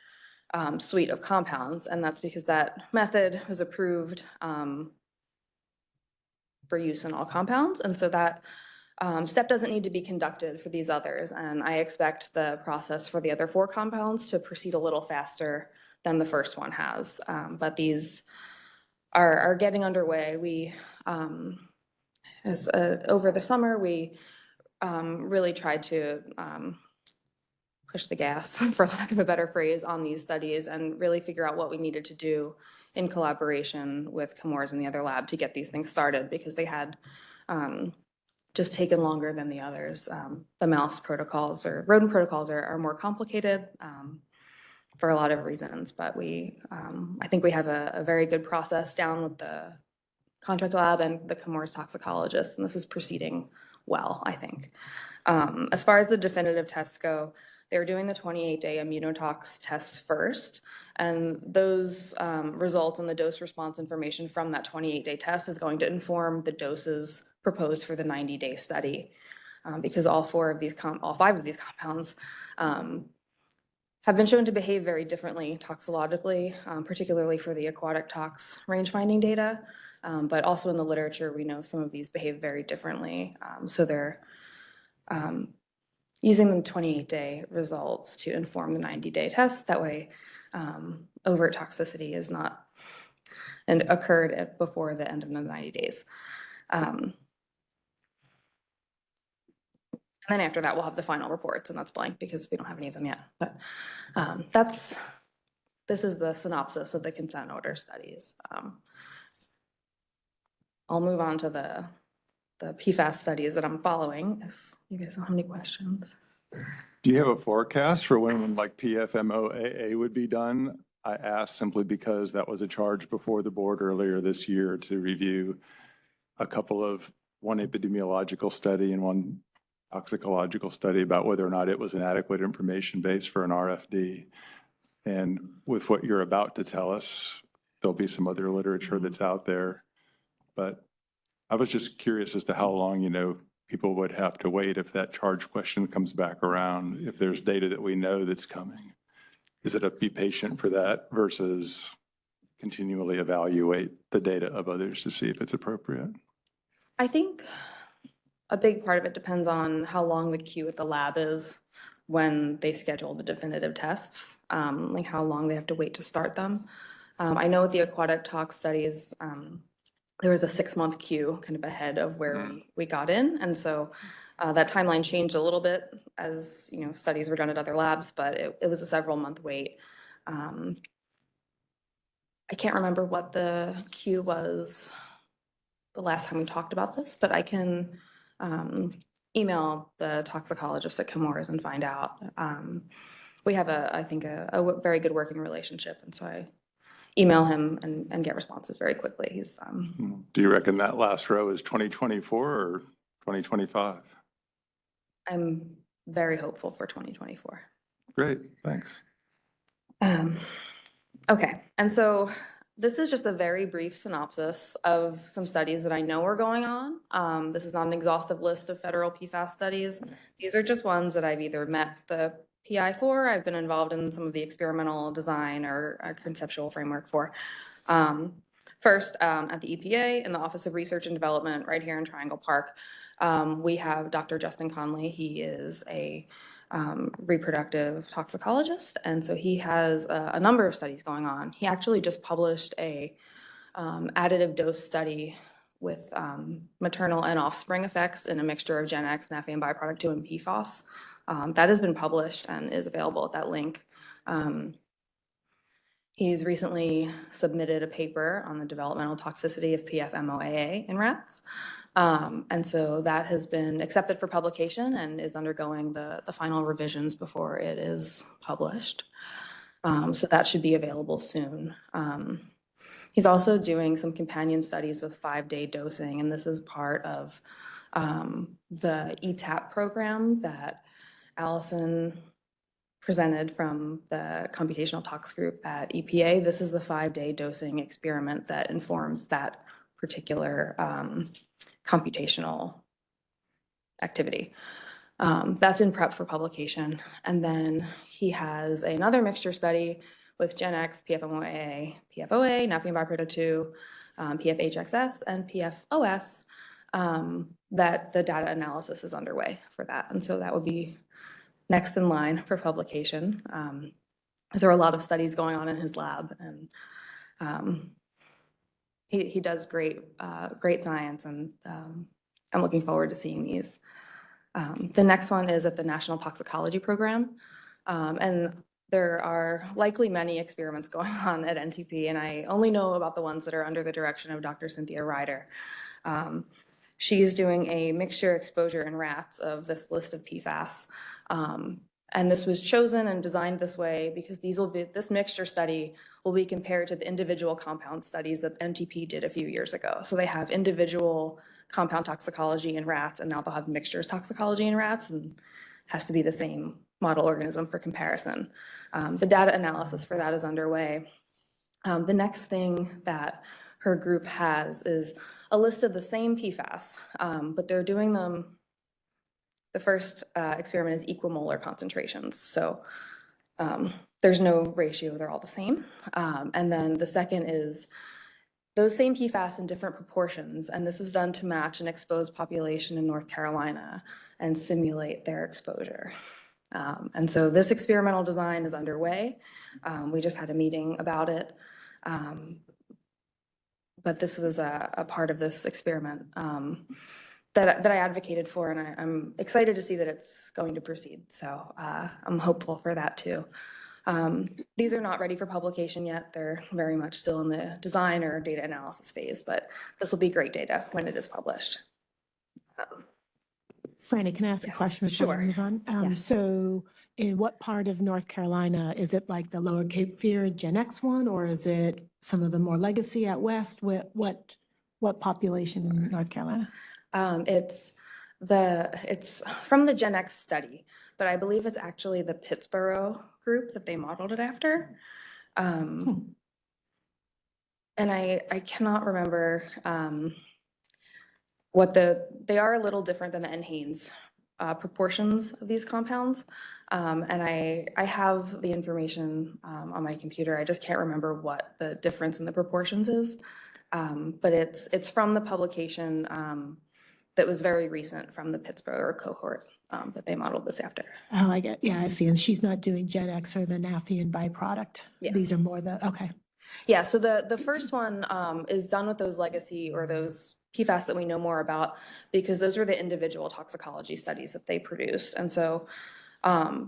suite of compounds, and that's because that method was approved for use in all compounds, and so that step doesn't need to be conducted for these others, and I expect the process for the other 4 compounds to proceed a little faster than the first one has, but these are getting underway. We over the summer, we really tried to push the gas, for lack of a better phrase, on these studies and really figure out what we needed to do in collaboration with Chemours and the other lab to get these things started, because they had just taken longer than the others. The mouse protocols or rodent protocols are more complicated for a lot of reasons, but I think we have a very good process down with the contract lab and the Chemours toxicologist, and this is proceeding well, I think. As far as the definitive tests go, they're doing the 28-day immunotox tests first, and those results and the dose response information from that 28-day test is going to inform the doses proposed for the 90-day study, because all 5 of these compounds have been shown to behave very differently toxicologically, particularly for the aquatic tox range finding data. But also in the literature, we know some of these behave very differently. So they're using the 28-day results to inform the 90-day test. That way, overt toxicity is not occurred before the end of the 90 days. And then after that, we'll have the final reports, and that's blank because we don't have any of them yet. But this is the synopsis of the consent order studies. I'll move on to the PFAS studies that I'm following, if you guys don't have any questions. Do you have a forecast for when like PFMOAA would be done? I asked simply because that was a charge before the board earlier this year to review one epidemiological study and one toxicological study about whether or not it was an adequate information base for an RFD. And with what you're about to tell us, there'll be some other literature that's out there. But I was just curious as to how long, people would have to wait if that charge question comes back around, if there's data that we know that's coming. Is it a be patient for that versus continually evaluate the data of others to see if it's appropriate? I think a big part of it depends on how long the queue at the lab is when they schedule the definitive tests, like how long they have to wait to start them. I know with the aquatic tox studies, there was a 6-month queue kind of ahead of where we got in. And so that timeline changed a little bit as, studies were done at other labs, but it was a several-month wait. I can't remember what the queue was the last time we talked about this, but I can email the toxicologist at Chemours and find out. We have I think a very good working relationship, and so I email him and get responses very quickly. He's Do you reckon that last row is 2024 or 2025? I'm very hopeful for 2024. Great, thanks. Okay, and so this is just a very brief synopsis of some studies that I know are going on. This is not an exhaustive list of federal PFAS studies. These are just ones that I've either met the PI for, I've been involved in some of the experimental design or conceptual framework for. First, at the EPA in the Office of Research and Development right here in Triangle Park, we have Dr. Justin Conley. He is a reproductive toxicologist, and so he has a number of studies going on. He actually just published a additive dose study with maternal and offspring effects in a mixture of Gen X, naphthalene byproduct 2, and PFAS. That has been published and is available at that link. He's recently submitted a paper on the developmental toxicity of PFMOAA in rats. And so that has been accepted for publication and is undergoing the final revisions before it is published. So that should be available soon. He's also doing some companion studies with 5-day dosing, and this is part of the ETAP program that Allison presented from the computational tox group at EPA. This is the 5-day dosing experiment that informs that particular computational activity. That's in prep for publication. And then he has another mixture study with Gen X, PFMOAA, PFOA, naphthalene byproduct 2, PFHXS, and PFOS, that the data analysis is underway for that. And so that would be next in line for publication. There are a lot of studies going on in his lab, and he does great science, and I'm looking forward to seeing these. The next one is at the National Toxicology Program, and there are likely many experiments going on at NTP, and I only know about the ones that are under the direction of Dr. Cynthia Ryder. She's doing a mixture exposure in rats of this list of PFAS. And this was chosen and designed this way because this mixture study will be compared to the individual compound studies that NTP did a few years ago. So they have individual compound toxicology in rats, and now they'll have mixtures toxicology in rats, and has to be the same model organism for comparison. The data analysis for that is underway. The next thing that her group has is a list of the same PFAS, but they're doing them. The first experiment is equimolar concentrations. So there's no ratio, they're all the same. And then the second is those same PFAS in different proportions. And this was done to match an exposed population in North Carolina and simulate their exposure. And so this experimental design is underway. We just had a meeting about it. But this was a part of this experiment that I advocated for, and I'm excited to see that it's going to proceed. So I'm hopeful for that too. These are not ready for publication yet. They're very much still in the design or data analysis phase, but this will be great data when it is published. Franny, can I ask a question before we move on? So in what part of North Carolina, is it like the Lower Cape Fear Gen X one, or is it some of the more legacy out west? What population in North Carolina? It's from the Gen X study, but I believe it's actually the Pittsboro group that they modeled it after. And I cannot remember they are a little different than the NHANES proportions of these compounds. And I have the information on my computer. I just can't remember what the difference in the proportions is. But it's from the publication that was very recent from the Pittsboro cohort that they modeled this after. Oh, I see. And she's not doing Gen X or the naphthalene byproduct. Yeah. These are more okay. Yeah, so the first one is done with those legacy or those PFAS that we know more about, because those were the individual toxicology studies that they produced. And so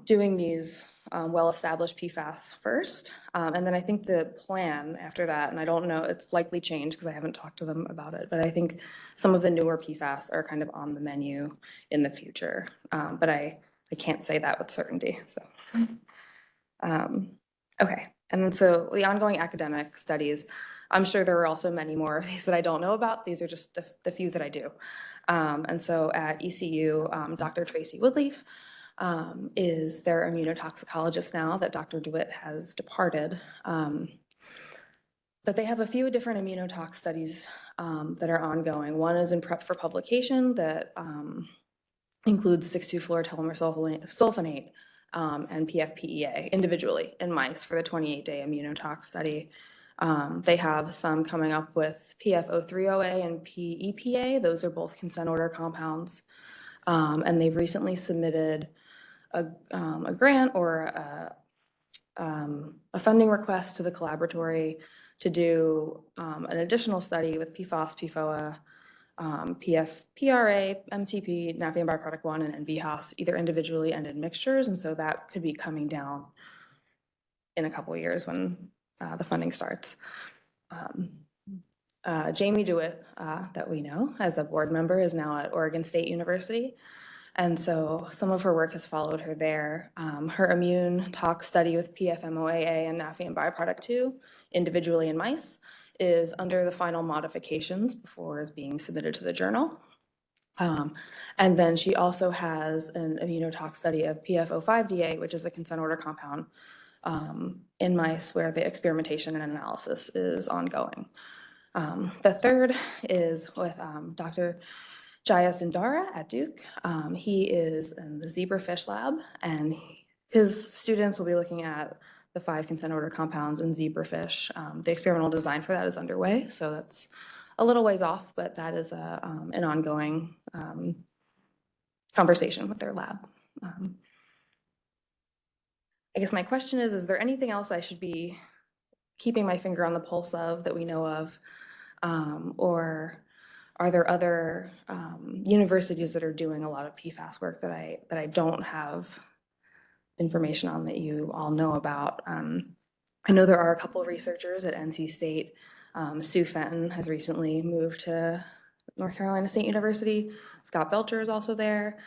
doing these well-established PFAS first. And then I think the plan after that, and I don't know, it's likely changed because I haven't talked to them about it, but I think some of the newer PFAS are kind of on the menu in the future. But I can't say that with certainty. So, okay. And then so the ongoing academic studies, I'm sure there are also many more of these that I don't know about. These are just the few that I do. And so at ECU, Dr. Tracy Woodleaf is their immunotoxicologist now that Dr. DeWitt has departed. But they have a few different immunotox studies that are ongoing. One is in prep for publication that includes 6,2-fluorotelmer and PFPEA individually in mice for the 28-day immunotox study. They have some coming up with PFO3OA and PEPA. Those are both consent order compounds. And they've recently submitted a grant or a funding request to the collaboratory to do an additional study with PFOS, PFOA, PRA, MTP, Nafion byproduct 1, and NVHOS, either individually and in mixtures. And so that could be coming down in a couple of years when the funding starts. Jamie Dewitt, that we know as a board member, is now at Oregon State University. And so some of her work has followed her there. Her immune tox study with PFMOAA and Nafion byproduct 2, individually in mice, is under the final modifications before it's being submitted to the journal. And then she also has an immunotox study of PFO5DA, which is a consent order compound in mice where the experimentation and analysis is ongoing. The third is with Dr. Jaya Sundara at Duke. He is in the zebrafish lab, and his students will be looking at the 5 consent order compounds in zebrafish. The experimental design for that is underway, so that's a little ways off, but that is an ongoing conversation with their lab. I guess my question is there anything else I should be keeping my finger on the pulse of that we know of? Or are there other universities that are doing a lot of PFAS work that I don't have information on that you all know about? I know there are a couple of researchers at NC State. Sue Fenton has recently moved to North Carolina State University. Scott Belcher is also there,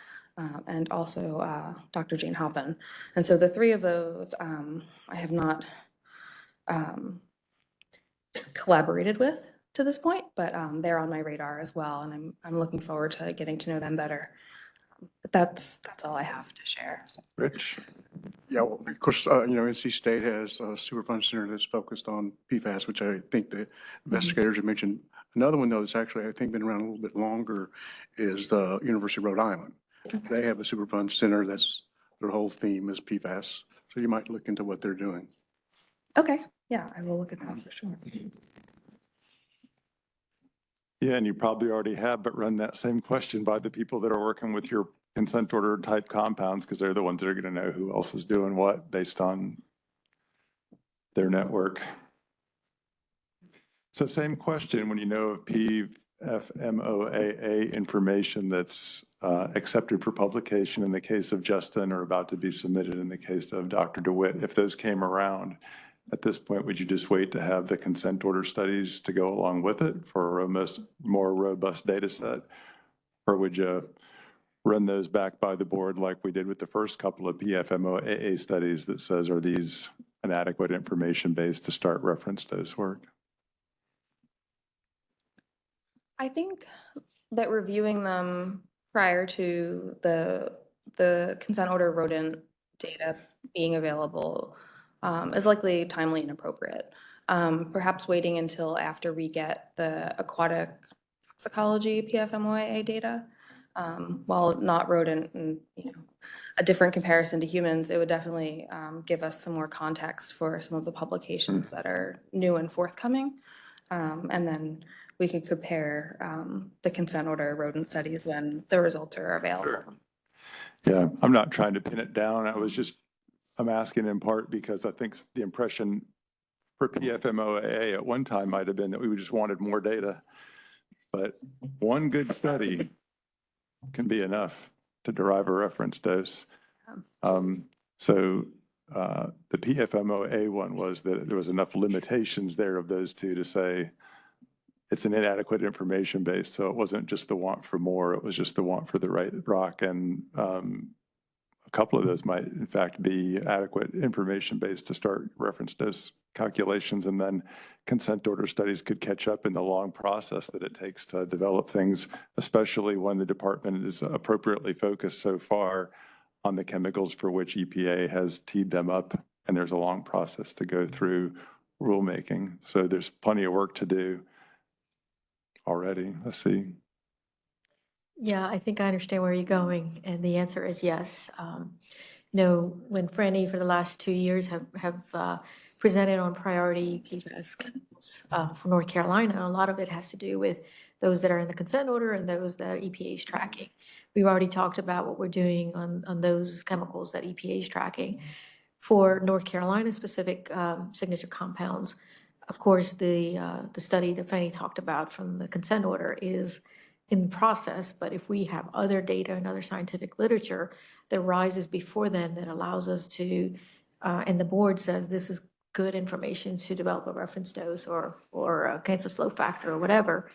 and also Dr. Jane Halpin. And so the 3 of those I have not collaborated with to this point, but they're on my radar as well, and I'm looking forward to getting to know them better. But that's all I have to share. So. Rich? Yeah, well, of course, NC State has a Superfund Center that's focused on PFAS, which I think the investigators have mentioned. Another one, though, that's actually, I think, been around a little bit longer is the University of Rhode Island. They have a Superfund Center that's, their whole theme is PFAS. So you might look into what they're doing. Okay, yeah, I will look at that for sure. Yeah, and you probably already have, but run that same question by the people that are working with your consent order type compounds, because they're the ones that are going to know who else is doing what based on their network. So same question, when you know of PFMOAA information that's accepted for publication in the case of Justin or about to be submitted in the case of Dr. DeWitt, if those came around, at this point, would you just wait to have the consent order studies to go along with it for a more robust data set? Or would you run those back by the board like we did with the first couple of PFMOAA studies that says, are these an adequate information base to start reference dose work? I think that reviewing them prior to the consent order rodent data being available is likely timely and appropriate. Perhaps waiting until after we get the aquatic toxicology PFMOAA data, while not rodent and a different comparison to humans, it would definitely give us some more context for some of the publications that are new and forthcoming. And then we could compare the consent order rodent studies when the results are available. Sure. Yeah, I'm not trying to pin it down. I'm asking in part because I think the impression for PFMOAA at one time might have been that we just wanted more data. But one good study can be enough to derive a reference dose. So the PFMOA one was that there was enough limitations there of those 2 to say it's an inadequate information base. So it wasn't just the want for more, it was just the want for the right rock. And a couple of those might in fact be adequate information base to start reference dose calculations, and then consent order studies could catch up in the long process that it takes to develop things, especially when the department is appropriately focused so far on the chemicals for which EPA has teed them up, and there's a long process to go through rulemaking. So there's plenty of work to do already. Let's see. Yeah, I think I understand where you're going, and the answer is yes. When Franny for the last 2 years have presented on priority PFAS chemicals for North Carolina, a lot of it has to do with those that are in the consent order and those that EPA is tracking. We've already talked about what we're doing on those chemicals that EPA is tracking. For North Carolina specific signature compounds, Of course, the study that Fanny talked about from the consent order is in process, but if we have other data and other scientific literature that rises before then that allows us to, and the board says this is good information to develop a reference dose or a cancer slope factor or whatever,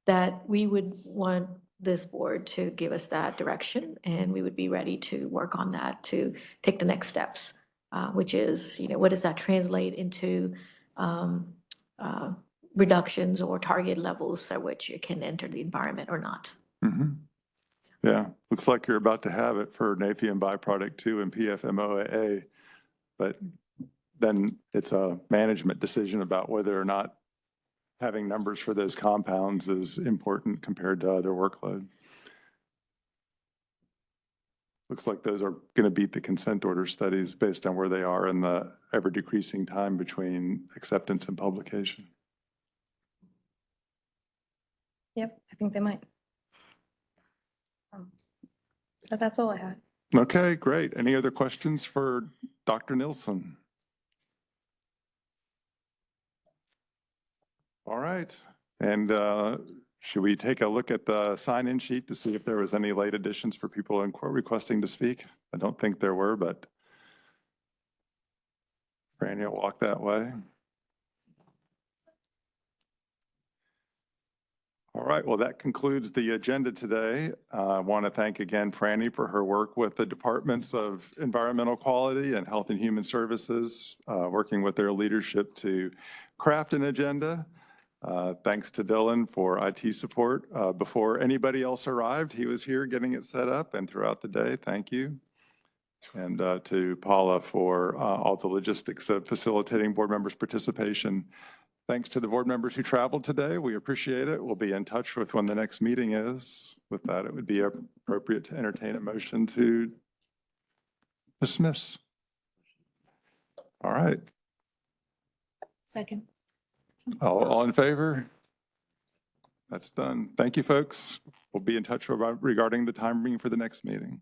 that we would want this board to give us that direction, and we would be ready to work on that to take the next steps, which is, what does that translate into reductions or target levels at which it can enter the environment or not. Yeah, looks like you're about to have it for Nathium byproduct 2 and PFMOA, but then it's a management decision about whether or not having numbers for those compounds is important compared to other workload. Looks like those are going to beat the consent order studies based on where they are in the ever decreasing time between acceptance and publication. Yep, I think they might. But that's all I had. Okay, great. Any other questions for Dr. Nilsson? All right. And should we take a look at the sign-in sheet to see if there was any late additions for people requesting to speak? I don't think there were, but Franny will walk that way. All right, well, that concludes the agenda today. I want to thank again Franny for her work with the Departments of Environmental Quality and Health and Human Services, working with their leadership to craft an agenda. Thanks to Dylan for IT support. Before anybody else arrived, he was here getting it set up and throughout the day. Thank you. And to Paula for all the logistics of facilitating board members' participation. Thanks to the board members who traveled today. We appreciate it. We'll be in touch with when the next meeting is. With that, it would be appropriate to entertain a motion to dismiss. All right. Second. All in favor? That's done. Thank you, folks. We'll be in touch regarding the timing for the next meeting.